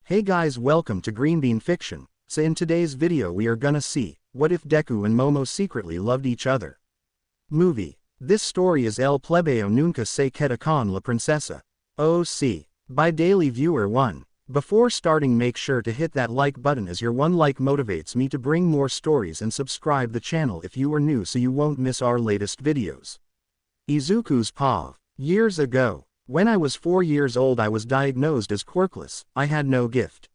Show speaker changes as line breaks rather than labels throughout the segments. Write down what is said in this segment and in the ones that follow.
Hey guys, welcome to Green Bean Fiction. So in today's video we are gonna see, what if Deku and Momo secretly loved each other? Movie. This story is El Plebeyo Nunca se Queda con la Princesa. OC. By Daily Viewer 1. Before starting, make sure to hit that like button, as your one like motivates me to bring more stories, and subscribe the channel if you are new so you won't miss our latest videos. Izuku's Pav. Years ago, when I was 4 years old, I was diagnosed as quirkless. I had no gift.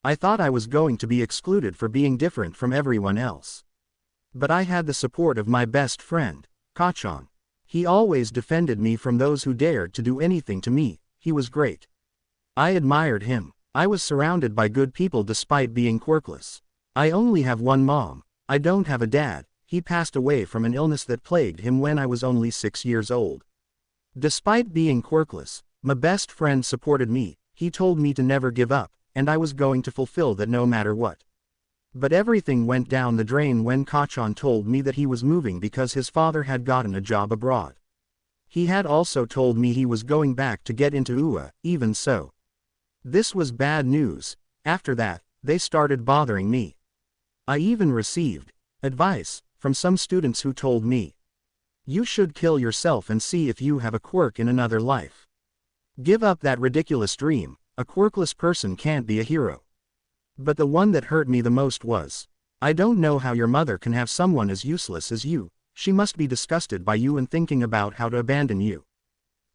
I thought I was going to be excluded for being different from everyone else. But I had the support of my best friend, Kachan. He always defended me from those who dared to do anything to me. He was great. I admired him. I was surrounded by good people despite being quirkless. I only have one mom. I don't have a dad. He passed away from an illness that plagued him when I was only 6 years old. Despite being quirkless, my best friend supported me. He told me to never give up, and I was going to fulfill that no matter what. But everything went down the drain when Kachan told me that he was moving because his father had gotten a job abroad. He had also told me he was going back to get into UA. Even so, this was bad news. After that, they started bothering me. I even received advice from some students who told me, "You should kill yourself and see if you have a quirk in another life. Give up that ridiculous dream. A quirkless person can't be a hero." But the one that hurt me the most was, "I don't know how your mother can have someone as useless as you. She must be disgusted by you and thinking about how to abandon you."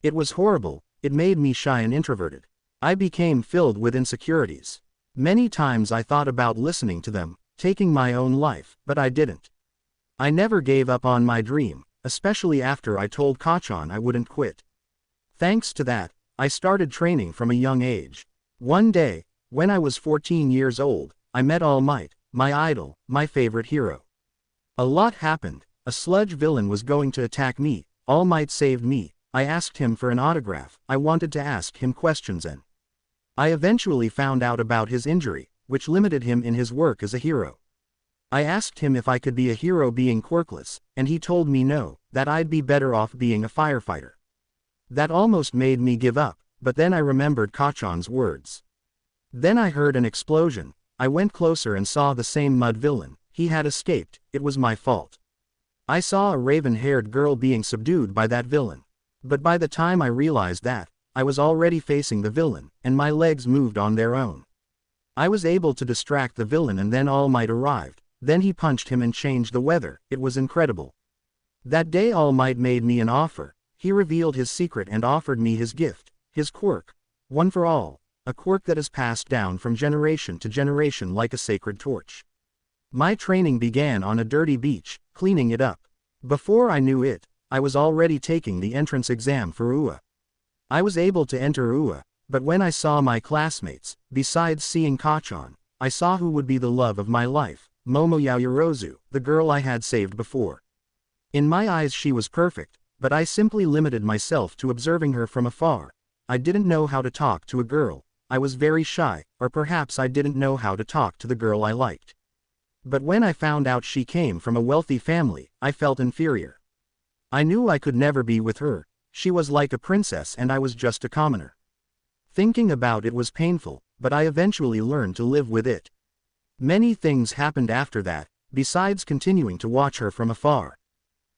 It was horrible. It made me shy and introverted. I became filled with insecurities. Many times I thought about listening to them, taking my own life, but I didn't. I never gave up on my dream, especially after I told Kachan I wouldn't quit. Thanks to that, I started training from a young age. One day, when I was 14 years old, I met All Might, my idol, my favorite hero. A lot happened. A sludge villain was going to attack me. All Might saved me. I asked him for an autograph. I wanted to ask him questions, and I eventually found out about his injury, which limited him in his work as a hero. I asked him if I could be a hero being quirkless, and he told me no, that I'd be better off being a firefighter. That almost made me give up, but then I remembered Kachan's words. Then I heard an explosion. I went closer and saw the same mud villain. He had escaped. It was my fault. I saw a raven-haired girl being subdued by that villain. But by the time I realized that, I was already facing the villain, and my legs moved on their own. I was able to distract the villain, and then All Might arrived. Then he punched him and changed the weather. It was incredible. That day All Might made me an offer. He revealed his secret and offered me his gift, his quirk. One for all. A quirk that is passed down from generation to generation like a sacred torch. My training began on a dirty beach, cleaning it up. Before I knew it, I was already taking the entrance exam for UA. I was able to enter UA, but when I saw my classmates, besides seeing Kachan, I saw who would be the love of my life, Momo Yaoyorozu, the girl I had saved before. In my eyes she was perfect, but I simply limited myself to observing her from afar. I didn't know how to talk to a girl. I was very shy, or perhaps I didn't know how to talk to the girl I liked. But when I found out she came from a wealthy family, I felt inferior. I knew I could never be with her. She was like a princess and I was just a commoner. Thinking about it was painful, but I eventually learned to live with it. Many things happened after that, besides continuing to watch her from afar.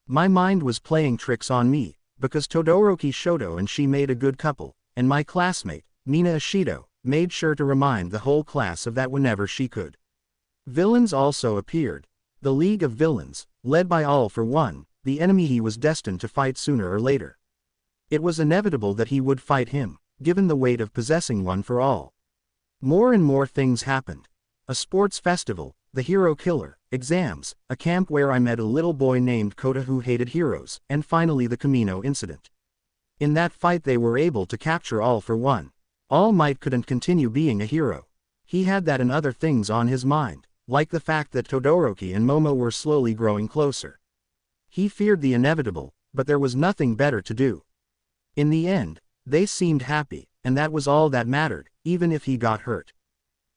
My mind was playing tricks on me, because Todoroki Shoto and she made a good couple, and my classmate, Mina Ashido, made sure to remind the whole class of that whenever she could. Villains also appeared. The League of Villains, led by All for One, the enemy he was destined to fight sooner or later. It was inevitable that he would fight him, given the weight of possessing one for all. More and more things happened. A sports festival, the hero killer, exams, a camp where I met a little boy named Kota who hated heroes, and finally the Camino incident. In that fight they were able to capture All for One. All Might couldn't continue being a hero. He had that and other things on his mind, like the fact that Todoroki and Momo were slowly growing closer. He feared the inevitable, but there was nothing better to do. In the end, they seemed happy, and that was all that mattered, even if he got hurt.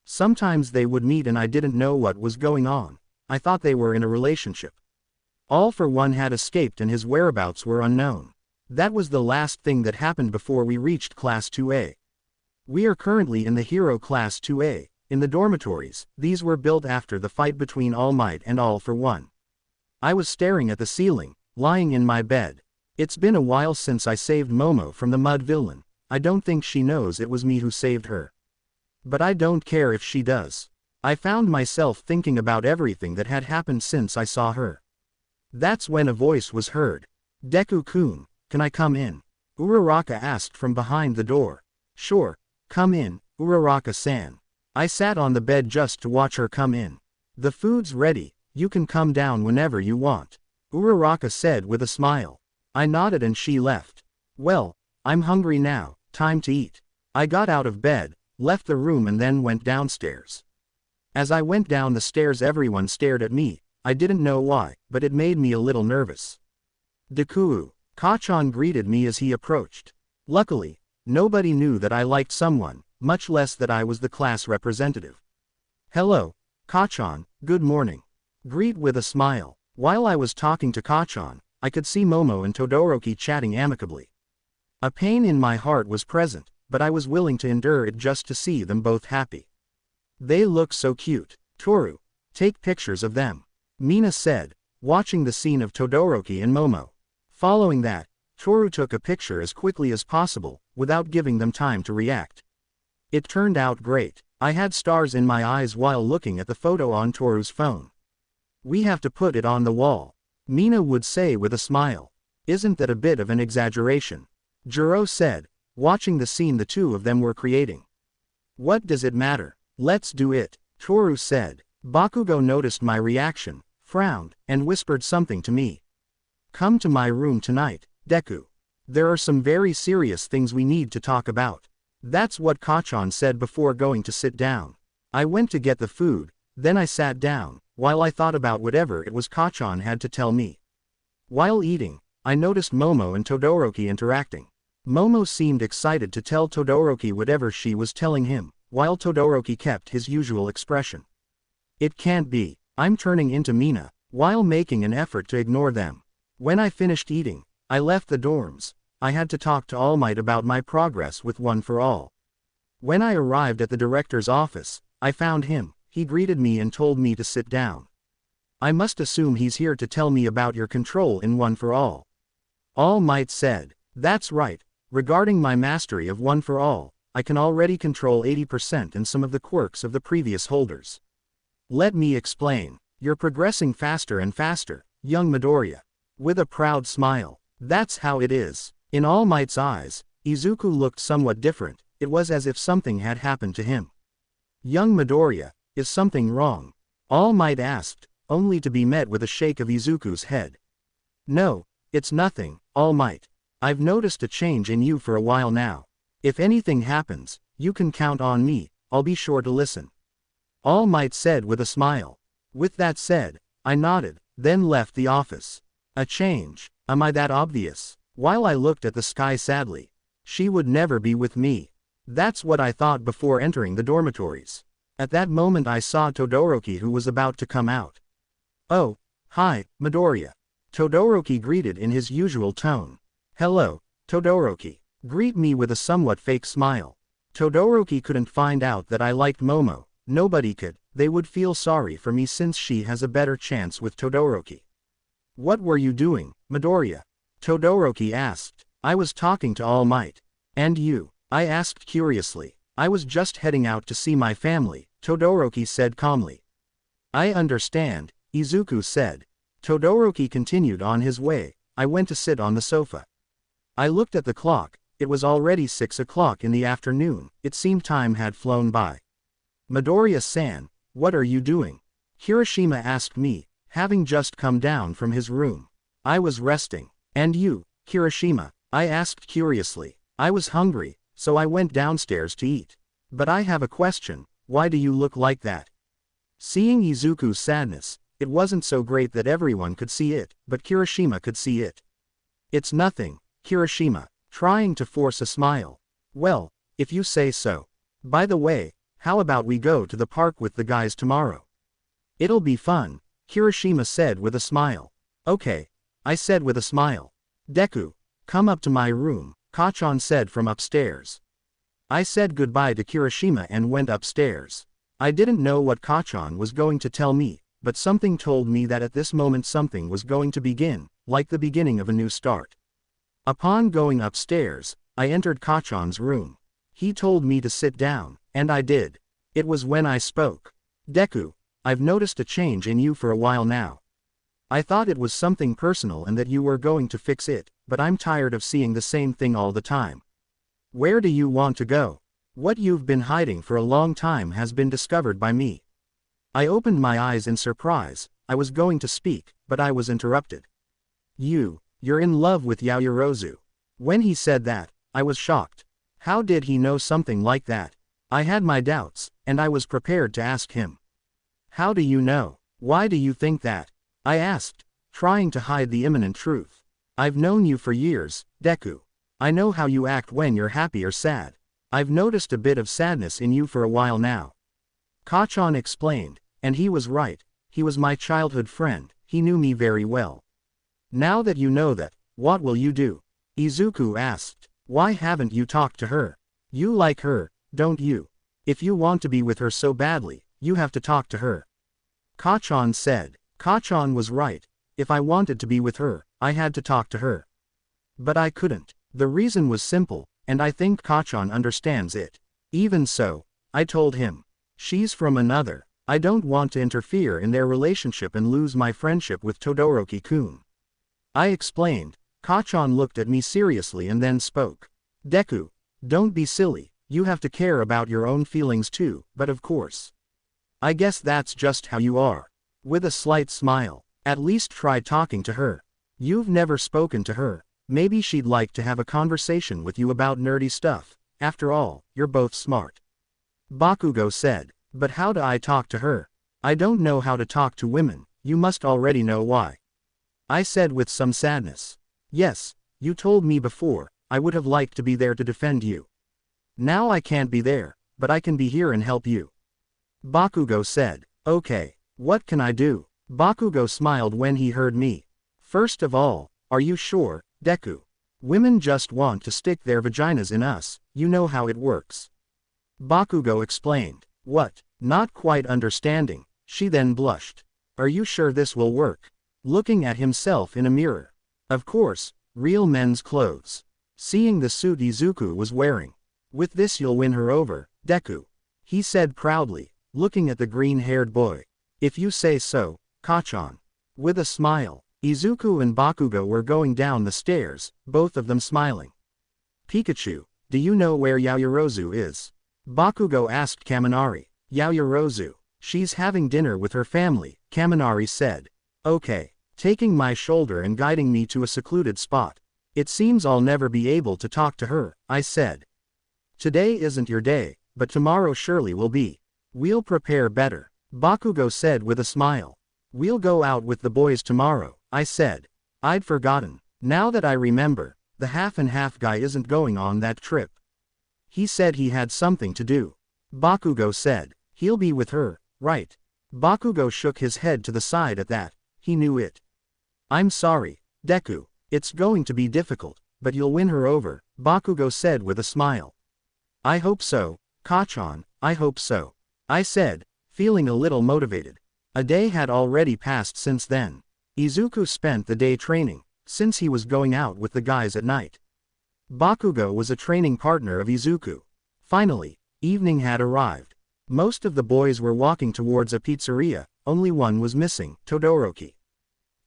Sometimes they would meet and I didn't know what was going on. I thought they were in a relationship. All for One had escaped and his whereabouts were unknown. That was the last thing that happened before we reached Class 2A. We are currently in the Hero Class 2A, in the dormitories. These were built after the fight between All Might and All for One. I was staring at the ceiling, lying in my bed. It's been a while since I saved Momo from the mud villain. I don't think she knows it was me who saved her. But I don't care if she does. I found myself thinking about everything that had happened since I saw her. That's when a voice was heard. "Deku-kun, can I come in?" Uraraka asked from behind the door. "Sure, come in, Uraraka-san." I sat on the bed just to watch her come in. "The food's ready, you can come down whenever you want," Uraraka said with a smile. I nodded and she left. Well, I'm hungry now, time to eat. I got out of bed, left the room and then went downstairs. As I went down the stairs everyone stared at me. I didn't know why, but it made me a little nervous. "Deku." Kachan greeted me as he approached. Luckily, nobody knew that I liked someone, much less that I was the class representative. "Hello, Kachan, good morning." Greet with a smile. While I was talking to Kachan, I could see Momo and Todoroki chatting amicably. A pain in my heart was present, but I was willing to endure it just to see them both happy. "They look so cute. Toru, take pictures of them," Mina said, watching the scene of Todoroki and Momo. Following that, Toru took a picture as quickly as possible, without giving them time to react. It turned out great. I had stars in my eyes while looking at the photo on Toru's phone. "We have to put it on the wall," Mina would say with a smile. "Isn't that a bit of an exaggeration?" Jiro said, watching the scene the two of them were creating. "What does it matter? Let's do it," Toru said. Bakugo noticed my reaction, frowned, and whispered something to me. "Come to my room tonight, Deku. There are some very serious things we need to talk about." That's what Kachan said before going to sit down. I went to get the food, then I sat down, while I thought about whatever it was Kachan had to tell me. While eating, I noticed Momo and Todoroki interacting. Momo seemed excited to tell Todoroki whatever she was telling him, while Todoroki kept his usual expression. It can't be, I'm turning into Mina, while making an effort to ignore them. When I finished eating, I left the dorms. I had to talk to All Might about my progress with One for All. When I arrived at the director's office, I found him. He greeted me and told me to sit down. "I must assume he's here to tell me about your control in One for All." All Might said. "That's right, regarding my mastery of One for All, I can already control 80% and some of the quirks of the previous holders. Let me explain. You're progressing faster and faster, young Midoriya." With a proud smile. That's how it is. In All Might's eyes, Izuku looked somewhat different. It was as if something had happened to him. "Young Midoriya, is something wrong?" All Might asked, only to be met with a shake of Izuku's head. "No, it's nothing, All Might. I've noticed a change in you for a while now. If anything happens, you can count on me, I'll be sure to listen." All Might said with a smile. With that said, I nodded, then left the office. A change, am I that obvious? While I looked at the sky sadly. She would never be with me. That's what I thought before entering the dormitories. At that moment I saw Todoroki who was about to come out. "Oh, hi, Midoriya." Todoroki greeted in his usual tone. "Hello, Todoroki." Greet me with a somewhat fake smile. Todoroki couldn't find out that I liked Momo. Nobody could. They would feel sorry for me since she has a better chance with Todoroki. "What were you doing, Midoriya?" Todoroki asked. "I was talking to All Might." "And you?" I asked curiously. "I was just heading out to see my family," Todoroki said calmly. "I understand," Izuku said. Todoroki continued on his way. I went to sit on the sofa. I looked at the clock. It was already 6 o'clock in the afternoon. It seemed time had flown by. "Midoriya-san, what are you doing?" Kirishima asked me, having just come down from his room. I was resting. "And you, Kirishima?" I asked curiously. I was hungry, so I went downstairs to eat. "But I have a question, why do you look like that?" Seeing Izuku's sadness, it wasn't so great that everyone could see it, but Kirishima could see it. "It's nothing, Kirishima," trying to force a smile. "Well, if you say so. By the way, how about we go to the park with the guys tomorrow? It'll be fun," Kirishima said with a smile. "Okay," I said with a smile. "Deku, come up to my room," Kachan said from upstairs. I said goodbye to Kirishima and went upstairs. I didn't know what Kachan was going to tell me, but something told me that at this moment something was going to begin, like the beginning of a new start. Upon going upstairs, I entered Kachan's room. He told me to sit down, and I did. It was when I spoke. Deku, I've noticed a change in you for a while now. I thought it was something personal and that you were going to fix it, but I'm tired of seeing the same thing all the time. Where do you want to go? What you've been hiding for a long time has been discovered by me. I opened my eyes in surprise. I was going to speak, but I was interrupted. You're in love with Yaoyorozu. When he said that, I was shocked. How did he know something like that? I had my doubts, and I was prepared to ask him. How do you know? Why do you think that? I asked, trying to hide the imminent truth. I've known you for years, Deku. I know how you act when you're happy or sad. I've noticed a bit of sadness in you for a while now. Kachan explained, and he was right. He was my childhood friend, he knew me very well. Now that you know that, what will you do? Izuku asked. Why haven't you talked to her? You like her, don't you? If you want to be with her so badly, you have to talk to her. Kachan said. Kachan was right. If I wanted to be with her, I had to talk to her. But I couldn't. The reason was simple, and I think Kachan understands it. Even so, I told him. She's from another. I don't want to interfere in their relationship and lose my friendship with Todoroki-kun. I explained. Kachan looked at me seriously and then spoke. Deku, don't be silly, you have to care about your own feelings too, but of course. I guess that's just how you are. With a slight smile. At least try talking to her. You've never spoken to her. Maybe she'd like to have a conversation with you about nerdy stuff. After all, you're both smart. Bakugo said. But how do I talk to her? I don't know how to talk to women, you must already know why. I said with some sadness. Yes, you told me before, I would have liked to be there to defend you. Now I can't be there, but I can be here and help you. Bakugo said. Okay, what can I do? Bakugo smiled when he heard me. First of all, are you sure, Deku? Women just want to stick their vaginas in us, you know how it works. Bakugo explained. What? Not quite understanding, she then blushed. Are you sure this will work? Looking at himself in a mirror. Of course, real men's clothes. Seeing the suit Izuku was wearing. With this you'll win her over, Deku. He said proudly, looking at the green-haired boy. If you say so, Kachan. With a smile, Izuku and Bakugo were going down the stairs, both of them smiling. Pikachu, do you know where Yaoyorozu is? Bakugo asked Kaminari. Yaoyorozu. She's having dinner with her family, Kaminari said. Okay. Taking my shoulder and guiding me to a secluded spot. It seems I'll never be able to talk to her, I said. Today isn't your day, but tomorrow surely will be. We'll prepare better, Bakugo said with a smile. We'll go out with the boys tomorrow, I said. I'd forgotten. Now that I remember, the half-and-half guy isn't going on that trip. He said he had something to do. Bakugo said. He'll be with her, right? Bakugo shook his head to the side at that. He knew it. I'm sorry, Deku, it's going to be difficult, but you'll win her over, Bakugo said with a smile. I hope so, Kachan, I hope so. I said, feeling a little motivated. A day had already passed since then. Izuku spent the day training, since he was going out with the guys at night. Bakugo was a training partner of Izuku. Finally, evening had arrived. Most of the boys were walking towards a pizzeria, only one was missing, Todoroki.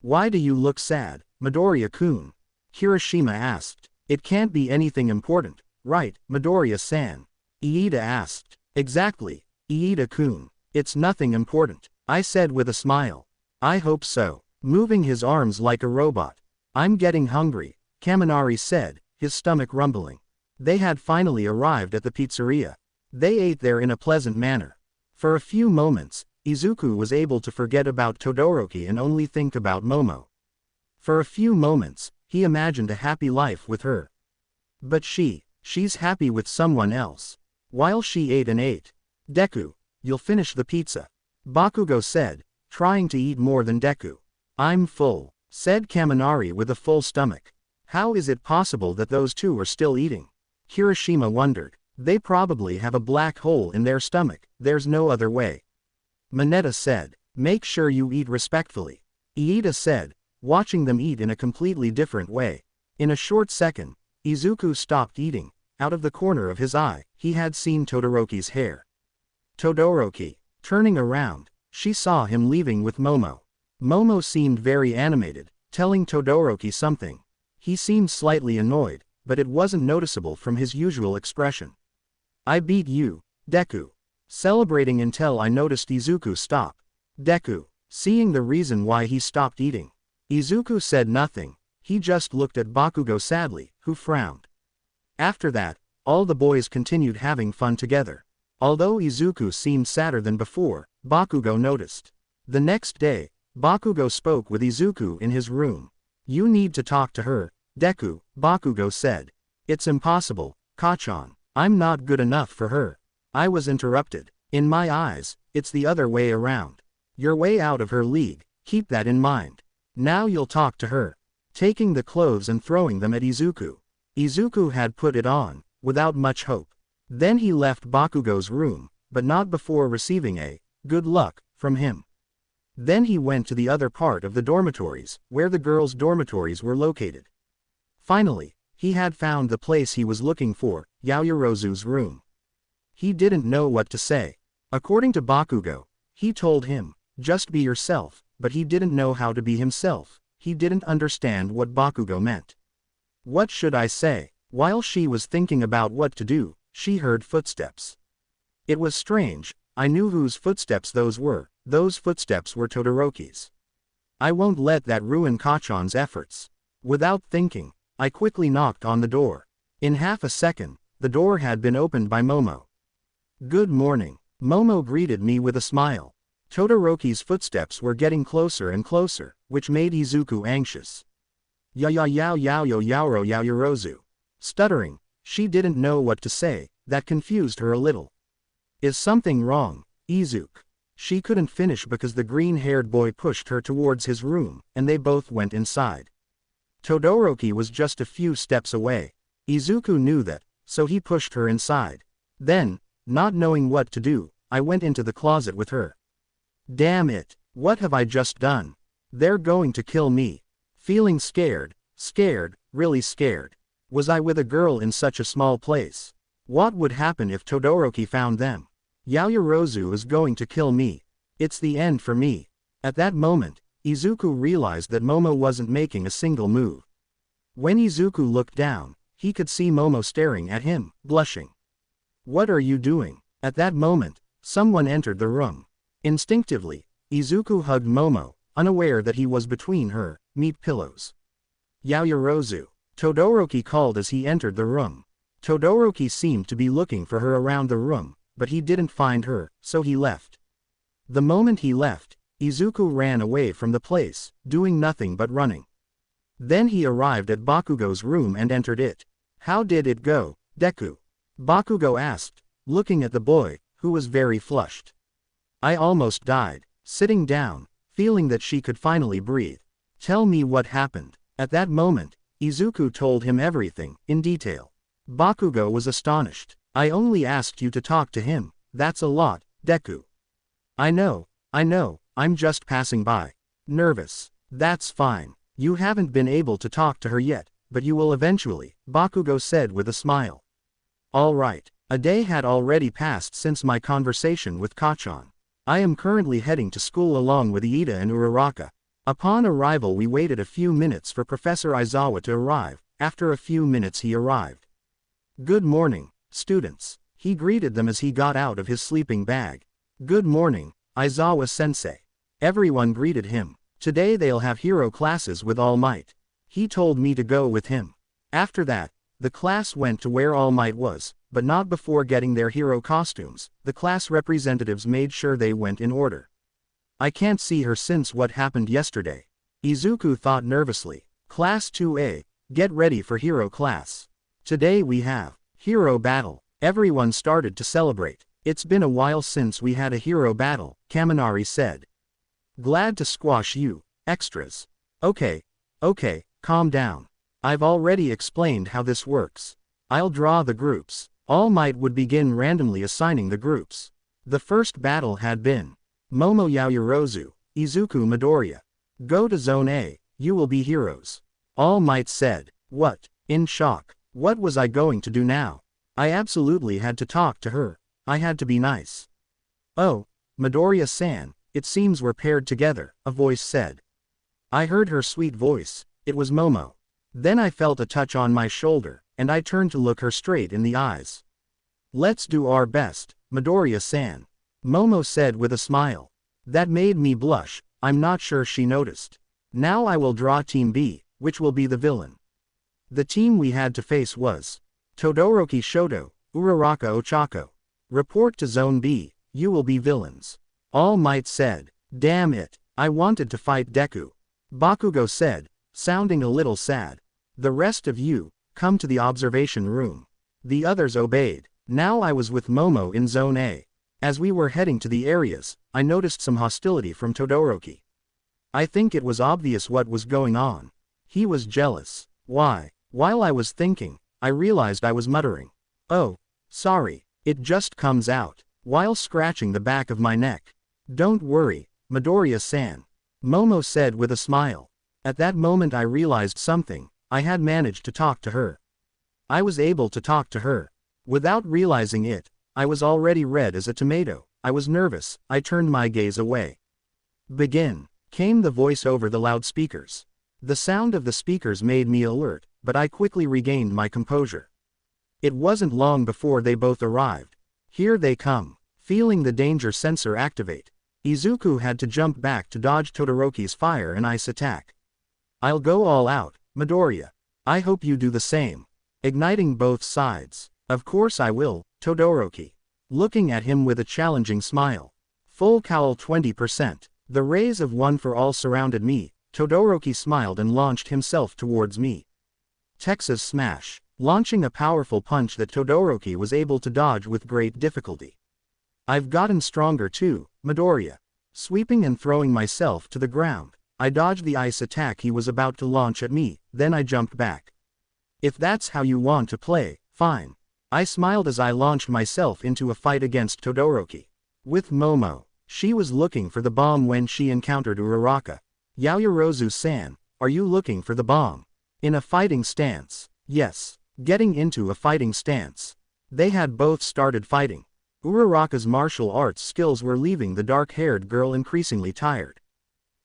Why do you look sad, Midoriya-kun? Kirishima asked. It can't be anything important, right, Midoriya-san? Iida asked. Exactly, Iida-kun. It's nothing important, I said with a smile. I hope so. Moving his arms like a robot. I'm getting hungry, Kaminari said, his stomach rumbling. They had finally arrived at the pizzeria. They ate there in a pleasant manner. For a few moments, Izuku was able to forget about Todoroki and only think about Momo. For a few moments, he imagined a happy life with her. But she's happy with someone else. While she ate and ate. Deku, you'll finish the pizza. Bakugo said, trying to eat more than Deku. I'm full, said Kaminari with a full stomach. How is it possible that those two are still eating? Kirishima wondered. They probably have a black hole in their stomach, there's no other way. Mineta said. Make sure you eat respectfully. Iida said, watching them eat in a completely different way. In a short second, Izuku stopped eating. Out of the corner of his eye, he had seen Todoroki's hair. Todoroki. Turning around, she saw him leaving with Momo. Momo seemed very animated, telling Todoroki something. He seemed slightly annoyed, but it wasn't noticeable from his usual expression. I beat you, Deku. Celebrating until I noticed Izuku stop. Deku. Seeing the reason why he stopped eating. Izuku said nothing, he just looked at Bakugo sadly, who frowned. After that, all the boys continued having fun together. Although Izuku seemed sadder than before, Bakugo noticed. The next day, Bakugo spoke with Izuku in his room. You need to talk to her, Deku, Bakugo said. It's impossible, Kachan. I'm not good enough for her. I was interrupted. In my eyes, it's the other way around. You're way out of her league, keep that in mind. Now you'll talk to her. Taking the clothes and throwing them at Izuku. Izuku had put it on, without much hope. Then he left Bakugo's room, but not before receiving a good luck from him. Then he went to the other part of the dormitories, where the girls' dormitories were located. Finally, he had found the place he was looking for, Yaoyorozu's room. He didn't know what to say. According to Bakugo, he told him, just be yourself, but he didn't know how to be himself. He didn't understand what Bakugo meant. What should I say? While she was thinking about what to do, she heard footsteps. It was strange, I knew whose footsteps those were. Those footsteps were Todoroki's. I won't let that ruin Kachan's efforts. Without thinking, I quickly knocked on the door. In half a second, the door had been opened by Momo. Good morning. Momo greeted me with a smile. Todoroki's footsteps were getting closer and closer, which made Izuku anxious. Yaoyorozu. Stuttering, she didn't know what to say, that confused her a little. Is something wrong, Izuku? She couldn't finish because the green-haired boy pushed her towards his room, and they both went inside. Todoroki was just a few steps away. Izuku knew that, so he pushed her inside. Then, not knowing what to do, I went into the closet with her. Damn it, what have I just done? They're going to kill me. Feeling scared, really scared. Was I with a girl in such a small place? What would happen if Todoroki found them? Yaoyorozu is going to kill me. It's the end for me. At that moment, Izuku realized that Momo wasn't making a single move. When Izuku looked down, he could see Momo staring at him, blushing. What are you doing? At that moment, someone entered the room. Instinctively, Izuku hugged Momo, unaware that he was between her meat pillows. Yaoyorozu. Todoroki called as he entered the room. Todoroki seemed to be looking for her around the room, but he didn't find her, so he left. The moment he left, Izuku ran away from the place, doing nothing but running. Then he arrived at Bakugo's room and entered it. How did it go, Deku? Bakugo asked, looking at the boy, who was very flushed. I almost died, sitting down, feeling that she could finally breathe. Tell me what happened. At that moment, Izuku told him everything, in detail. Bakugo was astonished. I only asked you to talk to him, that's a lot, Deku. I know, I'm just passing by. Nervous. That's fine. You haven't been able to talk to her yet, but you will eventually, Bakugo said with a smile. Alright, a day had already passed since my conversation with Kachan. I am currently heading to school along with Iida and Uraraka. Upon arrival we waited a few minutes for Professor Aizawa to arrive. After a few minutes he arrived. Good morning, students. He greeted them as he got out of his sleeping bag. Good morning, Aizawa-sensei. Everyone greeted him. Today they'll have hero classes with All Might. He told me to go with him. After that, the class went to where All Might was, but not before getting their hero costumes. The class representatives made sure they went in order. I can't see her since what happened yesterday. Izuku thought nervously. Class 2A, get ready for hero class. Today we have hero battle. Everyone started to celebrate. It's been a while since we had a hero battle, Kaminari said. Glad to squash you, extras. Okay, calm down. I've already explained how this works. I'll draw the groups. All Might would begin randomly assigning the groups. The first battle had been Momo Yaoyorozu, Izuku Midoriya. Go to Zone A, you will be heroes. All Might said. What? In shock. What was I going to do now? I absolutely had to talk to her. I had to be nice. Oh, Midoriya-san, it seems we're paired together, a voice said. I heard her sweet voice. It was Momo. Then I felt a touch on my shoulder, and I turned to look her straight in the eyes. Let's do our best, Midoriya-san. Momo said with a smile. That made me blush. I'm not sure she noticed. Now I will draw Team B, which will be the villain. The team we had to face was Todoroki Shoto, Uraraka Ochako. Report to Zone B, you will be villains. All Might said. Damn it, I wanted to fight Deku. Bakugo said, sounding a little sad. The rest of you, come to the observation room. The others obeyed. Now I was with Momo in Zone A. As we were heading to the areas, I noticed some hostility from Todoroki. I think it was obvious what was going on. He was jealous. Why? While I was thinking, I realized I was muttering. Oh, sorry, it just comes out, while scratching the back of my neck. Don't worry, Midoriya-san. Momo said with a smile. At that moment I realized something. I had managed to talk to her. I was able to talk to her. Without realizing it, I was already red as a tomato. I was nervous. I turned my gaze away. Begin, came the voice over the loudspeakers. The sound of the speakers made me alert, but I quickly regained my composure. It wasn't long before they both arrived. Here they come. Feeling the danger sensor activate, Izuku had to jump back to dodge Todoroki's fire and ice attack. I'll go all out, Midoriya. I hope you do the same. Igniting both sides. Of course I will, Todoroki. Looking at him with a challenging smile. Full cowl 20%. The rays of One for All surrounded me. Todoroki smiled and launched himself towards me. Texas Smash. Launching a powerful punch that Todoroki was able to dodge with great difficulty. I've gotten stronger too, Midoriya. Sweeping and throwing myself to the ground, I dodged the ice attack he was about to launch at me, then I jumped back. If that's how you want to play, fine. I smiled as I launched myself into a fight against Todoroki. With Momo, she was looking for the bomb when she encountered Uraraka. Yaoyorozu-san, are you looking for the bomb? In a fighting stance. Yes, getting into a fighting stance. They had both started fighting. Uraraka's martial arts skills were leaving the dark-haired girl increasingly tired.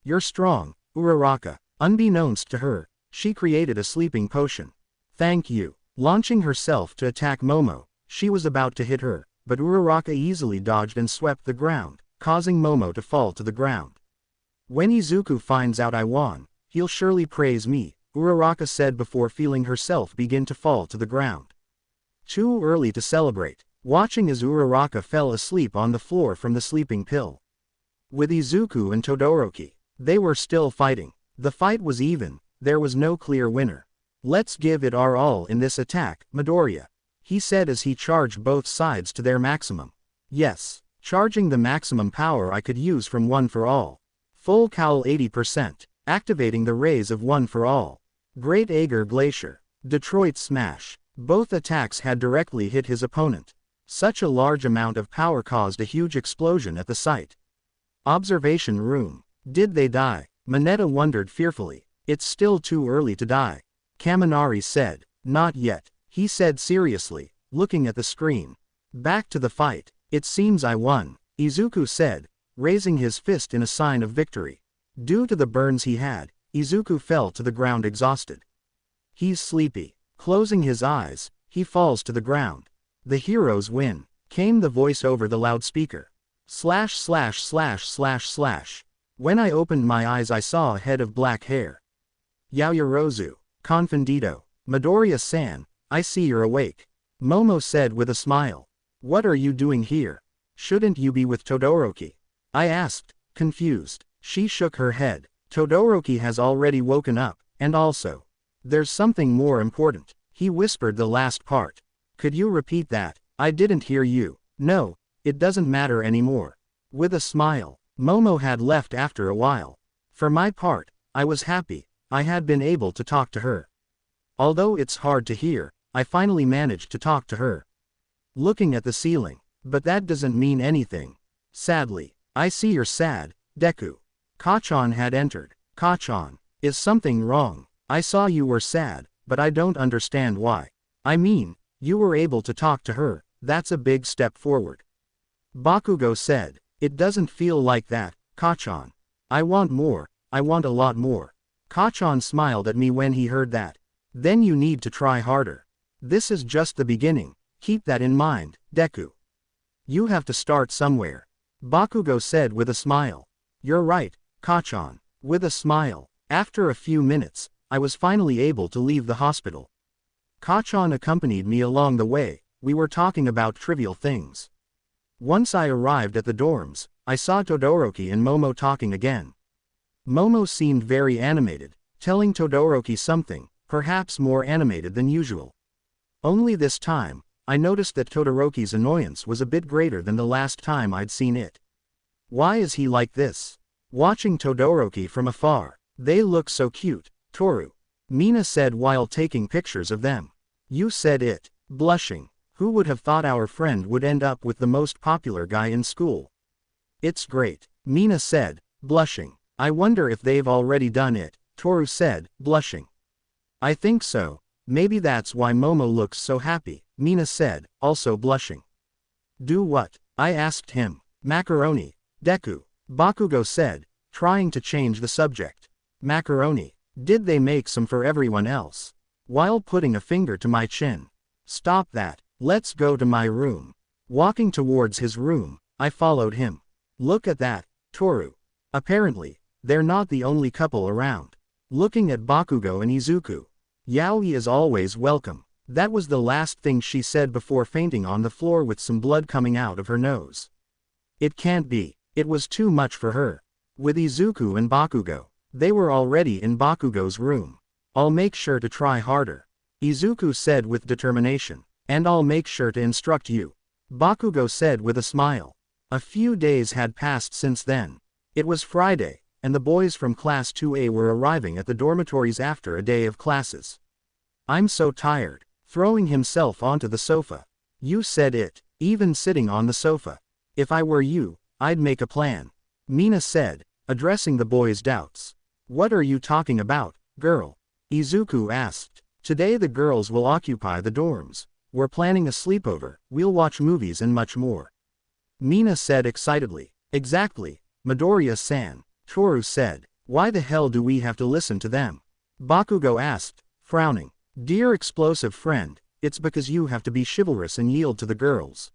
You're strong, Uraraka. Unbeknownst to her, she created a sleeping potion. Thank you. Launching herself to attack Momo, she was about to hit her, but Uraraka easily dodged and swept the ground, causing Momo to fall to the ground. When Izuku finds out I won, he'll surely praise me, Uraraka said before feeling herself begin to fall to the ground. Too early to celebrate. Watching as Uraraka fell asleep on the floor from the sleeping pill. With Izuku and Todoroki, they were still fighting. The fight was even, there was no clear winner. Let's give it our all in this attack, Midoriya. He said as he charged both sides to their maximum. Yes, charging the maximum power I could use from One for All. Full cowl 80%, activating the rays of One for All. Great Agar Glacier. Detroit Smash. Both attacks had directly hit his opponent. Such a large amount of power caused a huge explosion at the site. Observation room. Did they die? Mineta wondered fearfully. It's still too early to die. Kaminari said. Not yet, he said seriously, looking at the screen. Back to the fight. It seems I won, Izuku said, raising his fist in a sign of victory. Due to the burns he had, Izuku fell to the ground exhausted. He's sleepy. Closing his eyes, he falls to the ground. The heroes win, came the voice over the loudspeaker. //////. When I opened my eyes I saw a head of black hair. Yaoyorozu, Confundido. Midoriya-san, I see you're awake. Momo said with a smile. What are you doing here? Shouldn't you be with Todoroki? I asked, confused. She shook her head. Todoroki has already woken up, and also, there's something more important. He whispered the last part. Could you repeat that? I didn't hear you. No, it doesn't matter anymore. With a smile, Momo had left after a while. For my part, I was happy. I had been able to talk to her. Although it's hard to hear, I finally managed to talk to her. looking at the ceiling. But that doesn't mean anything. Sadly. I see you're sad, Deku. Kacchan had entered. Kacchan, is something wrong? I saw you were sad, but I don't understand why. I mean, you were able to talk to her, that's a big step forward. Bakugo said, it doesn't feel like that, Kacchan. I want more, I want a lot more. Kacchan smiled at me when he heard that. Then you need to try harder. This is just the beginning, keep that in mind, Deku. You have to start somewhere. Bakugo said with a smile. You're right, Kacchan. With a smile. After a few minutes, I was finally able to leave the hospital. Kacchan accompanied me along the way, we were talking about trivial things. Once I arrived at the dorms, I saw Todoroki and Momo talking again. Momo seemed very animated, telling Todoroki something, perhaps more animated than usual. Only this time, I noticed that Todoroki's annoyance was a bit greater than the last time I'd seen it. Why is he like this? Watching Todoroki from afar, they look so cute, Toru. Mina said while taking pictures of them. You said it, blushing. Who would have thought our friend would end up with the most popular guy in school? It's great, Mina said, blushing. I wonder if they've already done it, Toru said, blushing. I think so, maybe that's why Momo looks so happy, Mina said, also blushing. Do what? I asked him. Macaroni, Deku, Bakugo said, trying to change the subject. Macaroni. Did they make some for everyone else? While putting a finger to my chin. Stop that, let's go to my room. Walking towards his room, I followed him. Look at that, Toru. Apparently, they're not the only couple around. Looking at Bakugo and Izuku. Yaoi is always welcome. That was the last thing she said before fainting on the floor with some blood coming out of her nose. It can't be, it was too much for her. With Izuku and Bakugo. They were already in Bakugo's room. I'll make sure to try harder. Izuku said with determination. And I'll make sure to instruct you. Bakugo said with a smile. A few days had passed since then. It was Friday, and the boys from Class 2A were arriving at the dormitories after a day of classes. I'm so tired. Throwing himself onto the sofa. You said it, even sitting on the sofa. If I were you, I'd make a plan. Mina said, addressing the boys' doubts. What are you talking about, girl? Izuku asked. Today the girls will occupy the dorms. We're planning a sleepover, we'll watch movies and much more. Mina said excitedly. Exactly, Midoriya-san, Toru said. Why the hell do we have to listen to them? Bakugo asked, frowning. Dear explosive friend, it's because you have to be chivalrous and yield to the girls.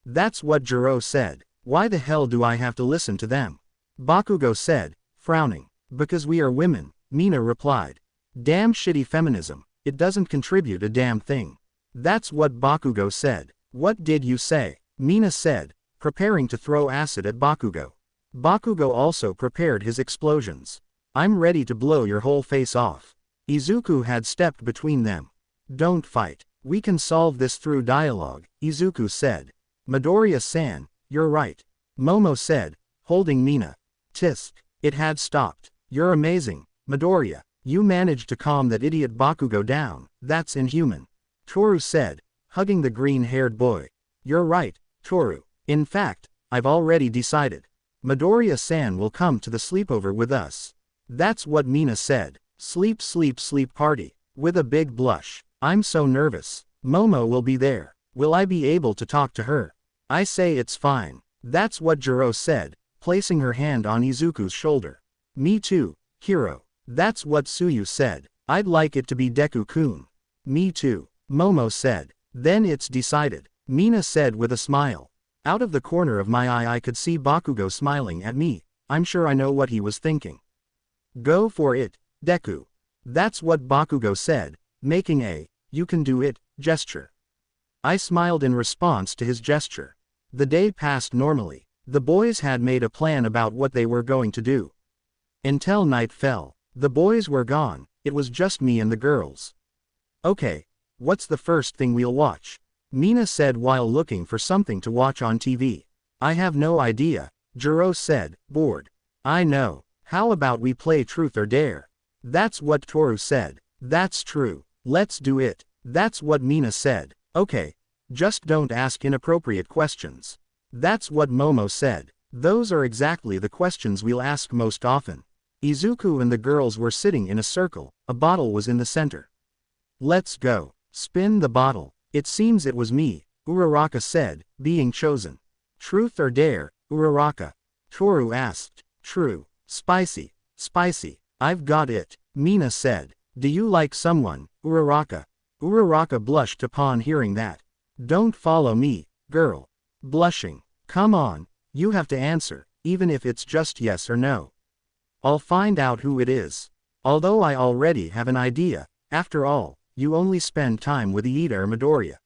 That's what Jiro said. Why the hell do I have to listen to them? Bakugo said, frowning. Because we are women, Mina replied. Damn shitty feminism, it doesn't contribute a damn thing. That's what Bakugo said. What did you say? Mina said, preparing to throw acid at Bakugo. Bakugo also prepared his explosions. I'm ready to blow your whole face off. Izuku had stepped between them. Don't fight. We can solve this through dialogue, Izuku said. Midoriya-san, you're right. Momo said, holding Mina. Tisk. It had stopped. You're amazing, Midoriya. You managed to calm that idiot Bakugo down, that's inhuman. Toru said, hugging the green-haired boy. You're right, Toru. In fact, I've already decided. Midoriya-san will come to the sleepover with us. That's what Mina said. Sleep sleep sleep party. With a big blush. I'm so nervous. Momo will be there. Will I be able to talk to her? I say it's fine. That's what Jiro said, placing her hand on Izuku's shoulder. Me too, Hiro. That's what Tsuyu said. I'd like it to be Deku-kun. Me too, Momo said. Then it's decided, Mina said with a smile. Out of the corner of my eye I could see Bakugo smiling at me. I'm sure I know what he was thinking. Go for it, Deku. That's what Bakugo said, making a, you can do it, gesture. I smiled in response to his gesture. The day passed normally. The boys had made a plan about what they were going to do. Until night fell. The boys were gone, it was just me and the girls. Okay, what's the first thing we'll watch? Mina said while looking for something to watch on TV. I have no idea, Jiro said, bored. I know, how about we play Truth or Dare? That's what Toru said. That's true, let's do it. That's what Mina said. Okay, Just don't ask inappropriate questions. That's what Momo said. Those are exactly the questions we'll ask most often. Izuku and the girls were sitting in a circle, a bottle was in the center. Let's go. Spin the bottle. It seems it was me, Uraraka said, being chosen. Truth or dare, Uraraka? Toru asked. True. Spicy. Spicy. I've got it, Mina said. Do you like someone, Uraraka? Uraraka blushed upon hearing that. Don't follow me, girl. Blushing. Come on, you have to answer, even if it's just yes or no. I'll find out who it is. Although I already have an idea, after all, you only spend time with Iida or Midoriya.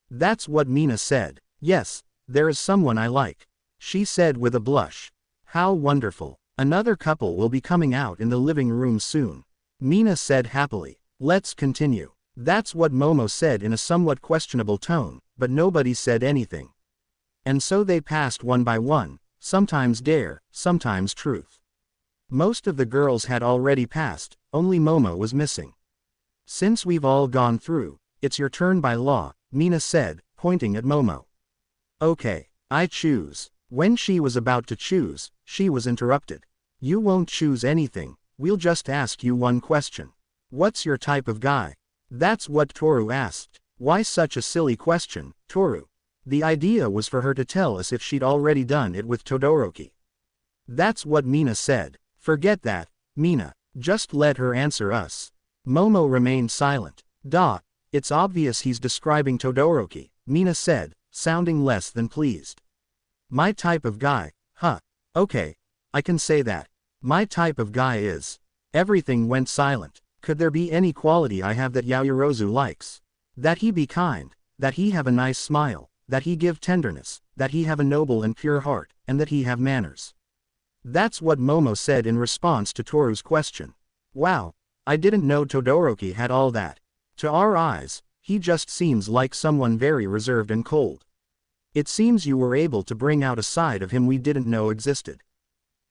That's what Mina said. Yes, there is someone I like, she said with a blush. How wonderful. Another couple will be coming out in the living room soon, Mina said happily. Let's continue. That's what Momo said in a somewhat questionable tone, but nobody said anything. And so they passed one by one, sometimes dare, sometimes truth. Most of the girls had already passed, only Momo was missing. Since we've all gone through, it's your turn by law, Mina said, pointing at Momo. Okay, I choose. When she was about to choose, she was interrupted. You won't choose anything, we'll just ask you one question. What's your type of guy? That's what Toru asked. Why such a silly question, Toru? The idea was for her to tell us if she'd already done it with Todoroki. That's what Mina said. Forget that, Mina. Just let her answer us. Momo remained silent. Duh, it's obvious he's describing Todoroki, Mina said, sounding less than pleased. My type of guy, huh? Okay, I can say that. My type of guy is. Everything went silent. Could there be any quality I have that Yaoyorozu likes? That he be kind, that he have a nice smile, that he give tenderness, that he have a noble and pure heart, and that he have manners. That's what Momo said in response to Toru's question. Wow, I didn't know Todoroki had all that. To our eyes, he just seems like someone very reserved and cold. It seems you were able to bring out a side of him we didn't know existed.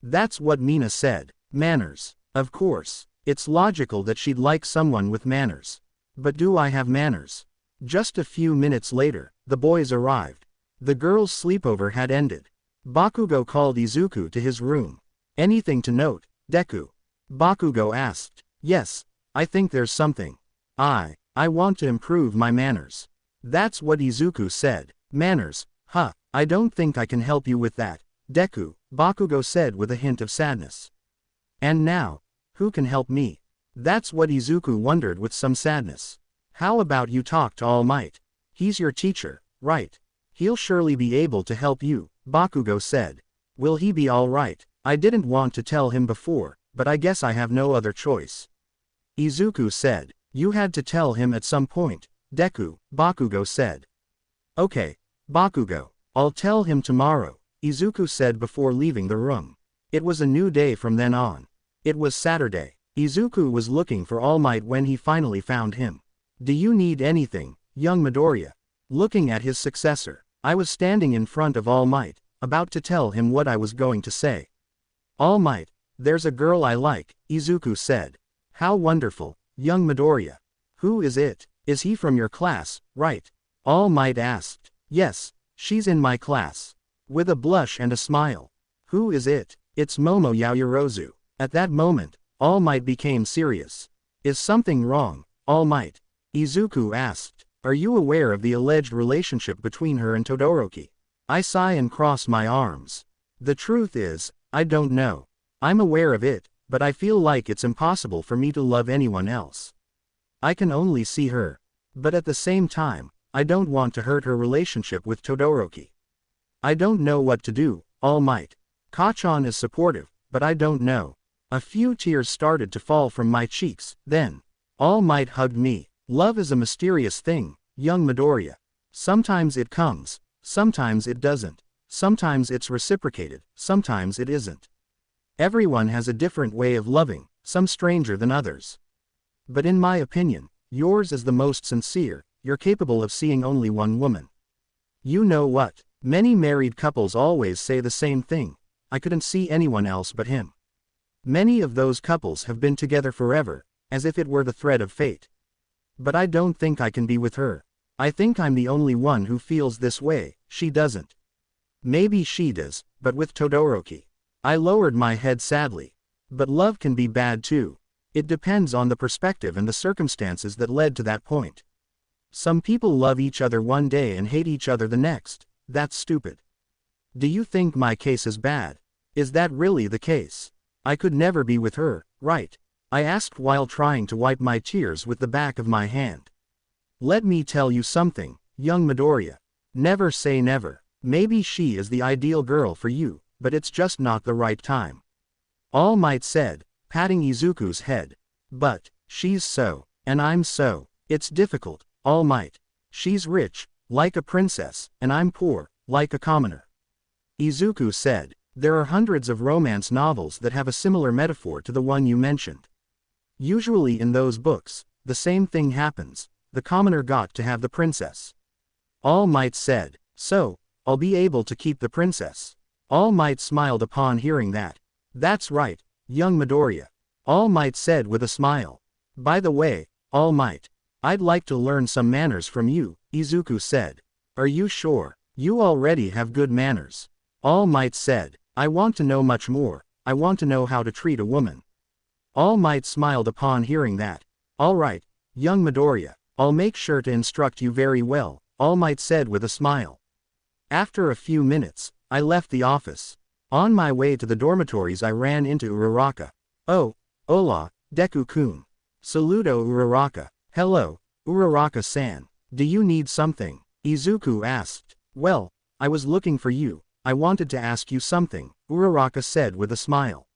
That's what Mina said. Manners. Of course, it's logical that she'd like someone with manners. But do I have manners? Just a few minutes later, the boys arrived. The girls' sleepover had ended. Bakugo called Izuku to his room. Anything to note, Deku? Bakugo asked. Yes, I think there's something. I want to improve my manners. That's what Izuku said. Manners, huh, I don't think I can help you with that, Deku, Bakugo said with a hint of sadness. And now, who can help me? That's what Izuku wondered with some sadness. How about you talk to All Might? He's your teacher, right? He'll surely be able to help you, Bakugo said. Will he be all right? I didn't want to tell him before, but I guess I have no other choice. Izuku said. You had to tell him at some point, Deku, Bakugo said. Okay, Bakugo, I'll tell him tomorrow, Izuku said before leaving the room. It was a new day from then on. It was Saturday. Izuku was looking for All Might when he finally found him. Do you need anything, young Midoriya? Looking at his successor, I was standing in front of All Might, about to tell him what I was going to say. All Might, there's a girl I like, Izuku said. How wonderful, young Midoriya. Who is it? Is he from your class, right? All Might asked. Yes, she's in my class. With a blush and a smile. Who is it? It's Momo Yaoyorozu. At that moment, All Might became serious. Is something wrong, All Might? Izuku asked. Are you aware of the alleged relationship between her and Todoroki? I sigh and cross my arms. The truth is, I don't know. I'm aware of it, but I feel like it's impossible for me to love anyone else. I can only see her. But at the same time, I don't want to hurt her relationship with Todoroki. I don't know what to do, All Might. Kachan is supportive, but I don't know. A few tears started to fall from my cheeks, then. All Might hugged me. Love is a mysterious thing, young Midoriya. Sometimes it comes, sometimes it doesn't. Sometimes it's reciprocated, sometimes it isn't. Everyone has a different way of loving, some stranger than others. But in my opinion, yours is the most sincere. You're capable of seeing only one woman. You know what? Many married couples always say the same thing. I couldn't see anyone else but him. Many of those couples have been together forever, as if it were the thread of fate. But I don't think I can be with her. I think I'm the only one who feels this way, she doesn't. Maybe she does, but with Todoroki. I lowered my head sadly. But love can be bad too. It depends on the perspective and the circumstances that led to that point. Some people love each other one day and hate each other the next. That's stupid. Do you think my case is bad? Is that really the case? I could never be with her, right? I asked while trying to wipe my tears with the back of my hand. Let me tell you something, young Midoriya. Never say never. Maybe she is the ideal girl for you, but it's just not the right time. All Might said, patting Izuku's head. But, she's so, and I'm so. It's difficult, All Might. She's rich, like a princess, and I'm poor, like a commoner. Izuku said, there are hundreds of romance novels that have a similar metaphor to the one you mentioned. Usually in those books, the same thing happens, the commoner got to have the princess. All Might said, so, I'll be able to keep the princess. All Might smiled upon hearing that. That's right, young Midoriya. All Might said with a smile. By the way, All Might, I'd like to learn some manners from you, Izuku said. Are you sure? You already have good manners. All Might said, I want to know much more. I want to know how to treat a woman. All Might smiled upon hearing that. All right, young Midoriya, I'll make sure to instruct you very well, All Might said with a smile. After a few minutes, I left the office. On my way to the dormitories I ran into Uraraka. Oh, hola, Deku-kun. Saludo Uraraka. Hello, Uraraka-san. Do you need something? Izuku asked. Well, I was looking for you. I wanted to ask you something, Uraraka said with a smile.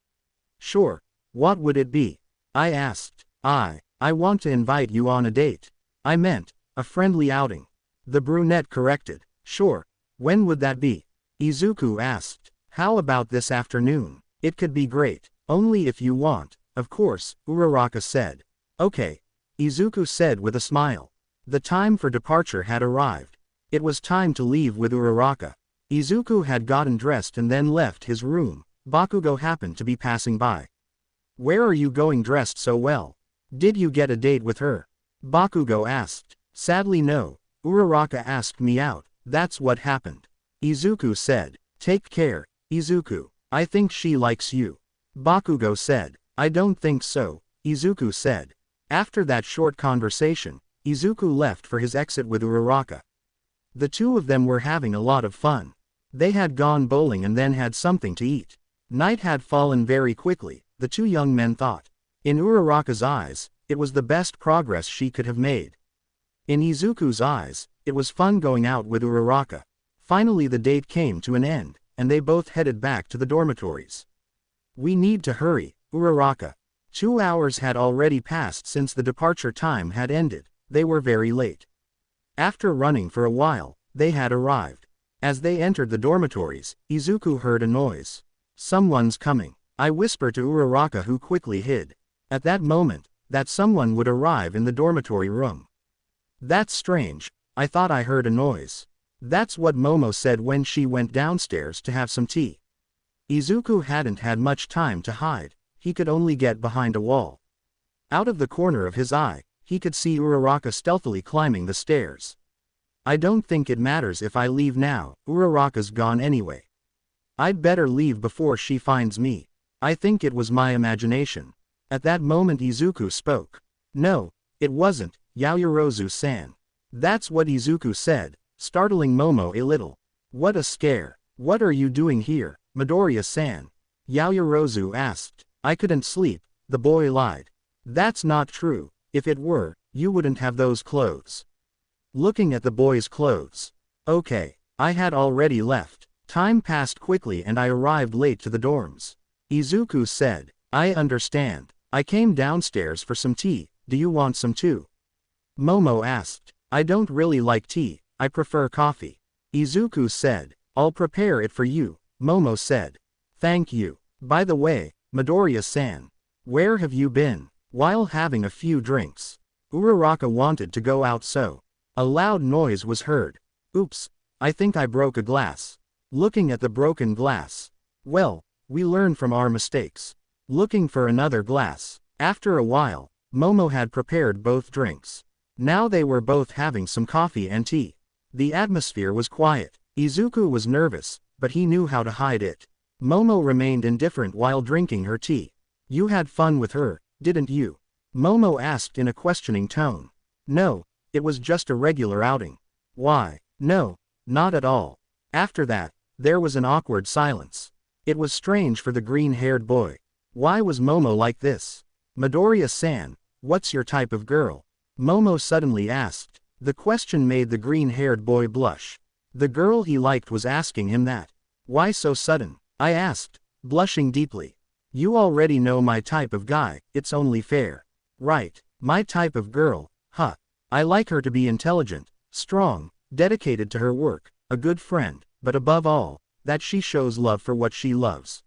Sure, what would it be? I asked. I want to invite you on a date. I meant, a friendly outing. The brunette corrected. Sure, when would that be? Izuku asked. How about this afternoon? It could be great, only if you want, of course, Uraraka said. Okay, Izuku said with a smile. The time for departure had arrived. It was time to leave with Uraraka. Izuku had gotten dressed and then left his room. Bakugo happened to be passing by. Where are you going dressed so well? Did you get a date with her? Bakugo asked. Sadly no, Uraraka asked me out, that's what happened. Izuku said. Take care, Izuku, I think she likes you. Bakugo said. I don't think so, Izuku said. After that short conversation, Izuku left for his exit with Uraraka. The two of them were having a lot of fun. They had gone bowling and then had something to eat. Night had fallen very quickly, the two young men thought. In Uraraka's eyes, it was the best progress she could have made. In Izuku's eyes, it was fun going out with Uraraka. Finally the date came to an end, and they both headed back to the dormitories. We need to hurry, Uraraka. 2 hours had already passed since the departure time had ended. They were very late. After running for a while, they had arrived. As they entered the dormitories, Izuku heard a noise. Someone's coming. I whispered to Uraraka, who quickly hid. At that moment, that someone would arrive in the dormitory room. That's strange, I thought I heard a noise. That's what Momo said when she went downstairs to have some tea. Izuku hadn't had much time to hide, he could only get behind a wall. Out of the corner of his eye, he could see Uraraka stealthily climbing the stairs. I don't think it matters if I leave now, Uraraka's gone anyway. I'd better leave before she finds me. I think it was my imagination. At that moment Izuku spoke. No, it wasn't, Yaoyorozu-san. That's what Izuku said, startling Momo a little. What a scare. What are you doing here, Midoriya-san? Yaoyorozu asked. I couldn't sleep, the boy lied. That's not true. If it were, you wouldn't have those clothes. Looking at the boy's clothes. Okay, I had already left. Time passed quickly and I arrived late to the dorms. Izuku said. I understand. I came downstairs for some tea, do you want some too? Momo asked. I don't really like tea, I prefer coffee. Izuku said. I'll prepare it for you, Momo said. Thank you. By the way, Midoriya-san. Where have you been? While having a few drinks. Uraraka wanted to go out so. A loud noise was heard. Oops, I think I broke a glass. Looking at the broken glass. Well, we learn from our mistakes. Looking for another glass. After a while, Momo had prepared both drinks. Now they were both having some coffee and tea. The atmosphere was quiet. Izuku was nervous, but he knew how to hide it. Momo remained indifferent while drinking her tea. You had fun with her, didn't you? Momo asked in a questioning tone. No, it was just a regular outing. Why? No, not at all. After that, there was an awkward silence. It was strange for the green-haired boy. Why was Momo like this? Midoriya-san, what's your type of girl? Momo suddenly asked. The question made the green-haired boy blush. The girl he liked was asking him that. Why so sudden? I asked, blushing deeply. You already know my type of guy, it's only fair. Right, my type of girl, huh? I like her to be intelligent, strong, dedicated to her work, a good friend, but above all, that she shows love for what she loves.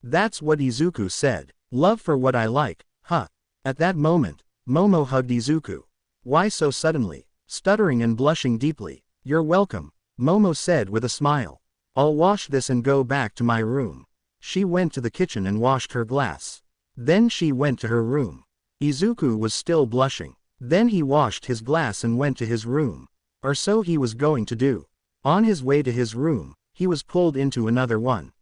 That's what Izuku said. Love for what I like, huh? At that moment, Momo hugged Izuku. Why so suddenly? Stuttering and blushing deeply. You're welcome, Momo said with a smile. I'll wash this and go back to my room. She went to the kitchen and washed her glass. Then she went to her room. Izuku was still blushing. Then he washed his glass and went to his room. Or so he was going to do. On his way to his room, he was pulled into another one.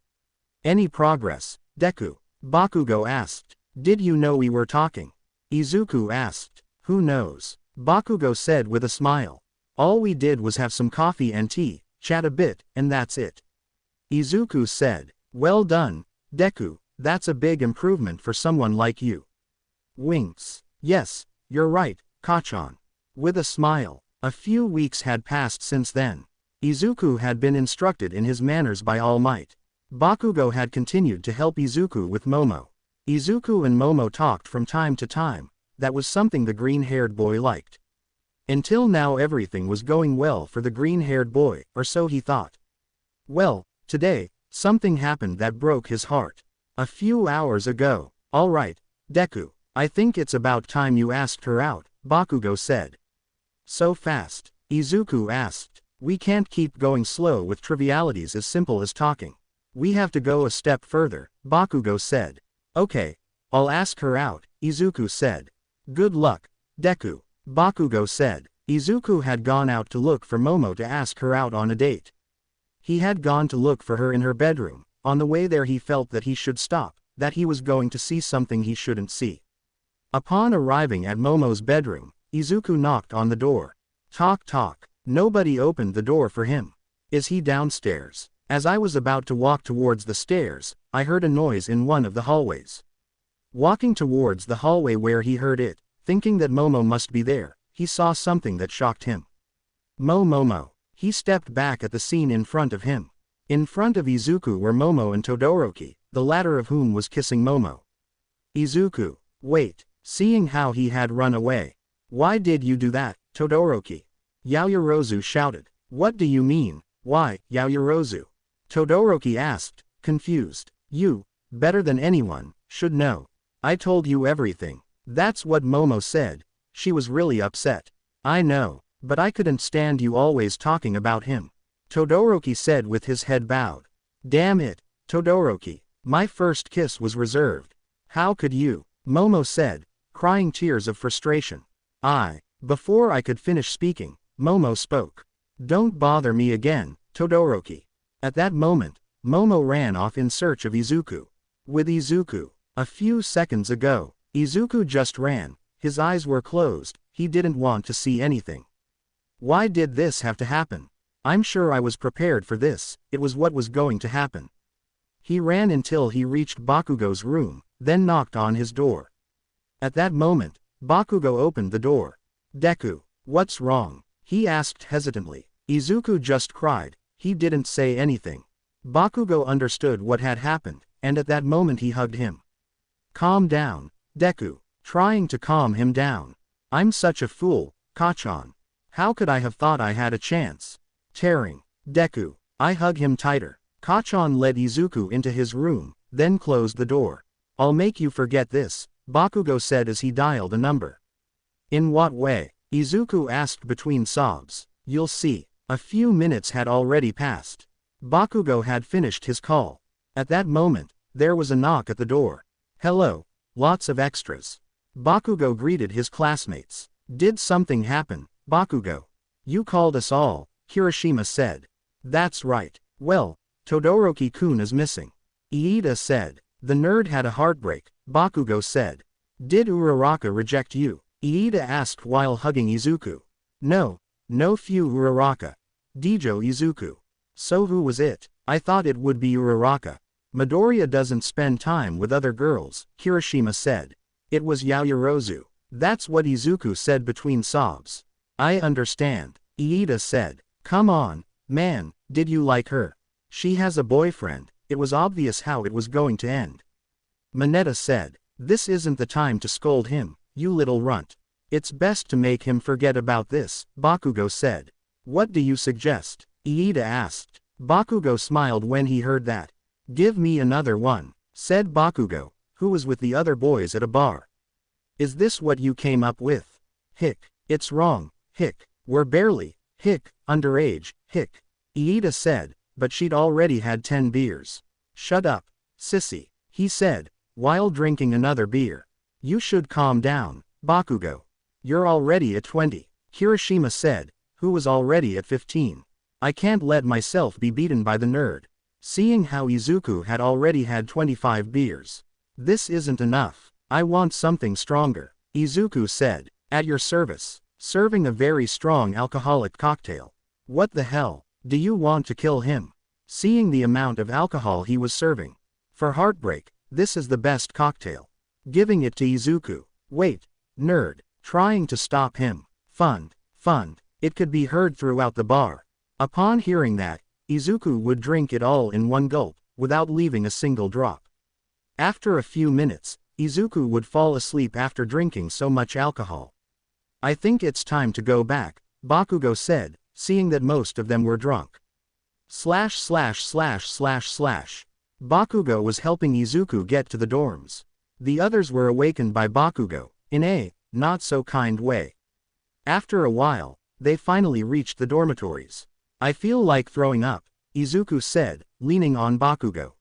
Any progress, Deku? Bakugo asked. Did you know we were talking? Izuku asked. Who knows? Bakugo said with a smile. All we did was have some coffee and tea, chat a bit, and that's it. Izuku said. Well done, Deku, that's a big improvement for someone like you. Winks. Yes, you're right, Kachan. With a smile. A few weeks had passed since then. Izuku had been instructed in his manners by All Might. Bakugo had continued to help Izuku with Momo. Izuku and Momo talked from time to time. That was something the green-haired boy liked. Until now everything was going well for the green-haired boy, or so he thought. Well, today, something happened that broke his heart. A few hours ago. All right, Deku, I think it's about time you asked her out, Bakugo said. So fast? Izuku asked. We can't keep going slow with trivialities as simple as talking. We have to go a step further, Bakugo said. Okay, I'll ask her out, Izuku said. Good luck, Deku, Bakugo said. Izuku had gone out to look for Momo to ask her out on a date. He had gone to look for her in her bedroom. On the way there he felt that he should stop, that he was going to see something he shouldn't see. Upon arriving at Momo's bedroom, Izuku knocked on the door. Talk talk. Nobody opened the door for him. Is he downstairs? As I was about to walk towards the stairs, I heard a noise in one of the hallways. Walking towards the hallway where he heard it, thinking that Momo must be there, he saw something that shocked him. Momo. He stepped back at the scene in front of him. In front of Izuku were Momo and Todoroki, the latter of whom was kissing Momo. Izuku, wait, seeing how he had run away. Why did you do that, Todoroki? Yaoyorozu shouted. What do you mean, why, Yaoyorozu? Todoroki asked, confused. You, better than anyone, should know. I told you everything. That's what Momo said. She was really upset. I know, but I couldn't stand you always talking about him. Todoroki said with his head bowed. Damn it, Todoroki. My first kiss was reserved. How could you? Momo said, crying tears of frustration. Before I could finish speaking, Momo spoke. Don't bother me again, Todoroki. At that moment, Momo ran off in search of Izuku. With Izuku. A few seconds ago, Izuku just ran. His eyes were closed. He didn't want to see anything. Why did this have to happen? I'm sure I was prepared for this. It was what was going to happen. He ran until he reached Bakugo's room, then knocked on his door. At that moment, Bakugo opened the door. Deku, what's wrong? He asked hesitantly. Izuku just cried. He didn't say anything. Bakugo understood what had happened, and at that moment he hugged him. Calm down, Deku, trying to calm him down. I'm such a fool, Kachan. How could I have thought I had a chance? Tearing. Deku, I hug him tighter. Kachan led Izuku into his room, then closed the door. I'll make you forget this, Bakugo said as he dialed a number. In what way? Izuku asked between sobs. You'll see. A few minutes had already passed. Bakugo had finished his call. At that moment, there was a knock at the door. Hello, lots of extras. Bakugo greeted his classmates. Did something happen, Bakugo? You called us all, Kirishima said. That's right. Well, Todoroki-kun is missing. Iida said. The nerd had a heartbreak, Bakugo said. Did Uraraka reject you? Iida asked while hugging Izuku. No. No few Uraraka. Dijo Izuku. So who was it? I thought it would be Uraraka. Midoriya doesn't spend time with other girls, Kirishima said. It was Yaoyorozu. That's what Izuku said between sobs. I understand, Iida said. Come on, man, did you like her? She has a boyfriend. It was obvious how it was going to end. Mineta said. This isn't the time to scold him, you little runt. It's best to make him forget about this, Bakugo said. What do you suggest? Iida asked. Bakugo smiled when he heard that. Give me another one, said Bakugo, who was with the other boys at a bar. Is this what you came up with? Hick. It's wrong, hick. We're barely, hick, underage, hick. Iida said, but she'd already had 10 beers. Shut up, sissy, he said, while drinking another beer. You should calm down, Bakugo. You're already at 20, Kirishima said, who was already at 15. I can't let myself be beaten by the nerd. Seeing how Izuku had already had 25 beers. This isn't enough. I want something stronger, Izuku said. At your service. Serving a very strong alcoholic cocktail. What the hell? Do you want to kill him? Seeing the amount of alcohol he was serving. For heartbreak, this is the best cocktail. Giving it to Izuku. Wait, nerd. Trying to stop him. Fund. It could be heard throughout the bar. Upon hearing that, Izuku would drink it all in one gulp, without leaving a single drop. After a few minutes, Izuku would fall asleep after drinking so much alcohol. I think it's time to go back, Bakugo said, seeing that most of them were drunk. Bakugo was helping Izuku get to the dorms. The others were awakened by Bakugo, in a not-so-kind way. After a while, they finally reached the dormitories. I feel like throwing up, Izuku said, leaning on Bakugo.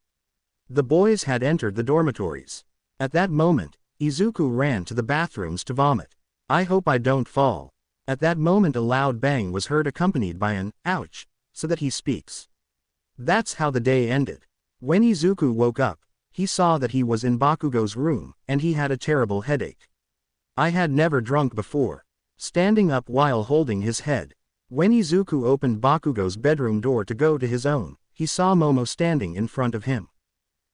The boys had entered the dormitories. At that moment, Izuku ran to the bathrooms to vomit. I hope I don't fall. At that moment a loud bang was heard accompanied by an ouch, so that he speaks. That's how the day ended. When Izuku woke up, he saw that he was in Bakugo's room, and he had a terrible headache. I had never drunk before. Standing up while holding his head. When Izuku opened Bakugo's bedroom door to go to his own, he saw Momo standing in front of him.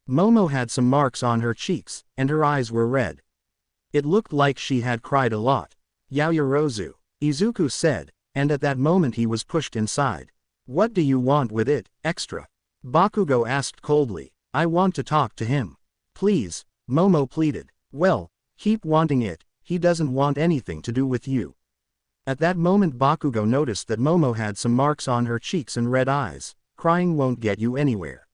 Momo had some marks on her cheeks, and her eyes were red. It looked like she had cried a lot. Yaoyorozu, Izuku said, and at that moment he was pushed inside. What do you want with it, extra? Bakugo asked coldly. I want to talk to him. Please, Momo pleaded. Well, keep wanting it, he doesn't want anything to do with you. At that moment Bakugo noticed that Momo had some marks on her cheeks and red eyes. Crying won't get you anywhere.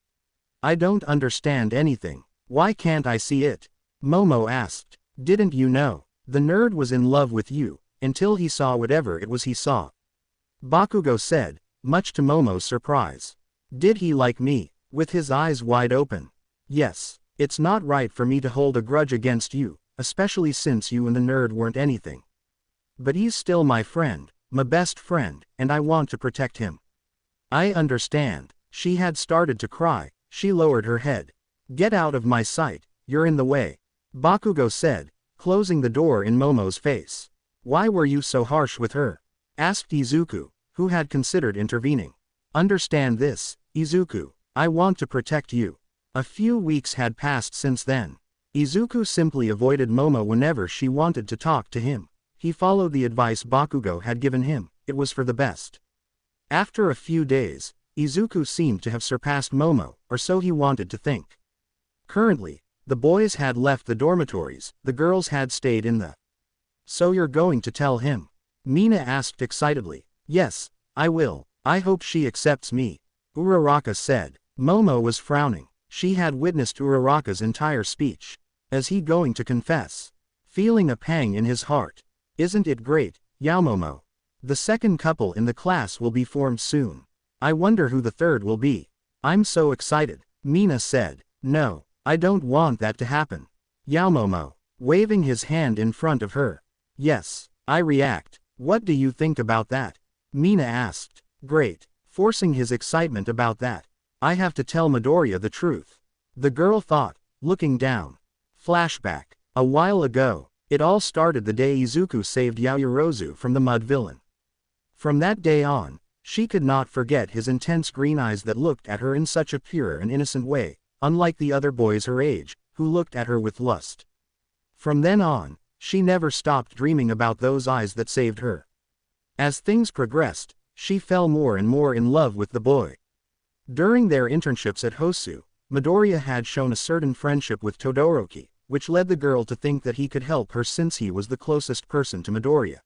I don't understand anything. Why can't I see it? Momo asked. Didn't you know? The nerd was in love with you, until he saw whatever it was he saw. Bakugo said, much to Momo's surprise. Did he like me? With his eyes wide open. Yes. It's not right for me to hold a grudge against you, especially since you and the nerd weren't anything. But he's still my friend, my best friend, and I want to protect him. I understand. She had started to cry. She lowered her head. Get out of my sight, you're in the way. Bakugo said, closing the door in Momo's face. Why were you so harsh with her? Asked Izuku, who had considered intervening. Understand this, Izuku, I want to protect you. A few weeks had passed since then. Izuku simply avoided Momo whenever she wanted to talk to him. He followed the advice Bakugo had given him, it was for the best. After a few days, Izuku seemed to have surpassed Momo, or so he wanted to think. Currently, the boys had left the dormitories, the girls had stayed in the. So you're going to tell him? Mina asked excitedly. Yes, I will. I hope she accepts me. Uraraka said. Momo was frowning. She had witnessed Uraraka's entire speech. Is he going to confess? Feeling a pang in his heart. Isn't it great, Yaomomo? The second couple in the class will be formed soon. I wonder who the third will be. I'm so excited, Mina said. No, I don't want that to happen. Yaomomo, waving his hand in front of her. Yes, I react. What do you think about that? Mina asked. Great. Forcing his excitement about that. I have to tell Midoriya the truth. The girl thought, looking down. Flashback. A while ago, it all started the day Izuku saved Yaoyorozu from the mud villain. From that day on, she could not forget his intense green eyes that looked at her in such a pure and innocent way, unlike the other boys her age, who looked at her with lust. From then on, she never stopped dreaming about those eyes that saved her. As things progressed, she fell more and more in love with the boy. During their internships at Hosu, Midoriya had shown a certain friendship with Todoroki, which led the girl to think that he could help her since he was the closest person to Midoriya.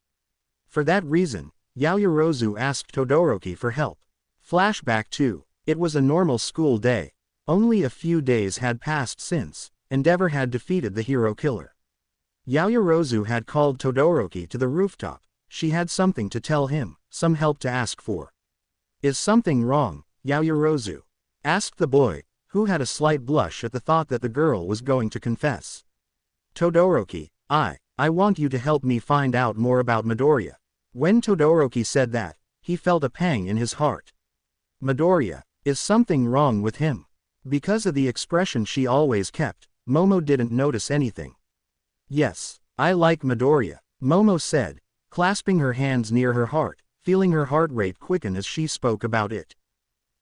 For that reason, Yaoyorozu asked Todoroki for help. Flashback 2. It was a normal school day. Only a few days had passed since Endeavor had defeated the hero killer. Yaoyorozu had called Todoroki to the rooftop. She had something to tell him, some help to ask for. Is something wrong, Yaoyorozu? Asked the boy, who had a slight blush at the thought that the girl was going to confess. Todoroki, I want you to help me find out more about Midoriya. When Todoroki said that, he felt a pang in his heart. Midoriya, is something wrong with him? Because of the expression she always kept, Momo didn't notice anything. Yes, I like Midoriya, Momo said, clasping her hands near her heart, feeling her heart rate quicken as she spoke about it.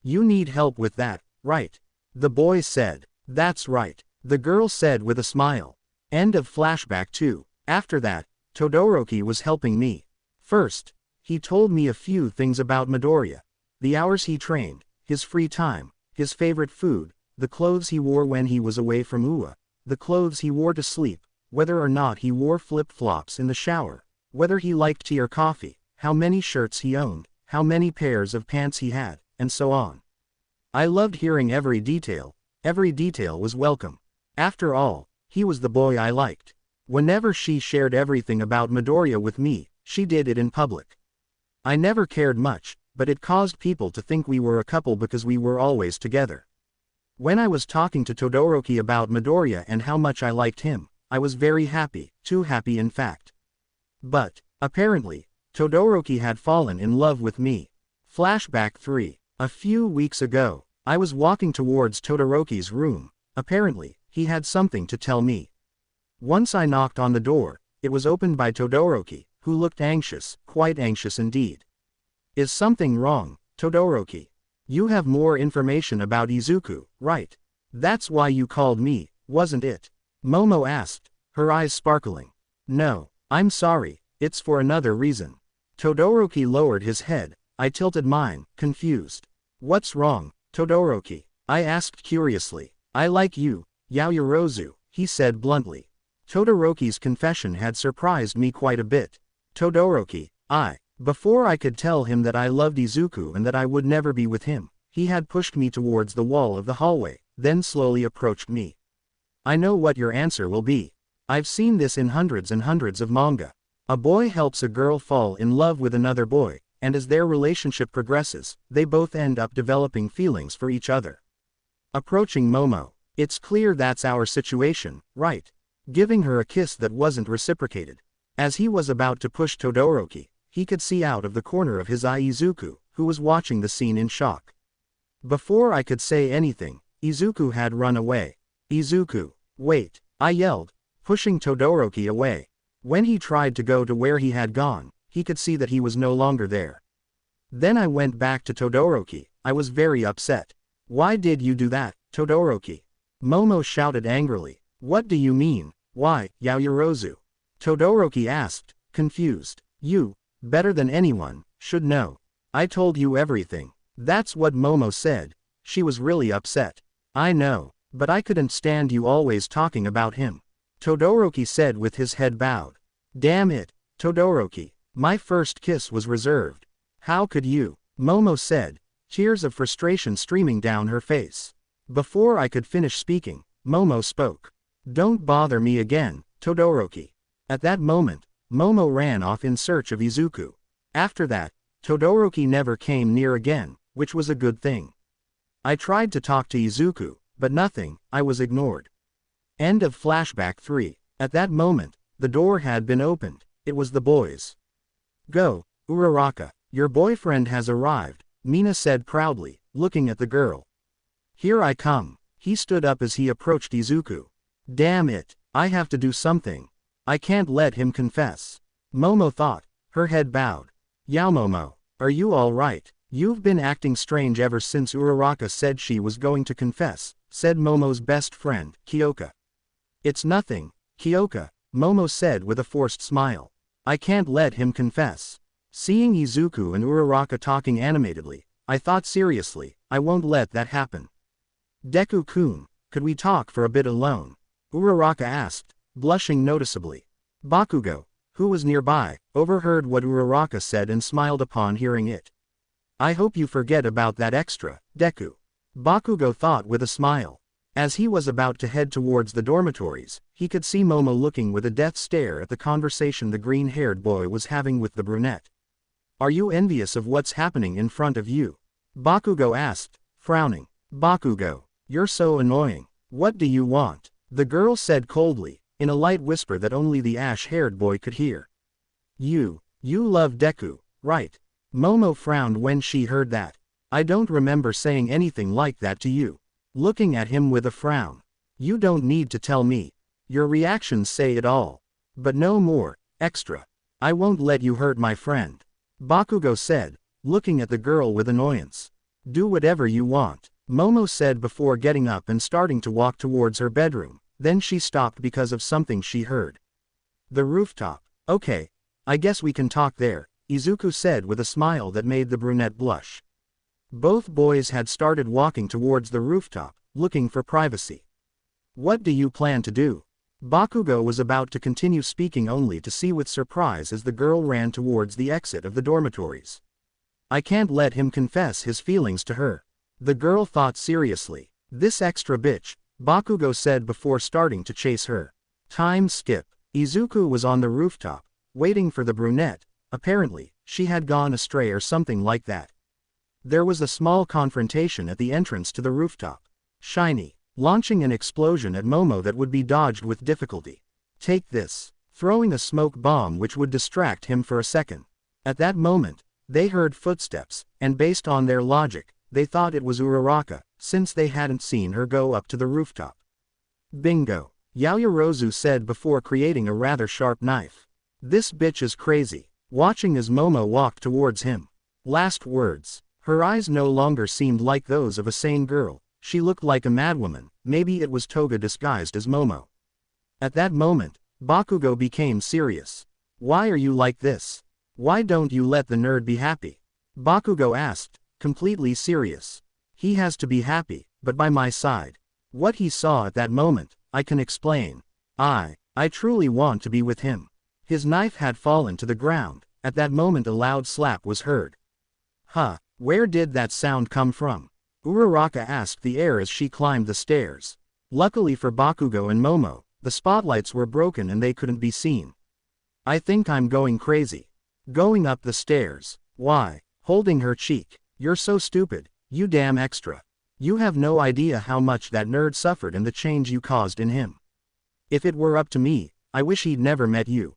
You need help with that, right? The boy said. That's right, the girl said with a smile. End of flashback 2. After that, Todoroki was helping me. First, he told me a few things about Midoriya. The hours he trained, his free time, his favorite food, the clothes he wore when he was away from Ua, the clothes he wore to sleep, whether or not he wore flip-flops in the shower, whether he liked tea or coffee, how many shirts he owned, how many pairs of pants he had, and so on. I loved hearing every detail was welcome. After all, he was the boy I liked. Whenever she shared everything about Midoriya with me, she did it in public. I never cared much, but it caused people to think we were a couple because we were always together. When I was talking to Todoroki about Midoriya and how much I liked him, I was very happy, too happy in fact. But, apparently, Todoroki had fallen in love with me. Flashback 3. A few weeks ago, I was walking towards Todoroki's room. Apparently, he had something to tell me. Once I knocked on the door, it was opened by Todoroki, who looked anxious, quite anxious indeed. Is something wrong, Todoroki? You have more information about Izuku, right? That's why you called me, wasn't it? Momo asked, her eyes sparkling. No, I'm sorry, it's for another reason. Todoroki lowered his head. I tilted mine, confused. What's wrong, Todoroki? I asked curiously. I like you, Yaoyorozu, he said bluntly. Todoroki's confession had surprised me quite a bit. Todoroki, before I could tell him that I loved Izuku and that I would never be with him, he had pushed me towards the wall of the hallway, then slowly approached me. I know what your answer will be. I've seen this in hundreds and hundreds of manga. A boy helps a girl fall in love with another boy, and as their relationship progresses, they both end up developing feelings for each other. Approaching Momo, it's clear that's our situation, right? Giving her a kiss that wasn't reciprocated. As he was about to push Todoroki, he could see out of the corner of his eye Izuku, who was watching the scene in shock. Before I could say anything, Izuku had run away. Izuku, wait, I yelled, pushing Todoroki away. When he tried to go to where he had gone, he could see that he was no longer there. Then I went back to Todoroki. I was very upset. Why did you do that, Todoroki? Momo shouted angrily. What do you mean, why, Yaoyorozu? Todoroki asked, confused. You, better than anyone, should know. I told you everything. That's what Momo said. She was really upset. I know, but I couldn't stand you always talking about him. Todoroki said with his head bowed. Damn it, Todoroki. My first kiss was reserved. How could you? Momo said, tears of frustration streaming down her face. Before I could finish speaking, Momo spoke. Don't bother me again, Todoroki. At that moment, Momo ran off in search of Izuku. After that, Todoroki never came near again, which was a good thing. I tried to talk to Izuku, but nothing, I was ignored. End of flashback 3. At that moment, the door had been opened. It was the boys. Go, Uraraka, your boyfriend has arrived, Mina said proudly, looking at the girl. Here I come. He stood up as he approached Izuku. Damn it, I have to do something. I can't let him confess. Momo thought, her head bowed. Yao Momo, are you alright? You've been acting strange ever since Uraraka said she was going to confess, said Momo's best friend, Kyoka. It's nothing, Kyoka, Momo said with a forced smile. I can't let him confess. Seeing Izuku and Uraraka talking animatedly, I thought seriously, I won't let that happen. Deku-kun, could we talk for a bit alone? Uraraka asked, blushing noticeably. Bakugo, who was nearby, overheard what Uraraka said and smiled upon hearing it. I hope you forget about that extra, Deku. Bakugo thought with a smile. As he was about to head towards the dormitories, he could see Momo looking with a death stare at the conversation the green-haired boy was having with the brunette. Are you envious of what's happening in front of you? Bakugo asked, frowning. Bakugo, you're so annoying. What do you want? The girl said coldly, in a light whisper that only the ash-haired boy could hear. You love Deku, right? Momo frowned when she heard that. I don't remember saying anything like that to you. Looking at him with a frown. You don't need to tell me. Your reactions say it all. But no more, extra. I won't let you hurt my friend. Bakugo said, looking at the girl with annoyance. Do whatever you want, Momo said before getting up and starting to walk towards her bedroom, then she stopped because of something she heard. The rooftop. Okay, I guess we can talk there, Izuku said with a smile that made the brunette blush. Both boys had started walking towards the rooftop, looking for privacy. What do you plan to do? Bakugo was about to continue speaking only to see with surprise as the girl ran towards the exit of the dormitories. I can't let him confess his feelings to her. The girl thought seriously. This extra bitch, Bakugo said before starting to chase her. Time skip. Izuku was on the rooftop, waiting for the brunette. Apparently, she had gone astray or something like that. There was a small confrontation at the entrance to the rooftop. Shiny. Launching an explosion at Momo that would be dodged with difficulty. Take this. Throwing a smoke bomb which would distract him for a second. At that moment, they heard footsteps, and based on their logic, they thought it was Uraraka, since they hadn't seen her go up to the rooftop. Bingo. Yaoyorozu said before creating a rather sharp knife. This bitch is crazy. Watching as Momo walked towards him. Last words. Her eyes no longer seemed like those of a sane girl. She looked like a madwoman, maybe it was Toga disguised as Momo. At that moment, Bakugo became serious. Why are you like this? Why don't you let the nerd be happy? Bakugo asked, completely serious. He has to be happy, but by my side. What he saw at that moment, I can explain. I truly want to be with him. His knife had fallen to the ground. At that moment a loud slap was heard. Huh, where did that sound come from? Uraraka asked the air as she climbed the stairs. Luckily for Bakugo and Momo, the spotlights were broken and they couldn't be seen. I think I'm going crazy. Going up the stairs. Why? Holding her cheek. You're so stupid, you damn extra. You have no idea how much that nerd suffered and the change you caused in him. If it were up to me, I wish he'd never met you.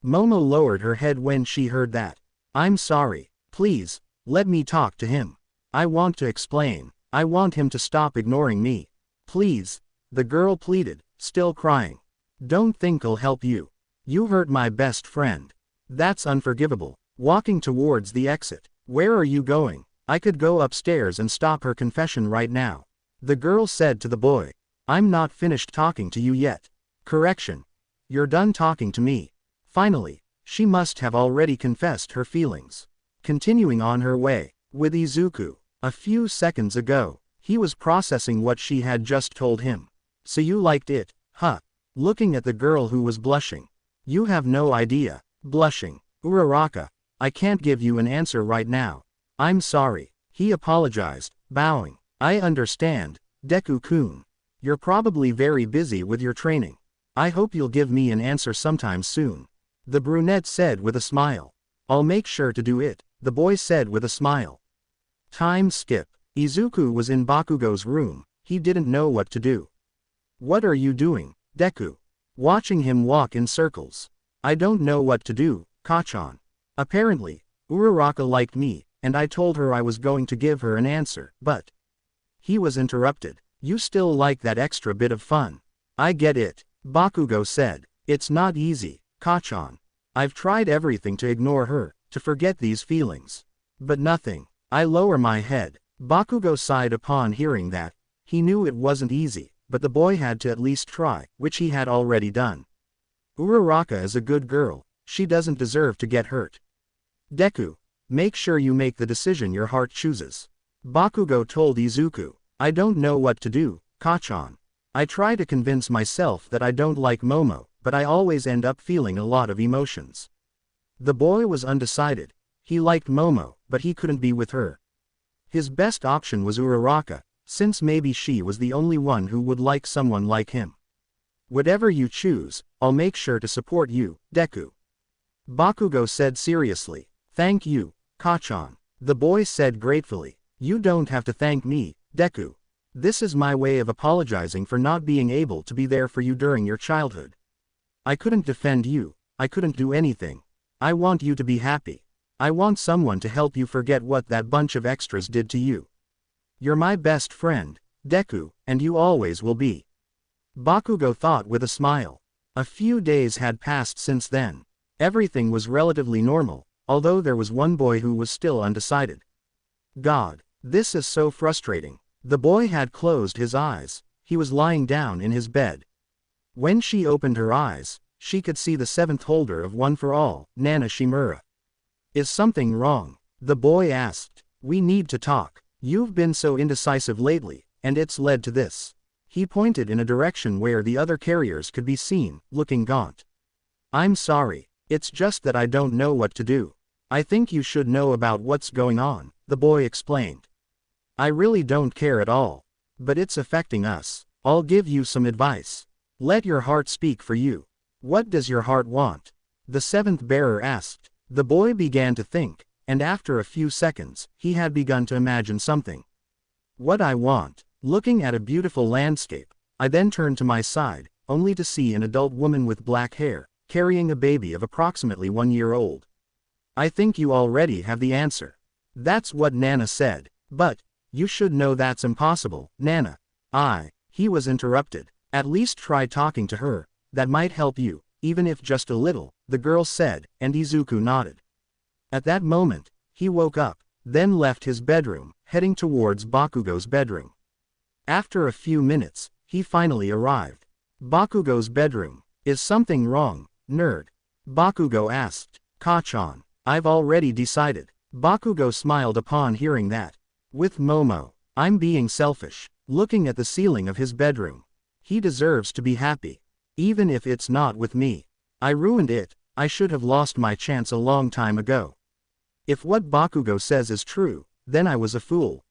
Momo lowered her head when she heard that. I'm sorry, please, let me talk to him. I want to explain. I want him to stop ignoring me. Please, the girl pleaded, still crying. Don't think I'll help you. You hurt my best friend. That's unforgivable. Walking towards the exit. Where are you going? I could go upstairs and stop her confession right now. The girl said to the boy. I'm not finished talking to you yet. Correction. You're done talking to me. Finally, she must have already confessed her feelings. Continuing on her way, with Izuku. A few seconds ago, he was processing what she had just told him. So you liked it, huh? Looking at the girl who was blushing. You have no idea. Blushing. Uraraka, I can't give you an answer right now. I'm sorry. He apologized, bowing. I understand, Deku-kun. You're probably very busy with your training. I hope you'll give me an answer sometime soon. The brunette said with a smile. I'll make sure to do it, the boy said with a smile. Time skip. Izuku was in Bakugo's room. He didn't know what to do. What are you doing, Deku? Watching him walk in circles. I don't know what to do, Kachan. Apparently, Uraraka liked me, and I told her I was going to give her an answer, but he was interrupted. You still like that extra bit of fun. I get it, Bakugo said. It's not easy, Kachan. I've tried everything to ignore her, to forget these feelings. But nothing. I lower my head. Bakugo sighed upon hearing that. He knew it wasn't easy, but the boy had to at least try, which he had already done. Uraraka is a good girl. She doesn't deserve to get hurt. Deku, make sure you make the decision your heart chooses. Bakugo told Izuku. I don't know what to do, Kachan. I try to convince myself that I don't like Momo, but I always end up feeling a lot of emotions. The boy was undecided. He liked Momo, but he couldn't be with her. His best option was Uraraka, since maybe she was the only one who would like someone like him. Whatever you choose, I'll make sure to support you, Deku. Bakugo said seriously. Thank you, Kachan. The boy said gratefully. You don't have to thank me, Deku. This is my way of apologizing for not being able to be there for you during your childhood. I couldn't defend you, I couldn't do anything. I want you to be happy. I want someone to help you forget what that bunch of extras did to you. You're my best friend, Deku, and you always will be. Bakugo thought with a smile. A few days had passed since then. Everything was relatively normal, although there was one boy who was still undecided. God, this is so frustrating. The boy had closed his eyes. He was lying down in his bed. When she opened her eyes, she could see the seventh holder of One for All, Nana Shimura. Is something wrong? The boy asked. We need to talk. You've been so indecisive lately, and it's led to this. He pointed in a direction where the other carriers could be seen, looking gaunt. I'm sorry, it's just that I don't know what to do. I think you should know about what's going on, the boy explained. I really don't care at all. But it's affecting us. I'll give you some advice. Let your heart speak for you. What does your heart want? The seventh bearer asked. The boy began to think, and after a few seconds, he had begun to imagine something. What I want. Looking at a beautiful landscape, I then turned to my side, only to see an adult woman with black hair, carrying a baby of approximately 1 year old. I think you already have the answer. That's what Nana said. But you should know that's impossible, Nana. He was interrupted. At least try talking to her, that might help you, even if just a little, the girl said, and Izuku nodded. At that moment, he woke up, then left his bedroom, heading towards Bakugo's bedroom. After a few minutes, he finally arrived. Bakugo's bedroom. Is something wrong, nerd? Bakugo asked. Kachan, I've already decided. Bakugo smiled upon hearing that. With Momo. I'm being selfish. Looking at the ceiling of his bedroom. He deserves to be happy. Even if it's not with me. I ruined it. I should have lost my chance a long time ago. If what Bakugo says is true, then I was a fool.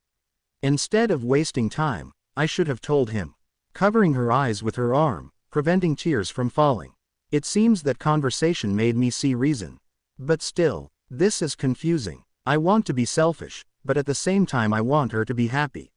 Instead of wasting time, I should have told him. Covering her eyes with her arm, preventing tears from falling. It seems that conversation made me see reason. But still, this is confusing. I want to be selfish, but at the same time I want her to be happy.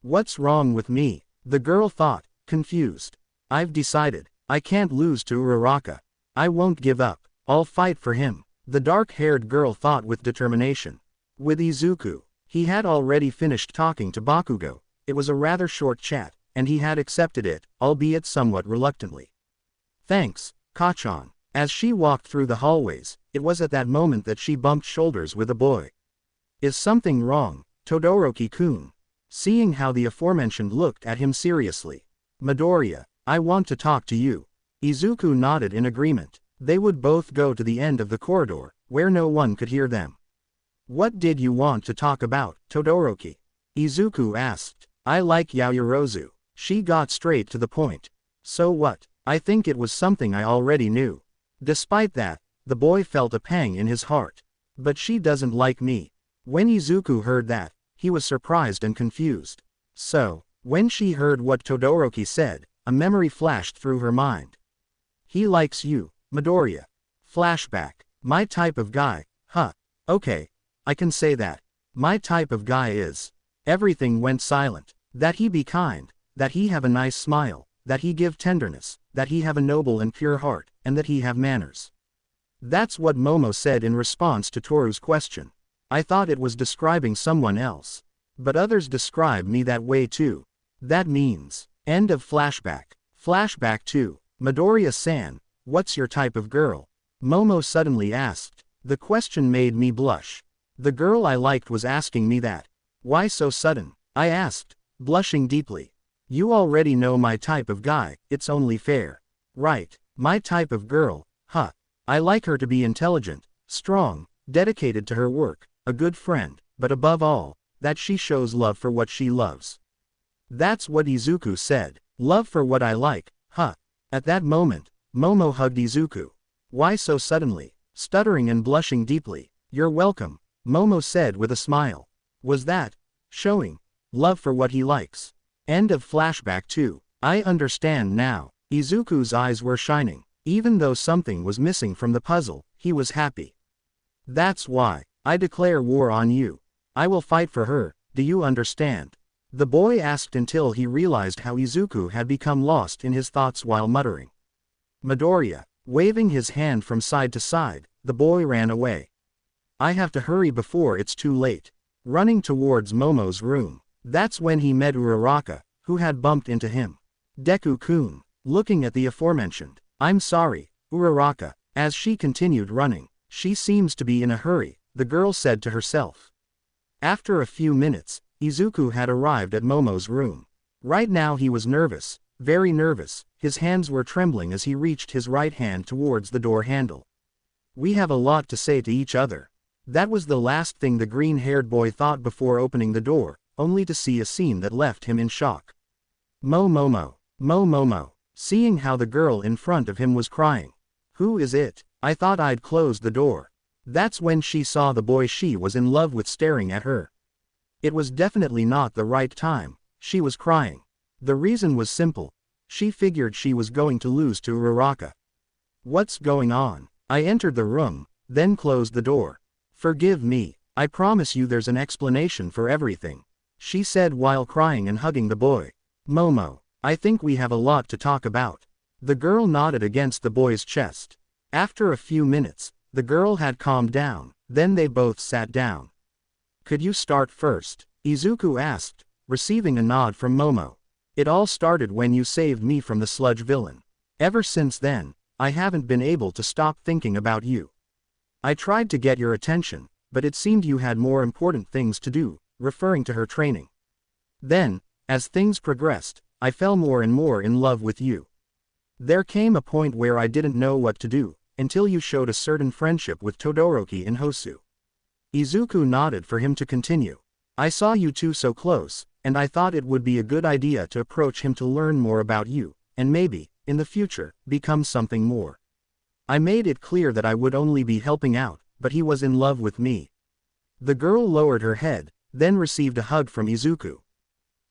What's wrong with me? The girl thought, confused. I've decided. I can't lose to Uraraka. I won't give up. I'll fight for him. The dark-haired girl thought with determination. With Izuku, he had already finished talking to Bakugo. It was a rather short chat, and he had accepted it, albeit somewhat reluctantly. Thanks, Kachan. As she walked through the hallways, it was at that moment that she bumped shoulders with a boy. Is something wrong, Todoroki-kun? Seeing how the aforementioned looked at him seriously. Midoriya, I want to talk to you. Izuku nodded in agreement. They would both go to the end of the corridor, where no one could hear them. What did you want to talk about, Todoroki? Izuku asked. I like Yaoyorozu. She got straight to the point. So what? I think it was something I already knew. Despite that, the boy felt a pang in his heart. But she doesn't like me. When Izuku heard that, he was surprised and confused. So, when she heard what Todoroki said, a memory flashed through her mind. He likes you, Midoriya. Flashback. My type of guy, huh? Okay. I can say that. My type of guy is. Everything went silent. That he be kind, that he have a nice smile, that he give tenderness, that he have a noble and pure heart, and that he have manners. That's what Momo said in response to Toru's question. I thought it was describing someone else. But others describe me that way too. That means. End of flashback. Flashback 2. Midoriya-san, what's your type of girl? Momo suddenly asked. The question made me blush. The girl I liked was asking me that. Why so sudden? I asked, blushing deeply. You already know my type of guy, it's only fair. Right, my type of girl, huh? I like her to be intelligent, strong, dedicated to her work, a good friend, but above all, that she shows love for what she loves. That's what Izuku said. Love for what I like, huh? At that moment, Momo hugged Izuku. Why so suddenly? Stuttering and blushing deeply. You're welcome, Momo said with a smile. Was that showing love for what he likes? End of flashback 2. I understand now. Izuku's eyes were shining. Even though something was missing from the puzzle, he was happy. That's why I declare war on you. I will fight for her, do you understand? The boy asked until he realized how Izuku had become lost in his thoughts while muttering. Midoriya, waving his hand from side to side, the boy ran away. I have to hurry before it's too late. Running towards Momo's room. That's when he met Uraraka, who had bumped into him. Deku-kun, looking at the aforementioned. I'm sorry, Uraraka. As she continued running, she seems to be in a hurry, the girl said to herself. After a few minutes, Izuku had arrived at Momo's room. Right now he was nervous, very nervous, his hands were trembling as he reached his right hand towards the door handle. We have a lot to say to each other. That was the last thing the green-haired boy thought before opening the door, only to see a scene that left him in shock. Momo, seeing how the girl in front of him was crying. Who is it? I thought I'd closed the door. That's when she saw the boy she was in love with staring at her. It was definitely not the right time. She was crying. The reason was simple. She figured she was going to lose to Uraraka. What's going on? I entered the room, then closed the door. Forgive me. I promise you there's an explanation for everything, she said while crying and hugging the boy. Momo, I think we have a lot to talk about. The girl nodded against the boy's chest. After a few minutes, the girl had calmed down, then they both sat down. Could you start first? Izuku asked, receiving a nod from Momo. It all started when you saved me from the sludge villain. Ever since then, I haven't been able to stop thinking about you. I tried to get your attention, but it seemed you had more important things to do, referring to her training. Then, as things progressed, I fell more and more in love with you. There came a point where I didn't know what to do, until you showed a certain friendship with Todoroki and Hosu. Izuku nodded for him to continue. I saw you two so close, and I thought it would be a good idea to approach him to learn more about you, and maybe, in the future, become something more. I made it clear that I would only be helping out, but he was in love with me. The girl lowered her head, then received a hug from Izuku.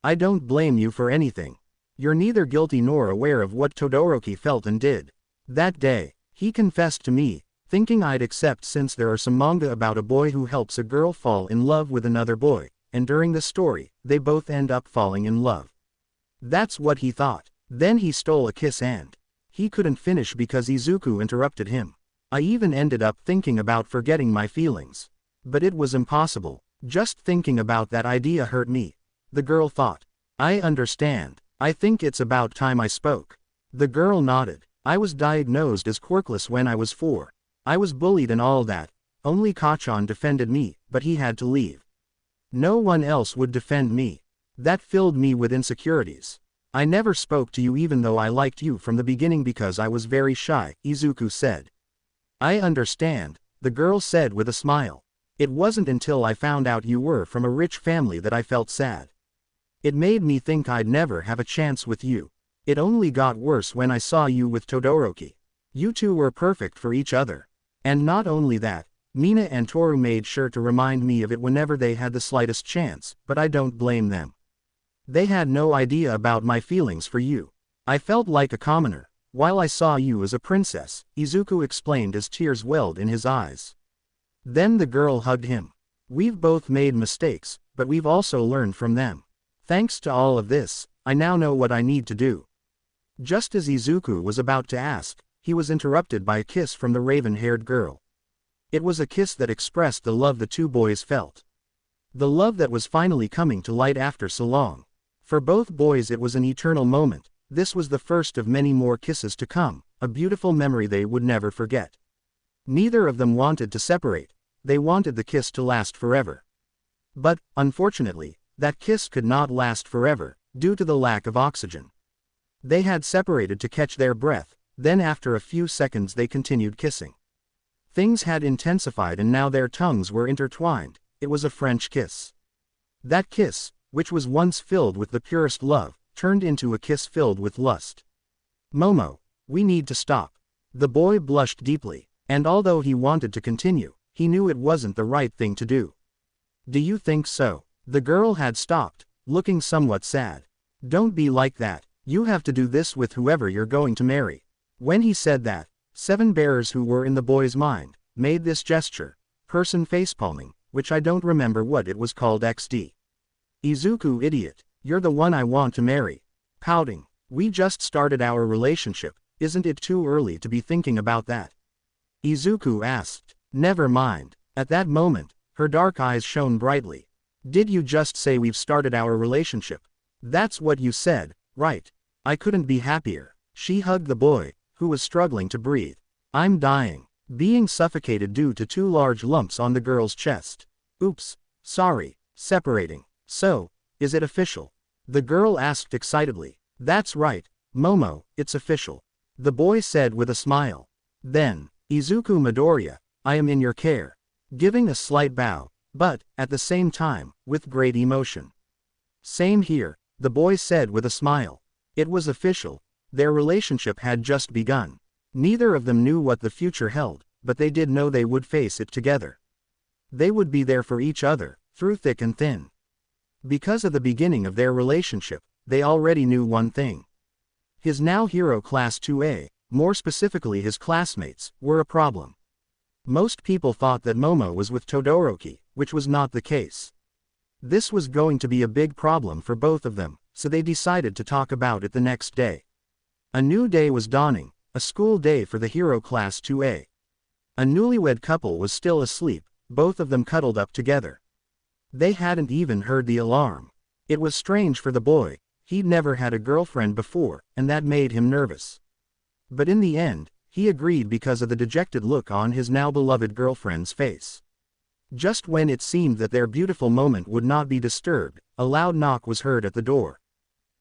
I don't blame you for anything. You're neither guilty nor aware of what Todoroki felt and did. That day, he confessed to me, thinking I'd accept since there are some manga about a boy who helps a girl fall in love with another boy, and during the story, they both end up falling in love. That's what he thought. Then he stole a kiss and he couldn't finish because Izuku interrupted him. I even ended up thinking about forgetting my feelings. But it was impossible. Just thinking about that idea hurt me. The girl thought. I understand. I think it's about time I spoke. The girl nodded. I was diagnosed as quirkless when I was 4. I was bullied and all that. Only Kachan defended me, but he had to leave. No one else would defend me. That filled me with insecurities. I never spoke to you even though I liked you from the beginning because I was very shy, Izuku said. I understand, the girl said with a smile. It wasn't until I found out you were from a rich family that I felt sad. It made me think I'd never have a chance with you. It only got worse when I saw you with Todoroki. You two were perfect for each other. And not only that, Mina and Toru made sure to remind me of it whenever they had the slightest chance, but I don't blame them. They had no idea about my feelings for you. I felt like a commoner, while I saw you as a princess, Izuku explained as tears welled in his eyes. Then the girl hugged him. We've both made mistakes, but we've also learned from them. Thanks to all of this, I now know what I need to do. Just as Izuku was about to ask, he was interrupted by a kiss from the raven-haired girl. It was a kiss that expressed the love the two boys felt. The love that was finally coming to light after so long. For both boys it was an eternal moment. This was the first of many more kisses to come, a beautiful memory they would never forget. Neither of them wanted to separate. They wanted the kiss to last forever. But, unfortunately, that kiss could not last forever, due to the lack of oxygen. They had separated to catch their breath, then after a few seconds they continued kissing. Things had intensified and now their tongues were intertwined. It was a French kiss. That kiss, which was once filled with the purest love, turned into a kiss filled with lust. Momo, we need to stop. The boy blushed deeply, and although he wanted to continue, he knew it wasn't the right thing to do. Do you think so? The girl had stopped, looking somewhat sad. Don't be like that, you have to do this with whoever you're going to marry. When he said that, 7 bearers who were in the boy's mind, made this gesture, person facepalming, which I don't remember what it was called XD. Izuku idiot, you're the one I want to marry. Pouting, we just started our relationship, isn't it too early to be thinking about that? Izuku asked. Never mind. At that moment, her dark eyes shone brightly. Did you just say we've started our relationship? That's what you said, right? I couldn't be happier. She hugged the boy, who was struggling to breathe. I'm dying. Being suffocated due to 2 large lumps on the girl's chest. Oops, sorry, separating. So, is it official? The girl asked excitedly. That's right, Momo, it's official. The boy said with a smile. Then, Izuku Midoriya, I am in your care. Giving a slight bow, but, at the same time, with great emotion. Same here, the boy said with a smile. It was official. Their relationship had just begun. Neither of them knew what the future held, but they did know they would face it together. They would be there for each other, through thick and thin. Because of the beginning of their relationship, they already knew one thing. His now hero class 2A, more specifically his classmates, were a problem. Most people thought that Momo was with Todoroki, which was not the case. This was going to be a big problem for both of them, so they decided to talk about it the next day. A new day was dawning, a school day for the hero class 2A. A newlywed couple was still asleep, both of them cuddled up together. They hadn't even heard the alarm. It was strange for the boy, he'd never had a girlfriend before, and that made him nervous. But in the end, he agreed because of the dejected look on his now beloved girlfriend's face. Just when it seemed that their beautiful moment would not be disturbed, a loud knock was heard at the door.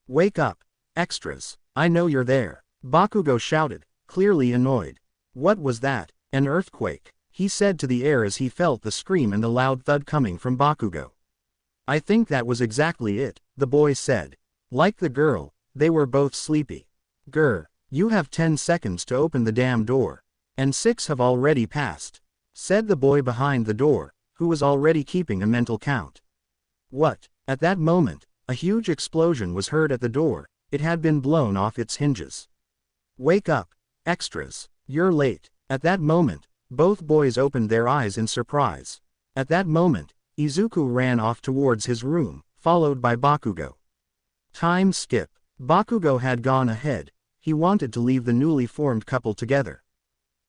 Wake up, extras, I know you're there, Bakugo shouted, clearly annoyed. What was that? An earthquake, he said to the air as he felt the scream and the loud thud coming from Bakugo. I think that was exactly it, the boy said. Like the girl, they were both sleepy. Grr, you have 10 seconds to open the damn door. And 6 have already passed, said the boy behind the door, who was already keeping a mental count. What? At that moment, a huge explosion was heard at the door, it had been blown off its hinges. Wake up, extras, you're late. At that moment, both boys opened their eyes in surprise. At that moment, Izuku ran off towards his room, followed by Bakugo. Time skip. Bakugo had gone ahead, he wanted to leave the newly formed couple together.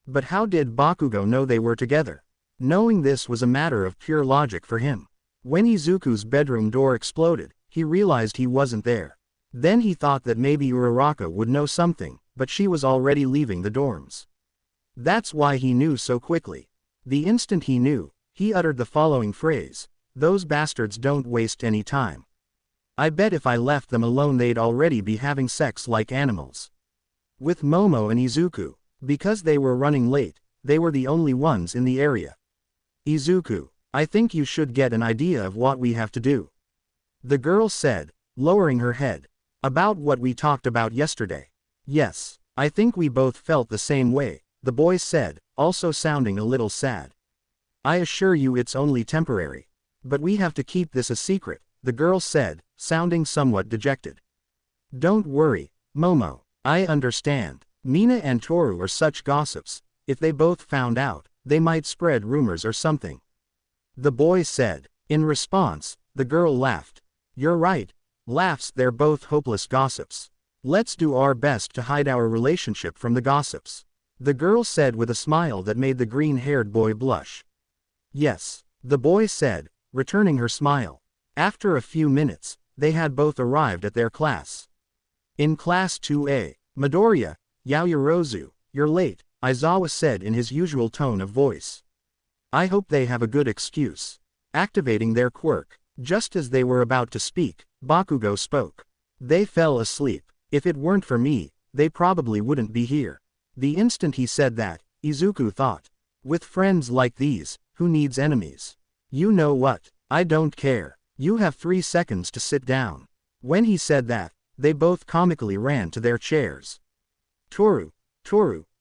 But how did Bakugo know they were together? Knowing this was a matter of pure logic for him. When Izuku's bedroom door exploded, he realized he wasn't there. Then he thought that maybe Uraraka would know something, but she was already leaving the dorms. That's why he knew so quickly. The instant he knew, he uttered the following phrase, "Those bastards don't waste any time. I bet if I left them alone they'd already be having sex like animals." With Momo and Izuku, because they were running late, they were the only ones in the area. Izuku, I think you should get an idea of what we have to do. The girl said, lowering her head. About what we talked about yesterday. Yes, I think we both felt the same way, the boy said, also sounding a little sad. I assure you it's only temporary. But we have to keep this a secret, the girl said, sounding somewhat dejected. Don't worry, Momo, I understand. Mina and Toru are such gossips, if they both found out, they might spread rumors or something. The boy said. In response, the girl laughed. You're right. Laughs, they're both hopeless gossips. Let's do our best to hide our relationship from the gossips. The girl said with a smile that made the green-haired boy blush. Yes, the boy said, returning her smile. After a few minutes, they had both arrived at their class. In Class 2A, Midoriya, Yaoyorozu, you're late, Aizawa said in his usual tone of voice. I hope they have a good excuse. Activating their quirk, just as they were about to speak, Bakugo spoke. They fell asleep. If it weren't for me, they probably wouldn't be here. The instant he said that, Izuku thought. With friends like these, who needs enemies? You know what? I don't care. You have 3 seconds to sit down. When he said that, they both comically ran to their chairs. Toru,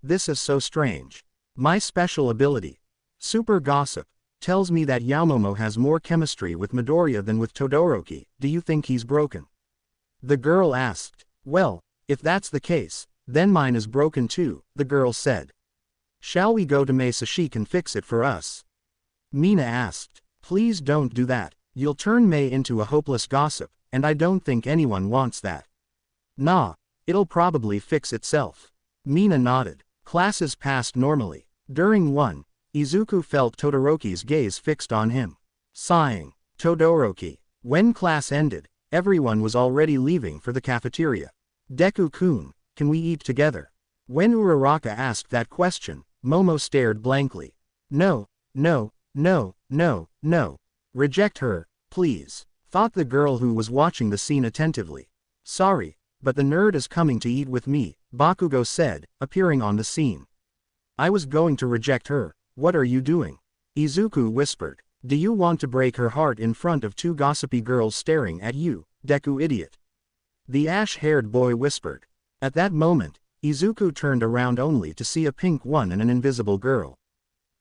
this is so strange. My special ability, Super Gossip, tells me that Yaomomo has more chemistry with Midoriya than with Todoroki. Do you think he's broken? The girl asked. Well, if that's the case, then mine is broken too, the girl said. Shall we go to Mei so she can fix it for us? Mina asked. Please don't do that, you'll turn Mei into a hopeless gossip, and I don't think anyone wants that. Nah, it'll probably fix itself. Mina nodded. Classes passed normally. During one, Izuku felt Todoroki's gaze fixed on him. Sighing. Todoroki. When class ended, everyone was already leaving for the cafeteria. Deku-kun, can we eat together? When Uraraka asked that question, Momo stared blankly. No. Reject her, please, thought the girl who was watching the scene attentively. Sorry, but the nerd is coming to eat with me, Bakugo said, appearing on the scene. I was going to reject her. What are you doing? Izuku whispered. Do you want to break her heart in front of 2 gossipy girls staring at you, Deku idiot? The ash-haired boy whispered. At that moment, Izuku turned around only to see a pink one and an invisible girl.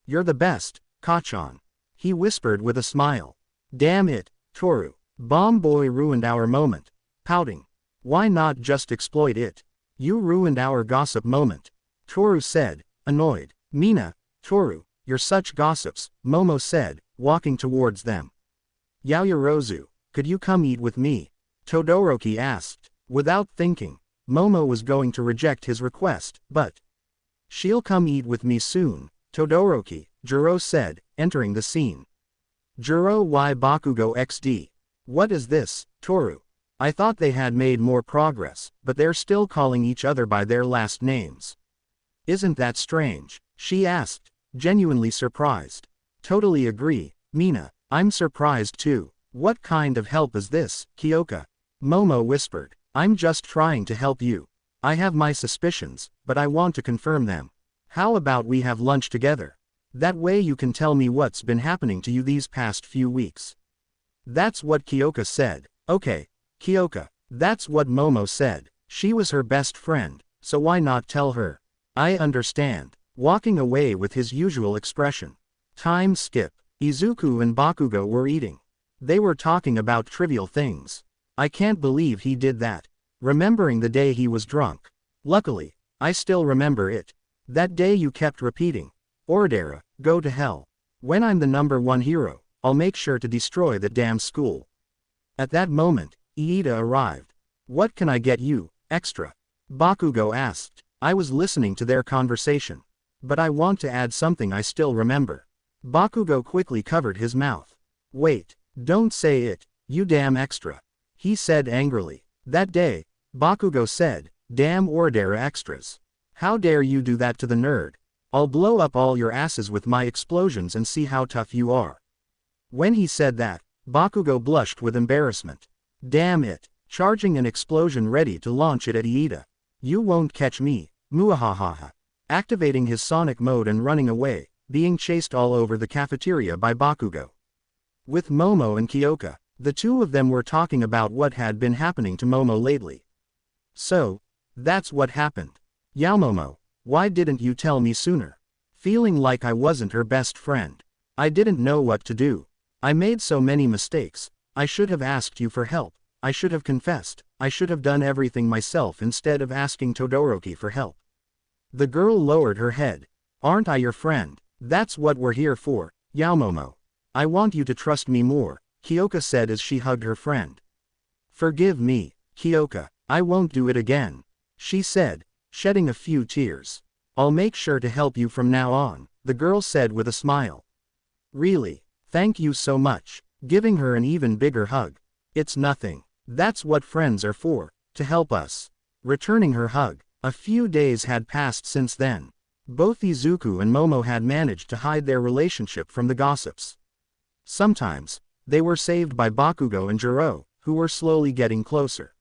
You're the best, Kachan. He whispered with a smile. Damn it, Toru. Bomb boy ruined our moment. Pouting. Why not just exploit it? You ruined our gossip moment. Toru said, annoyed. Mina, Toru, you're such gossips, Momo said, walking towards them. Yaoyorozu, could you come eat with me? Todoroki asked. Without thinking, Momo was going to reject his request, but she'll come eat with me soon, Todoroki, Juro said, entering the scene. Juro y Bakugo XD. What is this, Toru? I thought they had made more progress, but they're still calling each other by their last names. Isn't that strange? She asked, genuinely surprised. Totally agree, Mina, I'm surprised too. What kind of help is this, Kyoka? Momo whispered. I'm just trying to help you. I have my suspicions, but I want to confirm them. How about we have lunch together? That way you can tell me what's been happening to you these past few weeks. That's what Kyoka said. Okay, Kyoka, that's what Momo said. She was her best friend, so why not tell her? I understand. Walking away with his usual expression. Time skip. Izuku and Bakugo were eating. They were talking about trivial things. I can't believe he did that. Remembering the day he was drunk. Luckily, I still remember it. That day you kept repeating. Ordera, go to hell. When I'm the #1 hero, I'll make sure to destroy that damn school. At that moment, Iida arrived. What can I get you, extra? Bakugo asked. I was listening to their conversation. But I want to add something I still remember. Bakugo quickly covered his mouth. Wait, don't say it, you damn extra. He said angrily. That day, Bakugo said, damn Ordera extras. How dare you do that to the nerd? I'll blow up all your asses with my explosions and see how tough you are. When he said that, Bakugo blushed with embarrassment. Damn it, charging an explosion ready to launch it at Iida. You won't catch me, muahahaha. Activating his sonic mode and running away, being chased all over the cafeteria by Bakugo. With Momo and Kyoka, the two of them were talking about what had been happening to Momo lately. So, that's what happened. Yaomomo, why didn't you tell me sooner? Feeling like I wasn't her best friend. I didn't know what to do. I made so many mistakes. I should have asked you for help. I should have confessed. I should have done everything myself instead of asking Todoroki for help. The girl lowered her head. Aren't I your friend? That's what we're here for, Yaomomo. I want you to trust me more, Kyoka said as she hugged her friend. Forgive me, Kyoka, I won't do it again, she said, shedding a few tears. I'll make sure to help you from now on, the girl said with a smile. Really? Thank you so much, giving her an even bigger hug. It's nothing. That's what friends are for, to help us. Returning her hug. A few days had passed since then. Both Izuku and Momo had managed to hide their relationship from the gossips. Sometimes, they were saved by Bakugo and Jiro, who were slowly getting closer.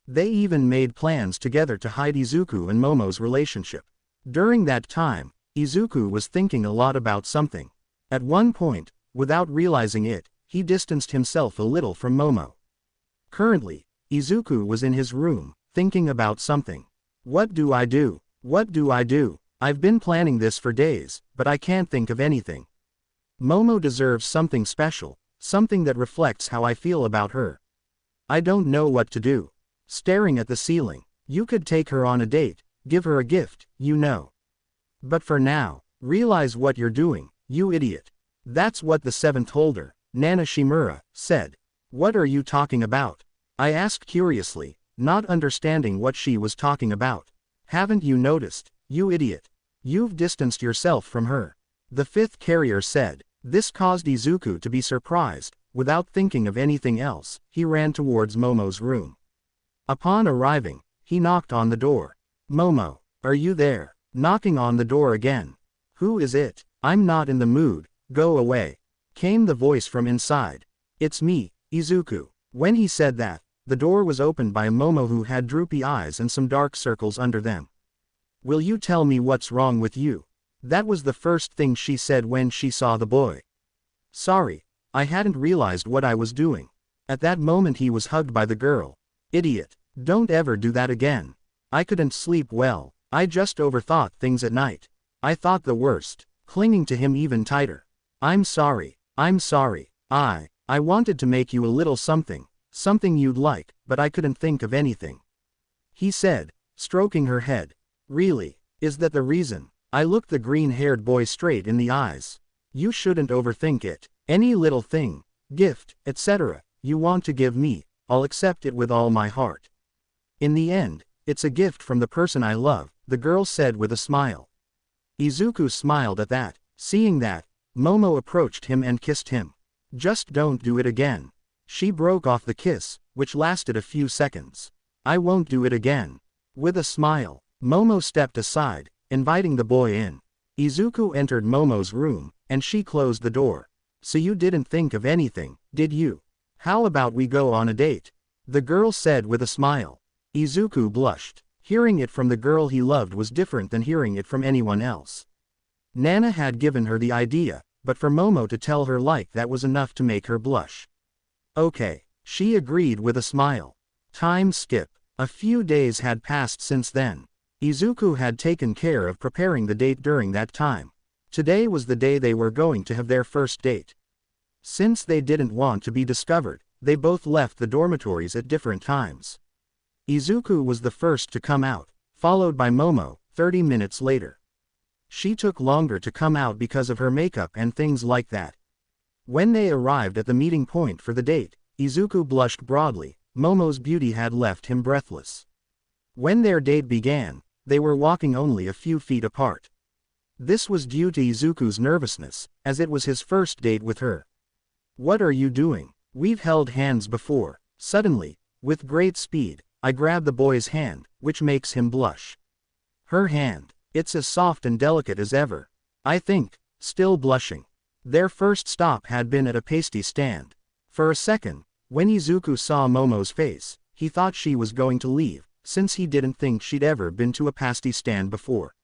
They even made plans together to hide Izuku and Momo's relationship. During that time, Izuku was thinking a lot about something. At one point, without realizing it, he distanced himself a little from Momo. Currently, Izuku was in his room, thinking about something. What do I do? What do I do? I've been planning this for days, but I can't think of anything. Momo deserves something special, something that reflects how I feel about her. I don't know what to do. Staring at the ceiling. You could take her on a date, give her a gift, you know. But for now, realize what you're doing, you idiot. That's what the seventh holder, Nana Shimura, said. What are you talking about? I asked curiously, not understanding what she was talking about. Haven't you noticed, you idiot? You've distanced yourself from her. The fifth carrier said. This caused Izuku to be surprised. Without thinking of anything else, he ran towards Momo's room. Upon arriving, he knocked on the door. Momo, are you there? Knocking on the door again. Who is it? I'm not in the mood, go away. Came the voice from inside. It's me, Izuku. When he said that, the door was opened by Momo who had droopy eyes and some dark circles under them. Will you tell me what's wrong with you? That was the first thing she said when she saw the boy. Sorry, I hadn't realized what I was doing. At that moment he was hugged by the girl. Idiot, don't ever do that again. I couldn't sleep well, I just overthought things at night. I thought the worst, clinging to him even tighter. I'm sorry, I wanted to make you a little something you'd like, but I couldn't think of anything. He said, stroking her head. Really, is that the reason? I looked the green-haired boy straight in the eyes. You shouldn't overthink it. Any little thing, gift, etc., you want to give me, I'll accept it with all my heart. In the end, it's a gift from the person I love, the girl said with a smile. Izuku smiled at that. Seeing that, Momo approached him and kissed him. Just don't do it again. She broke off the kiss, which lasted a few seconds. I won't do it again. With a smile, Momo stepped aside, inviting the boy in. Izuku entered Momo's room, and she closed the door. So you didn't think of anything, did you? How about we go on a date? The girl said with a smile. Izuku blushed. Hearing it from the girl he loved was different than hearing it from anyone else. Nana had given her the idea, but for Momo to tell her like that was enough to make her blush. Okay, she agreed with a smile. Time skip. A few days had passed since then. Izuku had taken care of preparing the date during that time. Today was the day they were going to have their first date. Since they didn't want to be discovered, they both left the dormitories at different times. Izuku was the first to come out, followed by Momo, 30 minutes later. She took longer to come out because of her makeup and things like that. When they arrived at the meeting point for the date, Izuku blushed broadly. Momo's beauty had left him breathless. When their date began, they were walking only a few feet apart. This was due to Izuku's nervousness, as it was his first date with her. What are you doing? We've held hands before. Suddenly, with great speed, I grabbed the boy's hand, which makes him blush. Her hand, it's as soft and delicate as ever. I think, still blushing. Their first stop had been at a pasty stand. For a second, when Izuku saw Momo's face, he thought she was going to leave, since he didn't think she'd ever been to a pasty stand before.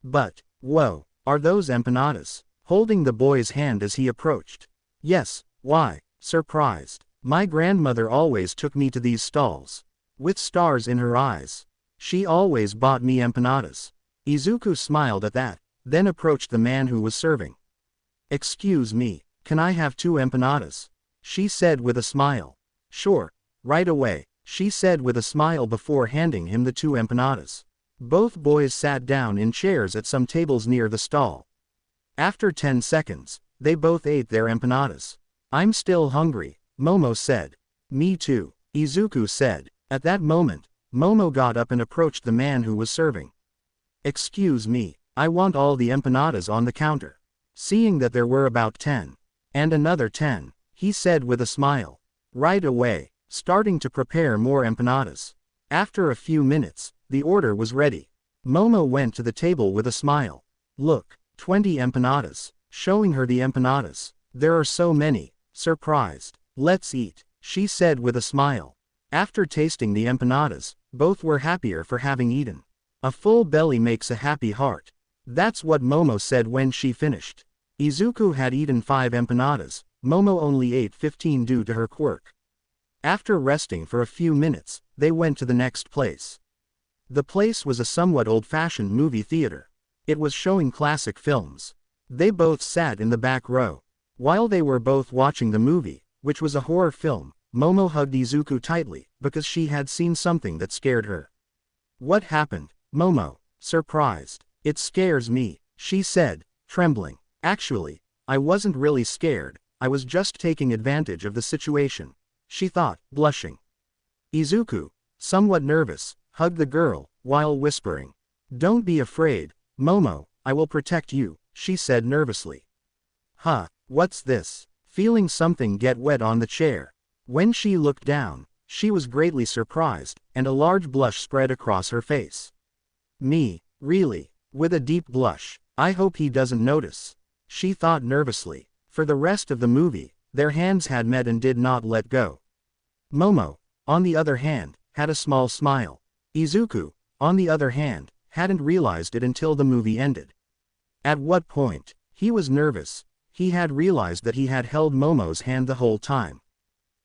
But, whoa, are those empanadas? Holding the boy's hand as he approached. Yes, why, surprised. My grandmother always took me to these stalls. With stars in her eyes. She always bought me empanadas. Izuku smiled at that, then approached the man who was serving. Excuse me, can I have 2 empanadas? She said with a smile. Sure, right away, she said with a smile before handing him the 2 empanadas. Both boys sat down in chairs at some tables near the stall. After 10 seconds, they both ate their empanadas. I'm still hungry, Momo said. Me too, Izuku said. At that moment, Momo got up and approached the man who was serving. Excuse me, I want all the empanadas on the counter. Seeing that there were about 10. And another 10, he said with a smile. Right away, starting to prepare more empanadas. After a few minutes, the order was ready. Momo went to the table with a smile. Look, 20 empanadas. Showing her the empanadas. There are so many. Surprised. Let's eat, she said with a smile. After tasting the empanadas, both were happier for having eaten. A full belly makes a happy heart. That's what Momo said when she finished. Izuku had eaten 5 empanadas, Momo only ate 15 due to her quirk. After resting for a few minutes, they went to the next place. The place was a somewhat old-fashioned movie theater. It was showing classic films. They both sat in the back row. While they were both watching the movie, which was a horror film, Momo hugged Izuku tightly, because she had seen something that scared her. What happened, Momo? Surprised. It scares me, she said, trembling. Actually, I wasn't really scared, I was just taking advantage of the situation, she thought, blushing. Izuku, somewhat nervous, hugged the girl, while whispering. Don't be afraid, Momo, I will protect you, she said nervously. Huh, what's this? Feeling something get wet on the chair. When she looked down, she was greatly surprised, and a large blush spread across her face. Me, really? With a deep blush, I hope he doesn't notice, she thought nervously. For the rest of the movie, their hands had met and did not let go. Momo, on the other hand, had a small smile. Izuku, on the other hand, hadn't realized it until the movie ended. At what point? He was nervous. He had realized that he had held Momo's hand the whole time.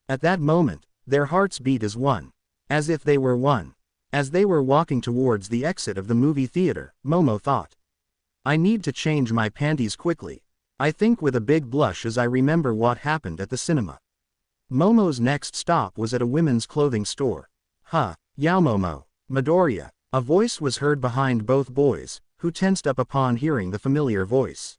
At that moment, their hearts beat as one. As if they were one. As they were walking towards the exit of the movie theater, Momo thought. I need to change my panties quickly. I think with a big blush as I remember what happened at the cinema. Momo's next stop was at a women's clothing store. Huh, Momo, Midoriya. A voice was heard behind both boys, who tensed up upon hearing the familiar voice.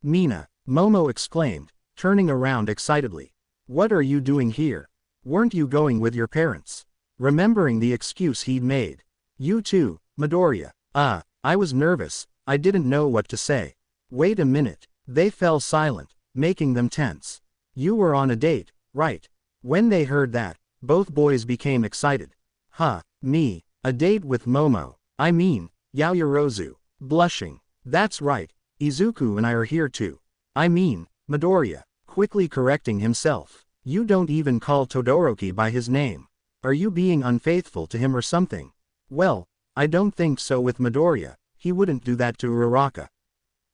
Mina, Momo exclaimed, turning around excitedly. What are you doing here? Weren't you going with your parents? Remembering the excuse he'd made. You too, Midoriya. I was nervous, I didn't know what to say. Wait a minute. They fell silent, making them tense. You were on a date, right? When they heard that, both boys became excited. Huh, me, a date with Momo, I mean, Yaoyorozu, blushing. That's right, Izuku and I are here too. I mean, Midoriya, quickly correcting himself. You don't even call Todoroki by his name. Are you being unfaithful to him or something? Well, I don't think so with Midoriya, he wouldn't do that to Uraraka.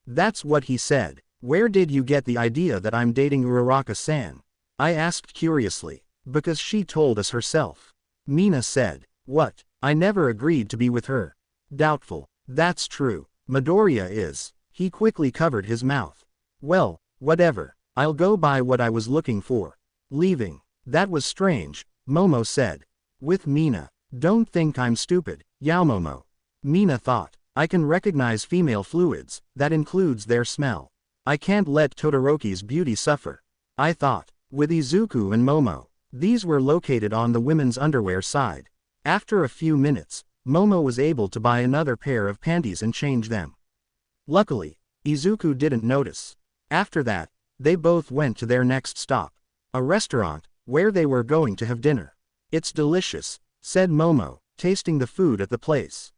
That's what he said. Where did you get the idea that I'm dating Uraraka-san? I asked curiously. Because she told us herself. Mina said. What? I never agreed to be with her. Doubtful. That's true. Midoriya is. He quickly covered his mouth. Well, whatever. I'll go buy what I was looking for. Leaving. That was strange, Momo said. With Mina. Don't think I'm stupid, Momo. Mina thought. I can recognize female fluids, that includes their smell. I can't let Todoroki's beauty suffer. I thought. With Izuku and Momo. These were located on the women's underwear side. After a few minutes, Momo was able to buy another pair of panties and change them. Luckily, Izuku didn't notice. After that, they both went to their next stop. A restaurant, where they were going to have dinner. It's delicious, said Momo, tasting the food at the place.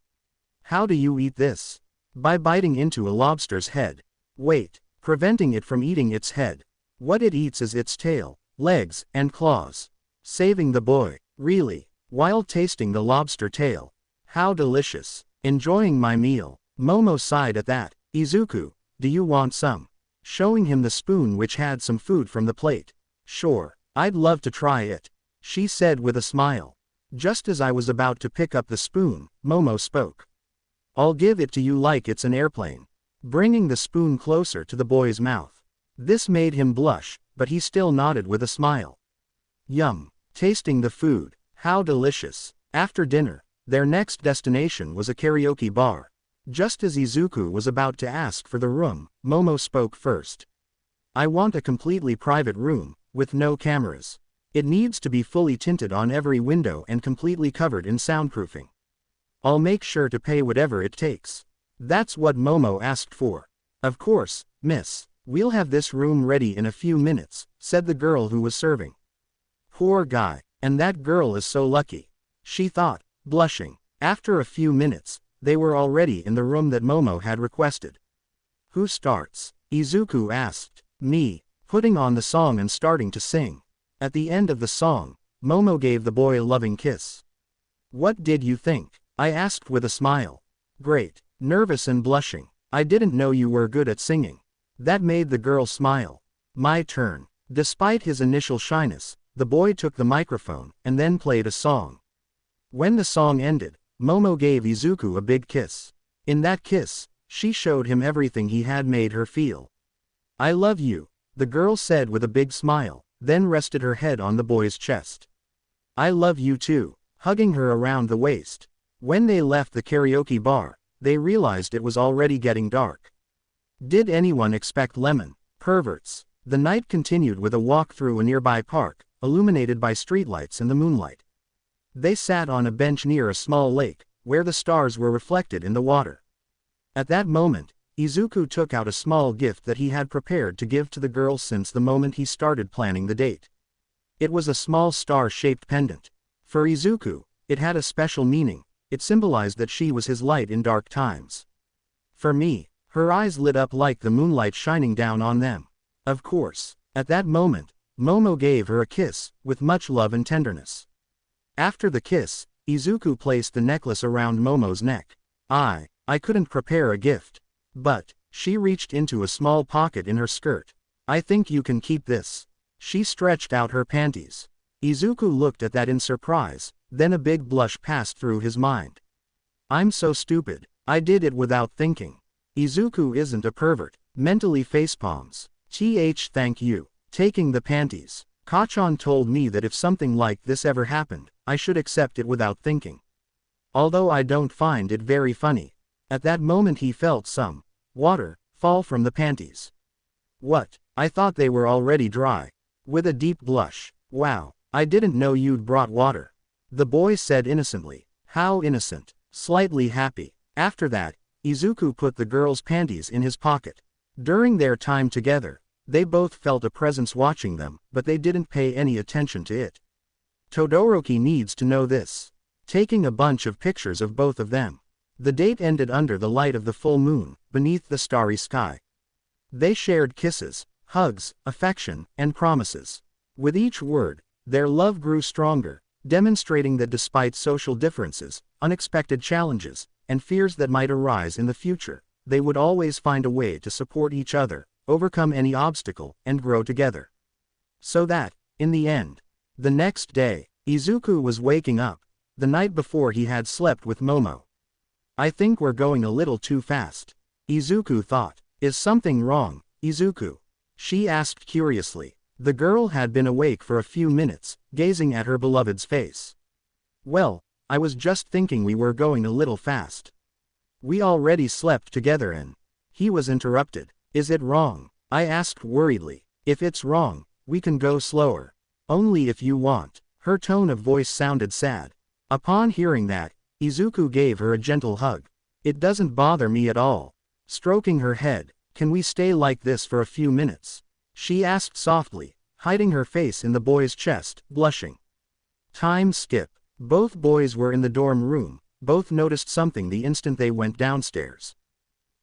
How do you eat this? By biting into a lobster's head. Wait, preventing it from eating its head. What it eats is its tail, legs, and claws. Saving the boy, really, while tasting the lobster tail. How delicious. Enjoying my meal. Momo sighed at that. Izuku, do you want some? Showing him the spoon which had some food from the plate. Sure, I'd love to try it, she said with a smile. Just as I was about to pick up the spoon, Momo spoke. I'll give it to you like it's an airplane. Bringing the spoon closer to the boy's mouth. This made him blush, but he still nodded with a smile. Yum. Tasting the food. How delicious. After dinner, their next destination was a karaoke bar. Just as Izuku was about to ask for the room, Momo spoke first. I want a completely private room, with no cameras. It needs to be fully tinted on every window and completely covered in soundproofing. I'll make sure to pay whatever it takes. That's what Momo asked for. Of course, miss. We'll have this room ready in a few minutes, said the girl who was serving. Poor guy, and that girl is so lucky, she thought, blushing. After a few minutes, they were already in the room that Momo had requested. Who starts? Izuku asked. Me, putting on the song and starting to sing. At the end of the song, Momo gave the boy a loving kiss. What did you think? I asked with a smile. Great, nervous and blushing. I didn't know you were good at singing. That made the girl smile. My turn. Despite his initial shyness, the boy took the microphone and then played a song. When the song ended, Momo gave Izuku a big kiss. In that kiss, she showed him everything he had made her feel. I love you, the girl said with a big smile, then rested her head on the boy's chest. I love you too, hugging her around the waist. When they left the karaoke bar, they realized it was already getting dark. Did anyone expect lemon? Perverts. The night continued with a walk through a nearby park, illuminated by streetlights and the moonlight. They sat on a bench near a small lake, where the stars were reflected in the water. At that moment, Izuku took out a small gift that he had prepared to give to the girl since the moment he started planning the date. It was a small star-shaped pendant. For Izuku, it had a special meaning. It symbolized that she was his light in dark times. For me, her eyes lit up like the moonlight shining down on them. Of course, at that moment, Momo gave her a kiss, with much love and tenderness. After the kiss, Izuku placed the necklace around Momo's neck. I couldn't prepare a gift. But, she reached into a small pocket in her skirt. I think you can keep this. She stretched out her panties. Izuku looked at that in surprise, then a big blush passed through his mind. I'm so stupid, I did it without thinking. Izuku isn't a pervert, mentally facepalms. Thank you. Taking the panties. Kachan told me that if something like this ever happened, I should accept it without thinking. Although I don't find it very funny. At that moment he felt some water fall from the panties. What? I thought they were already dry. With a deep blush. Wow, I didn't know you'd brought water. The boy said innocently. How innocent. Slightly happy. After that, Izuku put the girl's panties in his pocket. During their time together, they both felt a presence watching them, but they didn't pay any attention to it. Todoroki needs to know this. Taking a bunch of pictures of both of them. The date ended under the light of the full moon, beneath the starry sky. They shared kisses, hugs, affection, and promises. With each word, their love grew stronger, demonstrating that despite social differences, unexpected challenges, and fears that might arise in the future, they would always find a way to support each other, overcome any obstacle, and grow together. So that, in the end, the next day, Izuku was waking up, the night before he had slept with Momo. I think we're going a little too fast. Izuku thought. Is something wrong, Izuku? She asked curiously. The girl had been awake for a few minutes, gazing at her beloved's face. Well, I was just thinking we were going a little fast. We already slept together and... He was interrupted. Is it wrong? I asked worriedly. If it's wrong, we can go slower. Only if you want. Her tone of voice sounded sad. Upon hearing that, Izuku gave her a gentle hug. It doesn't bother me at all. Stroking her head, can we stay like this for a few minutes? She asked softly, hiding her face in the boy's chest, blushing. Time skip. Both boys were in the dorm room, both noticed something the instant they went downstairs.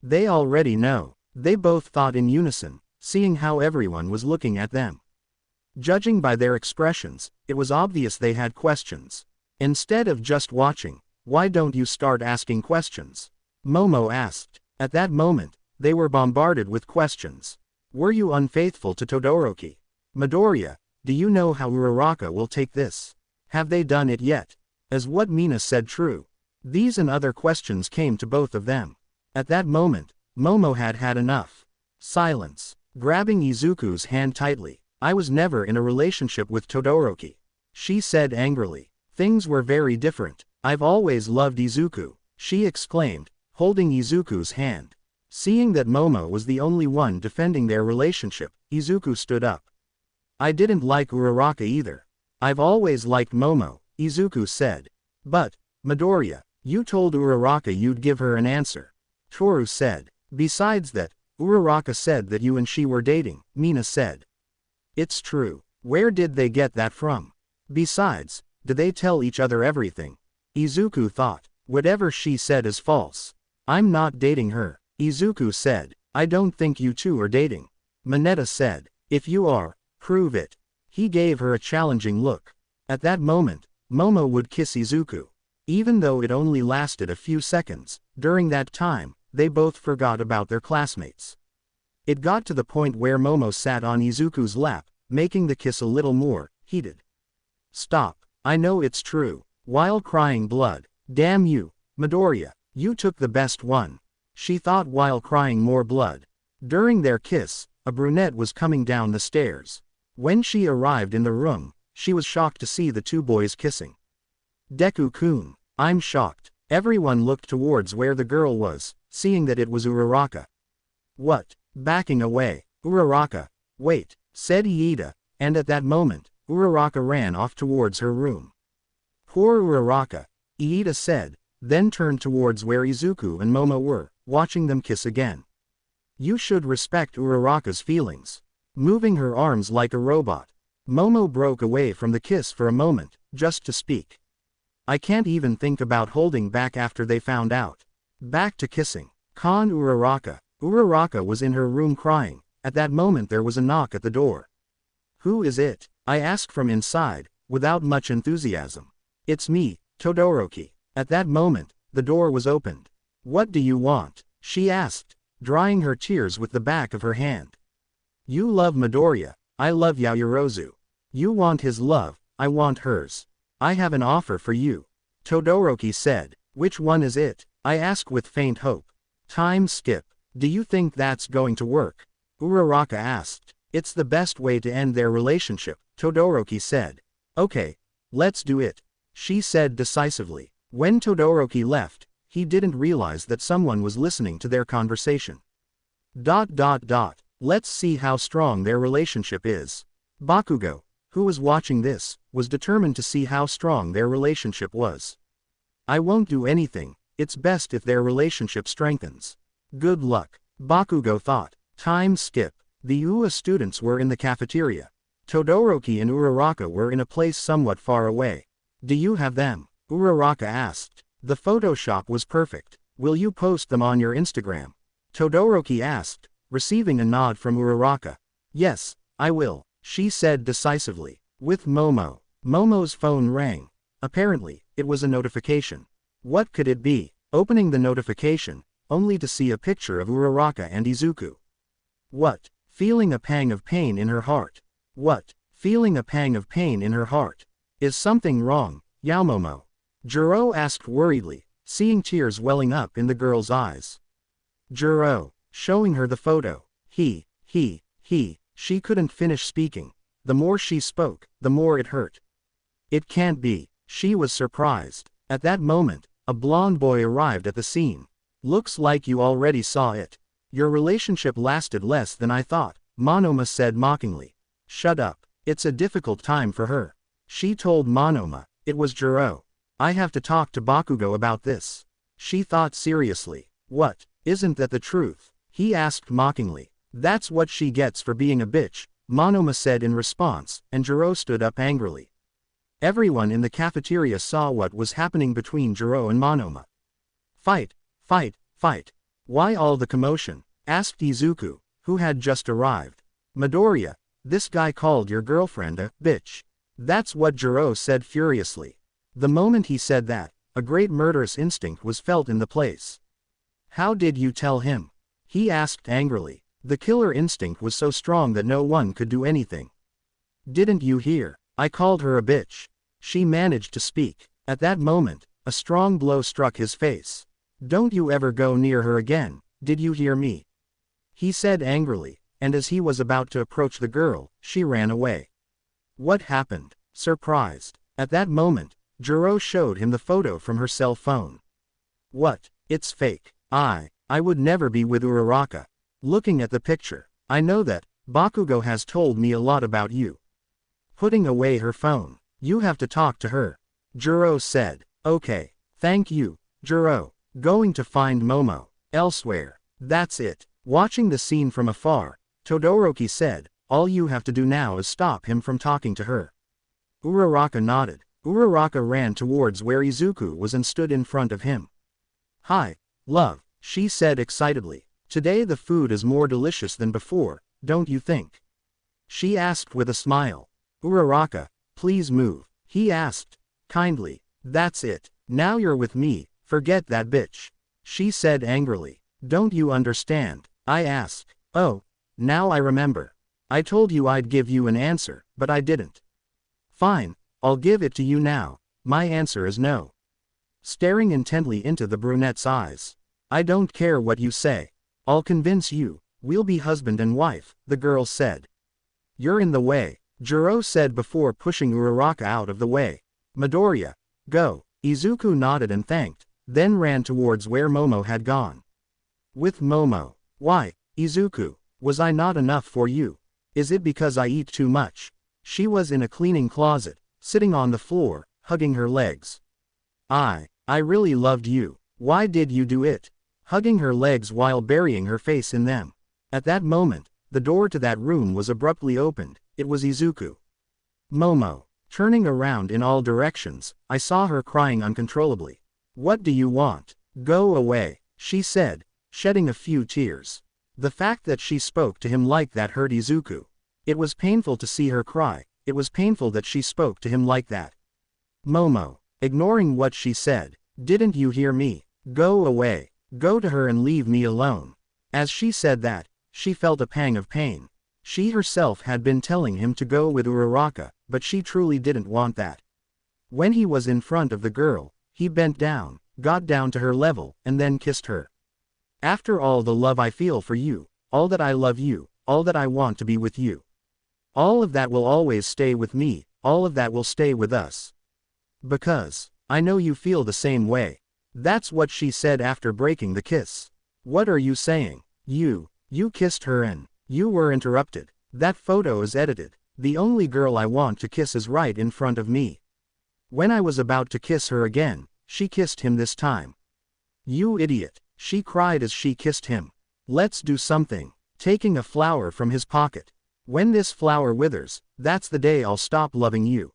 They already know. They both thought in unison, seeing how everyone was looking at them. Judging by their expressions, it was obvious they had questions. Instead of just watching, why don't you start asking questions? Momo asked. At that moment, they were bombarded with questions. Were you unfaithful to Todoroki? Midoriya, do you know how Uraraka will take this? Have they done it yet? Is what Mina said true? These and other questions came to both of them. At that moment, Momo had had enough. Silence. Grabbing Izuku's hand tightly. I was never in a relationship with Todoroki. She said angrily. Things were very different. I've always loved Izuku, she exclaimed, holding Izuku's hand. Seeing that Momo was the only one defending their relationship, Izuku stood up. I didn't like Uraraka either. I've always liked Momo, Izuku said. But, Midoriya, you told Uraraka you'd give her an answer. Toru said. Besides that, Uraraka said that you and she were dating, Mina said. It's true. Where did they get that from? Besides, did they tell each other everything? Izuku thought. Whatever she said is false. I'm not dating her, Izuku said. I don't think you two are dating. Mineta said. If you are, prove it. He gave her a challenging look. At that moment, Momo would kiss Izuku. Even though it only lasted a few seconds, during that time, they both forgot about their classmates. It got to the point where Momo sat on Izuku's lap, making the kiss a little more heated. Stop. I know it's true. While crying blood. Damn you, Midoriya, you took the best one. She thought while crying more blood. During their kiss, a brunette was coming down the stairs. When she arrived in the room, she was shocked to see the two boys kissing. Deku-kun, I'm shocked. Everyone looked towards where the girl was, seeing that it was Uraraka. What? Backing away. Uraraka. Wait, said Iida, and at that moment, Uraraka ran off towards her room. Poor Uraraka, Iida said, then turned towards where Izuku and Momo were, watching them kiss again. You should respect Uraraka's feelings. Moving her arms like a robot, Momo broke away from the kiss for a moment, just to speak. I can't even think about holding back after they found out. Back to kissing. Con Uraraka. Uraraka was in her room crying. At that moment there was a knock at the door. Who is it? I asked from inside, without much enthusiasm. It's me, Todoroki. At that moment, the door was opened. What do you want? She asked, drying her tears with the back of her hand. You love Midoriya, I love Yaoyorozu. You want his love, I want hers. I have an offer for you. Todoroki said. Which one is it? I asked with faint hope. Time skip. Do you think that's going to work? Uraraka asked. It's the best way to end their relationship, Todoroki said. Okay, let's do it, she said decisively. When Todoroki left, he didn't realize that someone was listening to their conversation. Let's see how strong their relationship is. Bakugo, who was watching this, was determined to see how strong their relationship was. I won't do anything, it's best if their relationship strengthens. Good luck, Bakugo thought. Time skip. The UA students were in the cafeteria. Todoroki and Uraraka were in a place somewhat far away. Do you have them? Uraraka asked. The Photoshop was perfect. Will you post them on your Instagram? Todoroki asked, receiving a nod from Uraraka. Yes, I will, she said decisively. With Momo. Momo's phone rang. Apparently, it was a notification. What could it be? Opening the notification, only to see a picture of Uraraka and Izuku. What? Feeling a pang of pain in her heart. What? Feeling a pang of pain in her heart. Is something wrong, Yaomomo? Juro asked worriedly, seeing tears welling up in the girl's eyes. Juro, showing her the photo. She couldn't finish speaking. The more she spoke, the more it hurt. It can't be, she was surprised. At that moment, a blonde boy arrived at the scene. Looks like you already saw it. Your relationship lasted less than I thought, Monoma said mockingly. Shut up, it's a difficult time for her. She told Monoma, it was Juro. I have to talk to Bakugo about this. She thought seriously. What, isn't that the truth? He asked mockingly. That's what she gets for being a bitch, Monoma said in response, and Juro stood up angrily. Everyone in the cafeteria saw what was happening between Juro and Monoma. Fight. Why all the commotion? Asked Izuku, who had just arrived. Midoriya, this guy called your girlfriend a bitch. That's what Juro said furiously. The moment he said that, a great murderous instinct was felt in the place. How did you tell him? He asked angrily. The killer instinct was so strong that no one could do anything. Didn't you hear? I called her a bitch. She managed to speak. At that moment, a strong blow struck his face. Don't you ever go near her again, did you hear me? He said angrily, and as he was about to approach the girl, she ran away. What happened? Surprised. At that moment, Juro showed him the photo from her cell phone. What? It's fake. I would never be with Uraraka. Looking at the picture, I know that, Bakugo has told me a lot about you. Putting away her phone. You have to talk to her. Juro said. Okay. Thank you, Juro. Going to find Momo. Elsewhere. That's it. Watching the scene from afar, Todoroki said, all you have to do now is stop him from talking to her. Uraraka nodded. Uraraka ran towards where Izuku was and stood in front of him. Hi, love, she said excitedly. Today the food is more delicious than before, don't you think? She asked with a smile. Uraraka, please move, he asked, kindly. That's it, now you're with me, forget that bitch. She said angrily. Don't you understand? I asked. Oh, now I remember. I told you I'd give you an answer, but I didn't. Fine, I'll give it to you now. My answer is no. Staring intently into the brunette's eyes. I don't care what you say. I'll convince you, we'll be husband and wife, the girl said. You're in the way, Jiro said before pushing Uraraka out of the way. Midoriya, go. Izuku nodded and thanked, then ran towards where Momo had gone. With Momo. Why, Izuku, was I not enough for you? Is it because I eat too much? She was in a cleaning closet, sitting on the floor, hugging her legs. I really loved you. Why did you do it? Hugging her legs while burying her face in them. At that moment, the door to that room was abruptly opened. It was Izuku. Momo. Turning around in all directions, I saw her crying uncontrollably. What do you want? Go away, she said, shedding a few tears. The fact that she spoke to him like that hurt Izuku. It was painful to see her cry, it was painful that she spoke to him like that. Momo, ignoring what she said, didn't you hear me? Go away, go to her and leave me alone. As she said that, she felt a pang of pain. She herself had been telling him to go with Uraraka, but she truly didn't want that. When he was in front of the girl, he bent down, got down to her level, and then kissed her. After all the love I feel for you, all that I love you, all that I want to be with you. All of that will always stay with me, all of that will stay with us. Because, I know you feel the same way. That's what she said after breaking the kiss. What are you saying? You kissed her and, you were interrupted. That photo is edited. The only girl I want to kiss is right in front of me. When I was about to kiss her again, she kissed him this time. You idiot, she cried as she kissed him. Let's do something. Taking a flower from his pocket. When this flower withers, that's the day I'll stop loving you.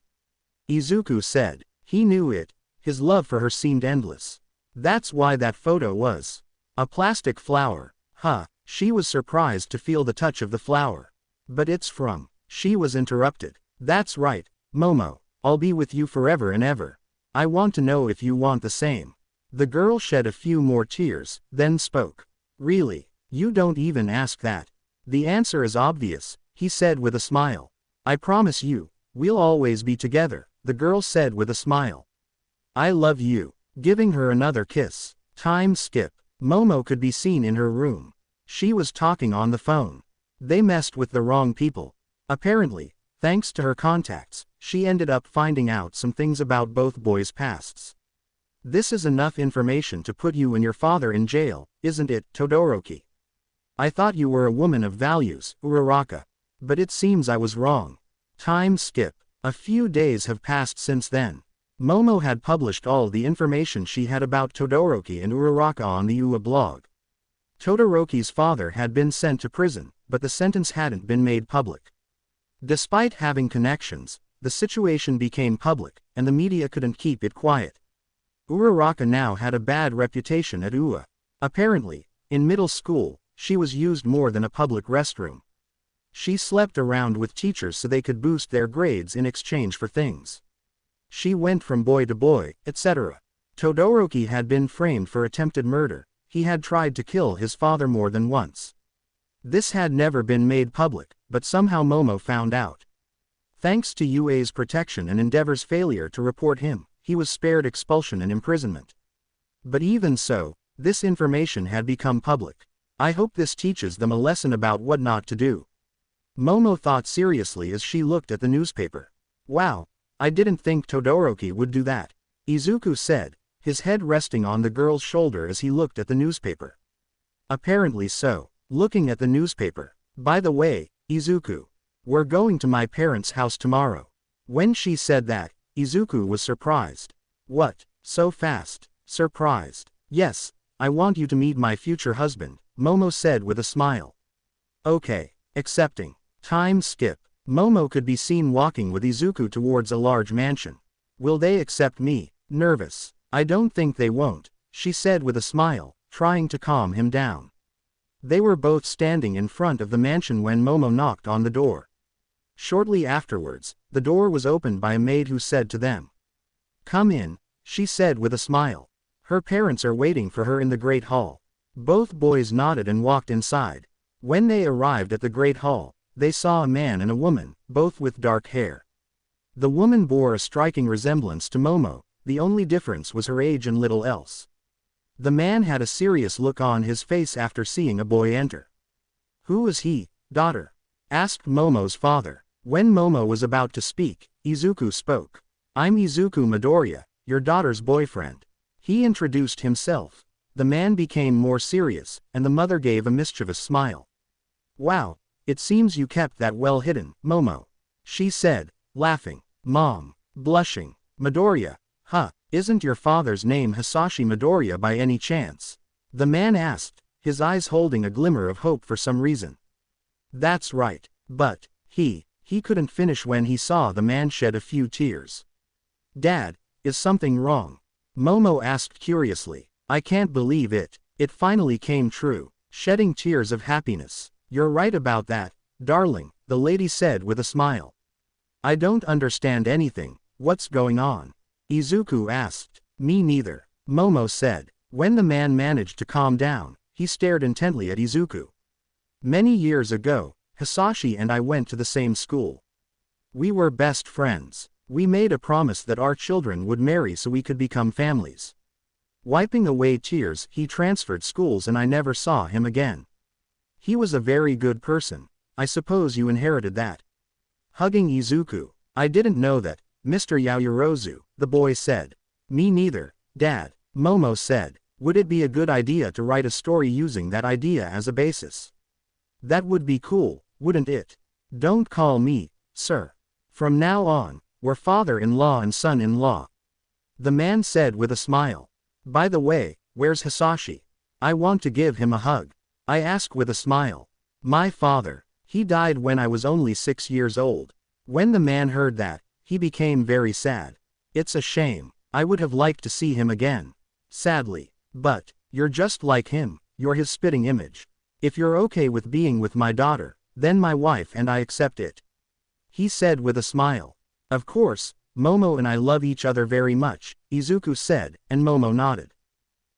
Izuku said. He knew it. His love for her seemed endless. That's why that photo was a plastic flower. Huh, she was surprised to feel the touch of the flower. But it's from. She was interrupted. That's right, Momo, I'll be with you forever and ever. I want to know if you want the same. The girl shed a few more tears, then spoke. Really, you don't even ask that. The answer is obvious, he said with a smile. I promise you, we'll always be together, the girl said with a smile. I love you. Giving her another kiss. Time skip. Momo could be seen in her room. She was talking on the phone. They messed with the wrong people. Apparently, thanks to her contacts, she ended up finding out some things about both boys' pasts. This is enough information to put you and your father in jail, isn't it, Todoroki? I thought you were a woman of values, Uraraka. But it seems I was wrong. Time skip. A few days have passed since then. Momo had published all the information she had about Todoroki and Uraraka on the UA blog. Todoroki's father had been sent to prison, but the sentence hadn't been made public. Despite having connections, the situation became public, and the media couldn't keep it quiet. Uraraka now had a bad reputation at UA. Apparently, in middle school, she was used more than a public restroom. She slept around with teachers so they could boost their grades in exchange for things. She went from boy to boy, etc. Todoroki had been framed for attempted murder. He had tried to kill his father more than once. This had never been made public, but somehow Momo found out. Thanks to UA's protection and Endeavor's failure to report him, he was spared expulsion and imprisonment. But even so, this information had become public. I hope this teaches them a lesson about what not to do. Momo thought seriously as she looked at the newspaper. Wow, I didn't think Todoroki would do that, Izuku said, his head resting on the girl's shoulder as he looked at the newspaper. Apparently so. Looking at the newspaper. By the way, Izuku, we're going to my parents' house tomorrow. When she said that, Izuku was surprised. What, so fast? Surprised? Yes, I want you to meet my future husband, Momo said with a smile. Okay. Accepting. Time skip. Momo could be seen walking with Izuku towards a large mansion. Will they accept me? Nervous. I don't think they won't, she said with a smile, trying to calm him down. They were both standing in front of the mansion when Momo knocked on the door. Shortly afterwards, the door was opened by a maid who said to them, "Come in," she said with a smile. Her parents are waiting for her in the Great Hall. Both boys nodded and walked inside. When they arrived at the Great Hall, they saw a man and a woman, both with dark hair. The woman bore a striking resemblance to Momo, the only difference was her age and little else. The man had a serious look on his face after seeing a boy enter. "Who is he, daughter?" asked Momo's father. When Momo was about to speak, Izuku spoke. "I'm Izuku Midoriya, your daughter's boyfriend." He introduced himself. The man became more serious, and the mother gave a mischievous smile. "Wow, it seems you kept that well hidden, Momo," she said, laughing. Mom, blushing. "Midoriya, huh, isn't your father's name Hisashi Midoriya by any chance?" the man asked, his eyes holding a glimmer of hope for some reason. "That's right, but, he couldn't finish when he saw the man shed a few tears. "Dad, is something wrong?" Momo asked curiously. "I can't believe it, it finally came true." Shedding tears of happiness. "You're right about that, darling," the lady said with a smile. "I don't understand anything, what's going on?" Izuku asked. "Me neither," Momo said. When the man managed to calm down, he stared intently at Izuku. "Many years ago, Hisashi and I went to the same school. We were best friends. We made a promise that our children would marry so we could become families." Wiping away tears, he transferred schools and I never saw him again. He was a very good person. I suppose you inherited that. Hugging Izuku. "I didn't know that, Mr. Yaoyorozu," the boy said. "Me neither, Dad," Momo said. "Would it be a good idea to write a story using that idea as a basis?" "That would be cool, wouldn't it?" "Don't call me, sir. From now on, we're father-in-law and son-in-law," the man said with a smile. "By the way, where's Hisashi? I want to give him a hug," I asked with a smile. "My father, he died when I was only 6 years old." When the man heard that, he became very sad. "It's a shame, I would have liked to see him again." Sadly. "But, you're just like him, you're his spitting image. If you're okay with being with my daughter, then my wife and I accept it," he said with a smile. "Of course, Momo and I love each other very much," Izuku said, and Momo nodded.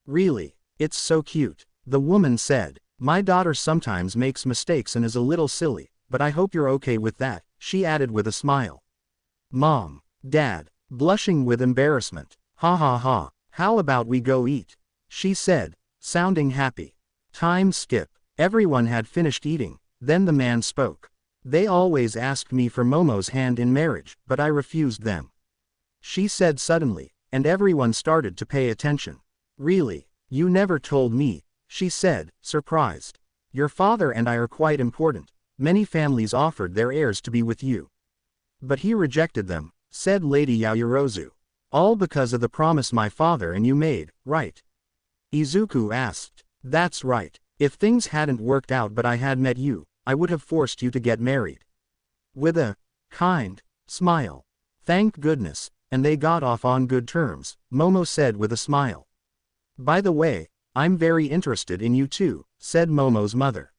"Really, it's so cute," the woman said. "My daughter sometimes makes mistakes and is a little silly, but I hope you're okay with that," she added with a smile. Mom, Dad, blushing with embarrassment. "Ha ha ha, how about we go eat?" she said, sounding happy. Time skip. Everyone had finished eating, then the man spoke. "They always asked me for Momo's hand in marriage, but I refused them," she said suddenly, and everyone started to pay attention. "Really, you never told me," she said, surprised. "Your father and I are quite important. Many families offered their heirs to be with you. But he rejected them," said Lady Yaoyorozu. "All because of the promise my father and you made, right?" Izuku asked. "That's right. If things hadn't worked out but I had met you, I would have forced you to get married." With a kind smile. "Thank goodness, and they got off on good terms," Momo said with a smile. "By the way, I'm very interested in you too," said Momo's mother.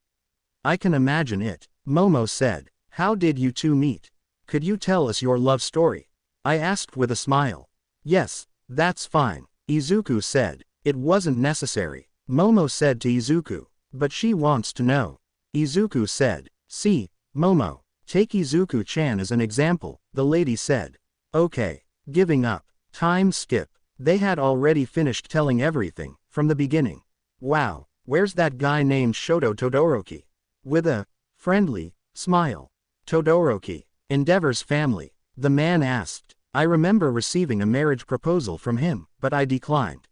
"I can imagine it," Momo said. "How did you two meet? Could you tell us your love story?" I asked with a smile. "Yes, that's fine," Izuku said. "It wasn't necessary," Momo said to Izuku. "But she wants to know." Izuku said. "See, Momo, take Izuku-chan as an example," the lady said. "Okay, giving up." Time skip. They had already finished telling everything, from the beginning. "Wow, where's that guy named Shoto Todoroki?" With a friendly smile. "Todoroki, Endeavor's family," the man asked. "I remember receiving a marriage proposal from him, but I declined."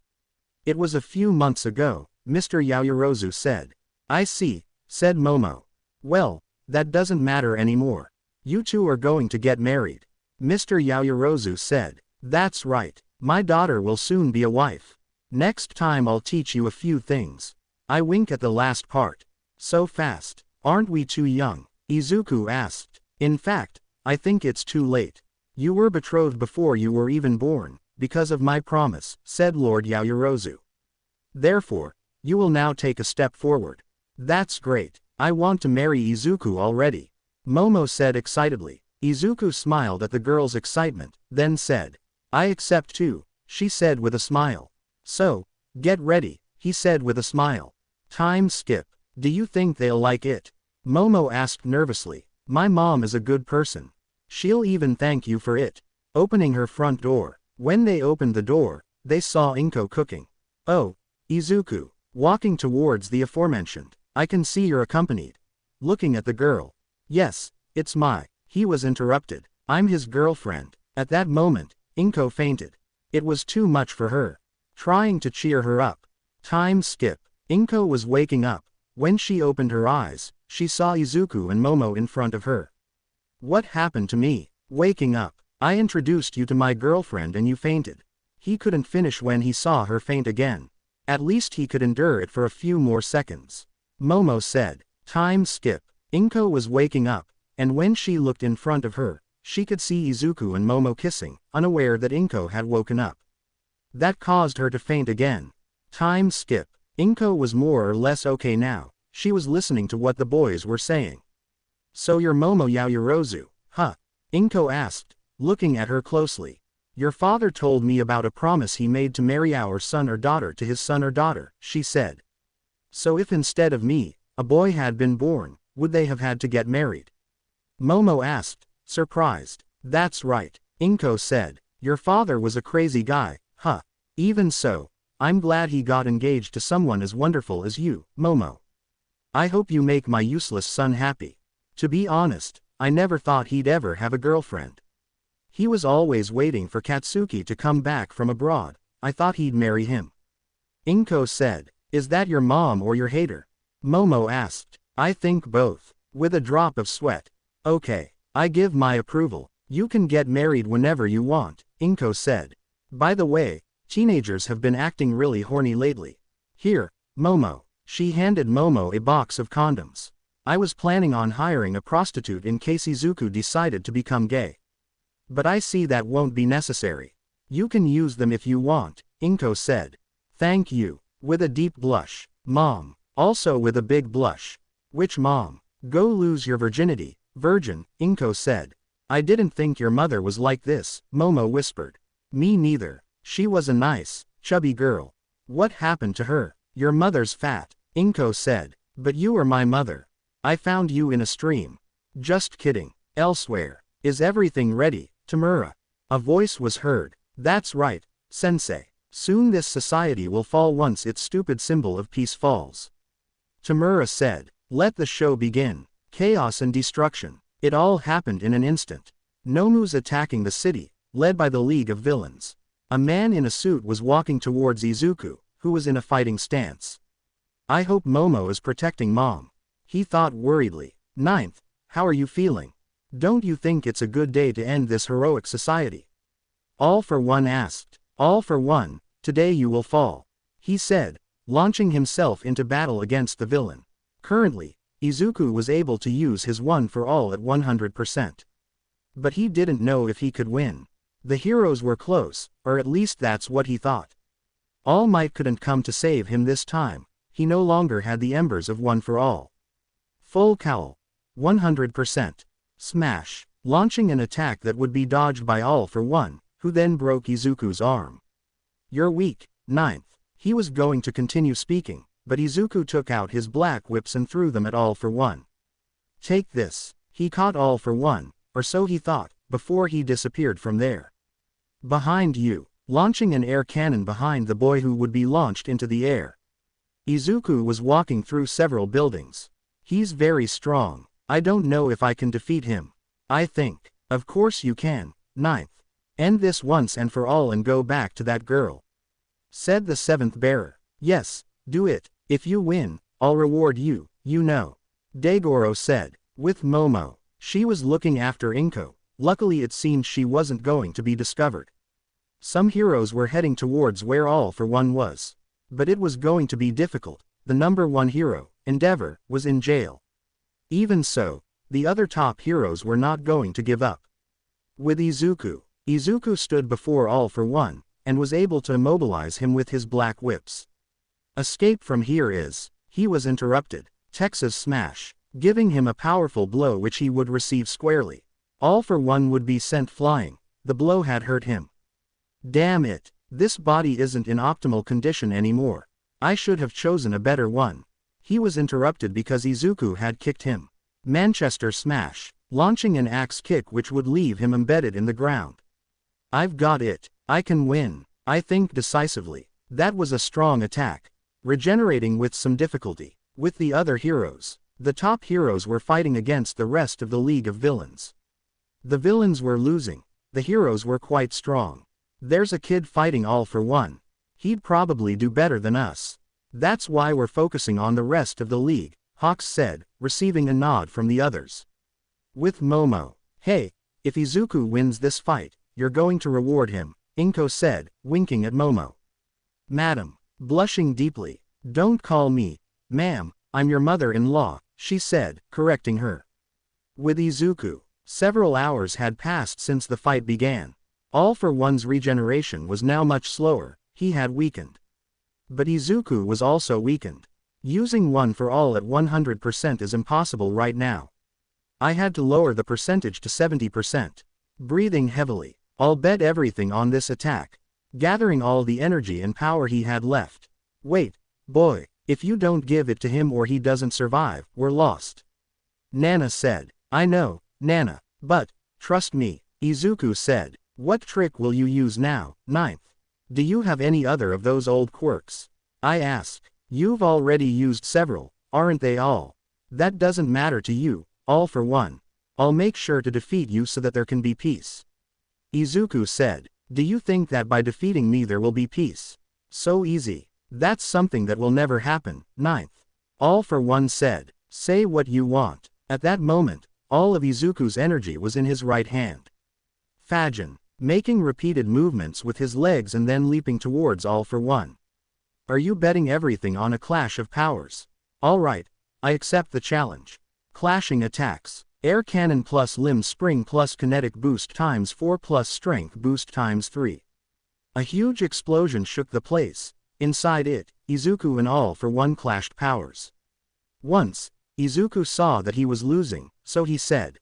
"It was a few months ago," Mr. Yaoyorozu said. "I see," said Momo. "Well, that doesn't matter anymore. You two are going to get married," Mr. Yaoyorozu said. "That's right. My daughter will soon be a wife." Next time I'll teach you a few things. I wink at the last part. So fast. Aren't we too young? Izuku asked. In fact, I think it's too late. You were betrothed before you were even born, because of my promise, said Lord Yaoyorozu. Therefore, you will now take a step forward. That's great. I want to marry Izuku already. Momo said excitedly. Izuku smiled at the girl's excitement, then said. I accept too, she said with a smile. So, get ready, he said with a smile. Time skip. Do you think they'll like it? Momo asked nervously. My mom is a good person. She'll even thank you for it. Opening her front door. When they opened the door, they saw Inko cooking. Oh, Izuku. Walking towards the aforementioned. I can see you're accompanied. Looking at the girl. Yes, it's he was interrupted. I'm his girlfriend. At that moment, Inko fainted. It was too much for her. Trying to cheer her up. Time skip. Inko was waking up. When she opened her eyes, she saw Izuku and Momo in front of her. What happened to me? Waking up. I introduced you to my girlfriend and you fainted. He couldn't finish when he saw her faint again. At least he could endure it for a few more seconds. Momo said. Time skip. Inko was waking up, and when she looked in front of her, she could see Izuku and Momo kissing, unaware that Inko had woken up. That caused her to faint again. Time skip. Inko was more or less okay now. She was listening to what the boys were saying. So you're Momo Yaoyorozu, huh? Inko asked, looking at her closely. Your father told me about a promise he made to marry our son or daughter to his son or daughter, she said. So if instead of me, a boy had been born, would they have had to get married? Momo asked, surprised. That's right, Inko said. Your father was a crazy guy, huh? Even so, I'm glad he got engaged to someone as wonderful as you, Momo. I hope you make my useless son happy. To be honest, I never thought he'd ever have a girlfriend. He was always waiting for Katsuki to come back from abroad. I thought he'd marry him. Inko said. Is that your mom or your hater? Momo asked. I think both. With a drop of sweat. Okay, I give my approval. You can get married whenever you want, Inko said. By the way, teenagers have been acting really horny lately. Here, Momo. She handed Momo a box of condoms. I was planning on hiring a prostitute in case Izuku decided to become gay. But I see that won't be necessary. You can use them if you want, Inko said. Thank you. With a deep blush. Mom. Also with a big blush. Which mom? Go lose your virginity, virgin, Inko said. I didn't think your mother was like this, Momo whispered. Me neither. She was a nice, chubby girl. What happened to her? Your mother's fat, Inko said. But you are my mother. I found you in a stream. Just kidding. Elsewhere. Is everything ready, Tamura? A voice was heard. That's right, sensei. Soon this society will fall once its stupid symbol of peace falls. Tamura said. Let the show begin. Chaos and destruction. It all happened in an instant. Nomu's attacking the city, led by the League of Villains. A man in a suit was walking towards Izuku, who was in a fighting stance. I hope Momo is protecting Mom. He thought worriedly. Ninth, how are you feeling? Don't you think it's a good day to end this heroic society? All for One asked. All for One, today you will fall. He said, launching himself into battle against the villain. Currently, Izuku was able to use his One for All at 100%. But he didn't know if he could win. The heroes were close, or at least that's what he thought. All Might couldn't come to save him this time. He no longer had the embers of One for All. Full cowl. 100%. Smash. Launching an attack that would be dodged by All for One, who then broke Izuku's arm. You're weak, Ninth. He was going to continue speaking, but Izuku took out his black whips and threw them at All for One. Take this. He caught All for One, or so he thought, before he disappeared from there. Behind you. Launching an air cannon behind the boy who would be launched into the air. Izuku was walking through several buildings. He's very strong. I don't know if I can defeat him. I think. Of course you can, Ninth. End this once and for all and go back to that girl. Said the seventh bearer. Yes, do it. If you win, I'll reward you, you know. Daigoro said. With Momo. She was looking after Inko. Luckily it seemed she wasn't going to be discovered. Some heroes were heading towards where All for One was. But it was going to be difficult. The number one hero, Endeavor, was in jail. Even so, the other top heroes were not going to give up. With Izuku stood before All for One, and was able to immobilize him with his black whips. Escape from here is, he was interrupted. Texas Smash, giving him a powerful blow which he would receive squarely. All for One would be sent flying. The blow had hurt him. Damn it, this body isn't in optimal condition anymore. I should have chosen a better one. He was interrupted because Izuku had kicked him. Manchester Smash, launching an axe kick which would leave him embedded in the ground. I've got it. I can win. I think decisively. That was a strong attack. Regenerating with some difficulty. With the other heroes, the top heroes were fighting against the rest of the League of Villains. The villains were losing. The heroes were quite strong. There's a kid fighting All for One. He'd probably do better than us. That's why we're focusing on the rest of the league, Hawks said, receiving a nod from the others. With Momo. Hey, if Izuku wins this fight, you're going to reward him, Inko said, winking at Momo. Madam, blushing deeply. Don't call me, ma'am, I'm your mother-in-law, she said, correcting her. With Izuku, several hours had passed since the fight began. All for One's regeneration was now much slower, he had weakened. But Izuku was also weakened. Using One for All at 100% is impossible right now. I had to lower the percentage to 70%. Breathing heavily, I'll bet everything on this attack. Gathering all the energy and power he had left. Wait, boy, if you don't give it to him or he doesn't survive, we're lost. Nana said. I know, Nana, but, trust me, Izuku said. What trick will you use now, Ninth? Do you have any other of those old quirks? I asked. You've already used several, aren't they all? That doesn't matter to you, All for One. I'll make sure to defeat you so that there can be peace. Izuku said. Do you think that by defeating me there will be peace? So easy. That's something that will never happen, Ninth. All for One said. Say what you want. At that moment, all of Izuku's energy was in his right hand. Fajin, making repeated movements with his legs and then leaping towards All for One. Are you betting everything on a clash of powers? Alright, I accept the challenge. Clashing attacks. Air cannon plus limb spring plus kinetic boost times 4 plus strength boost times 3. A huge explosion shook the place. Inside it, Izuku and All for One clashed powers. Once, Izuku saw that he was losing, so he said.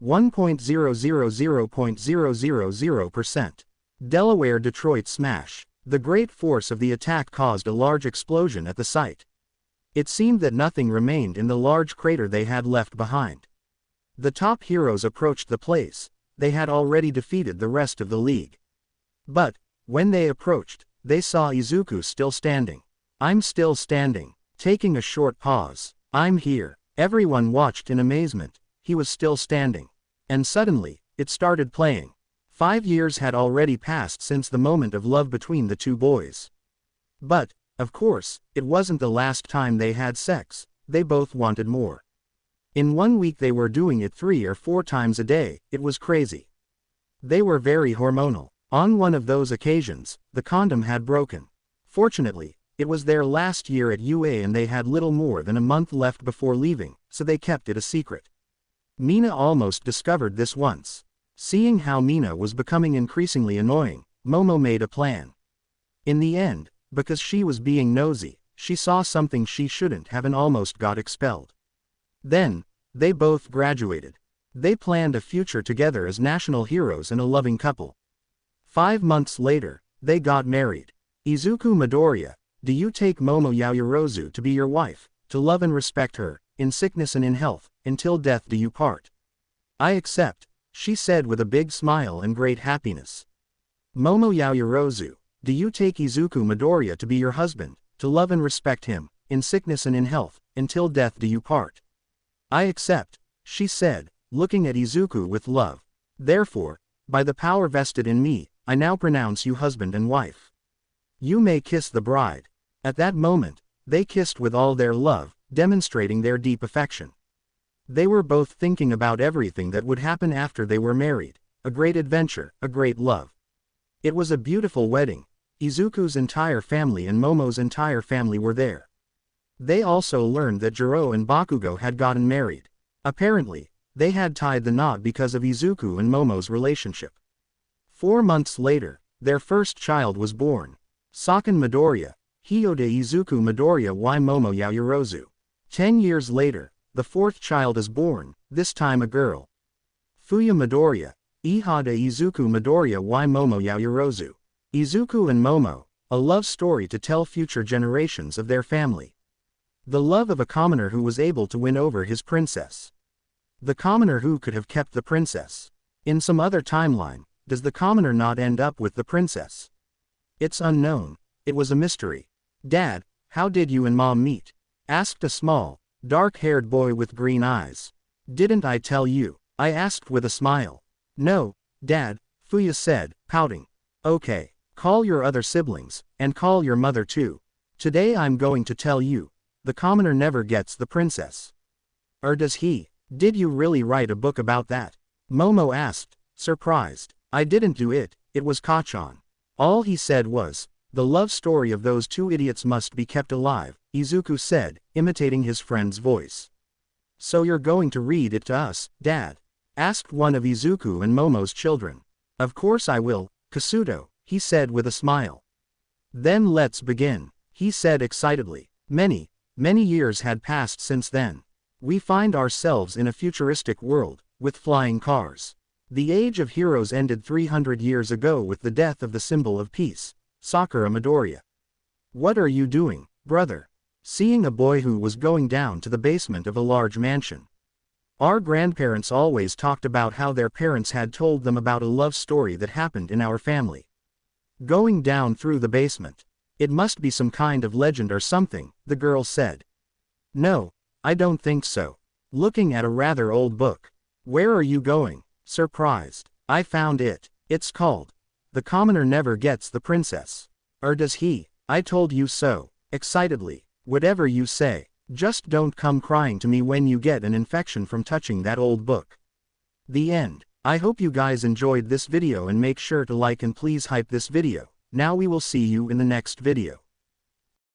1.000.000%. Delaware Detroit Smash. The great force of the attack caused a large explosion at the site. It seemed that nothing remained in the large crater they had left behind. The top heroes approached the place. They had already defeated the rest of the league. But, when they approached, they saw Izuku still standing. I'm still standing. Taking a short pause. I'm here. Everyone watched in amazement. He was still standing. And suddenly, it started playing. 5 years had already passed since the moment of love between the two boys. But, of course, it wasn't the last time they had sex. They both wanted more. In 1 week they were doing it 3 or 4 times a day. It was crazy. They were very hormonal. On one of those occasions, the condom had broken. Fortunately, it was their last year at UA and they had little more than a month left before leaving, so they kept it a secret. Mina almost discovered this once. Seeing how Mina was becoming increasingly annoying, Momo made a plan. In the end, because she was being nosy, she saw something she shouldn't have and almost got expelled. Then, they both graduated. They planned a future together as national heroes and a loving couple. 5 months later, they got married. Izuku Midoriya, do you take Momo Yaoyorozu to be your wife, to love and respect her, in sickness and in health, until death do you part? I accept, she said with a big smile and great happiness. Momo Yaoyorozu, do you take Izuku Midoriya to be your husband, to love and respect him, in sickness and in health, until death do you part? I accept, she said, looking at Izuku with love. Therefore, by the power vested in me, I now pronounce you husband and wife. You may kiss the bride. At that moment, they kissed with all their love, demonstrating their deep affection. They were both thinking about everything that would happen after they were married, a great adventure, a great love. It was a beautiful wedding. Izuku's entire family and Momo's entire family were there. They also learned that Jiro and Bakugo had gotten married. Apparently, they had tied the knot because of Izuku and Momo's relationship. 4 months later, their first child was born. Sakan Midoriya, Hyoda Izuku Midoriya y Momo Yaoyorozu. 10 years later, the fourth child is born, this time a girl. Fuya Midoriya, Ihada Izuku Midoriya y Momo Yaoyorozu. Izuku and Momo, a love story to tell future generations of their family. The love of a commoner who was able to win over his princess. The commoner who could have kept the princess. In some other timeline, does the commoner not end up with the princess? It's unknown. It was a mystery. Dad, how did you and Mom meet? Asked a small, dark-haired boy with green eyes. Didn't I tell you? I asked with a smile. No, Dad, Fuya said, pouting. Okay, call your other siblings, and call your mother too. Today I'm going to tell you. The commoner never gets the princess. Or does he? Did you really write a book about that? Momo asked, surprised. I didn't do it, it was Kachan. All he said was, the love story of those two idiots must be kept alive, Izuku said, imitating his friend's voice. So you're going to read it to us, Dad? Asked one of Izuku and Momo's children. Of course I will, Kasuto, he said with a smile. Then let's begin, he said excitedly. Many years had passed since then. We find ourselves in a futuristic world, with flying cars. The age of heroes ended 300 years ago with the death of the symbol of peace, Sakura Midoriya. What are you doing, brother? Seeing a boy who was going down to the basement of a large mansion. Our grandparents always talked about how their parents had told them about a love story that happened in our family. Going down through the basement. It must be some kind of legend or something, the girl said. No, I don't think so. Looking at a rather old book. Where are you going? Surprised. I found it. It's called The Commoner Never Gets the Princess. Or does he? I told you so. Excitedly. Whatever you say. Just don't come crying to me when you get an infection from touching that old book. The end. I hope you guys enjoyed this video and make sure to like and please hype this video. Now we will see you in the next video.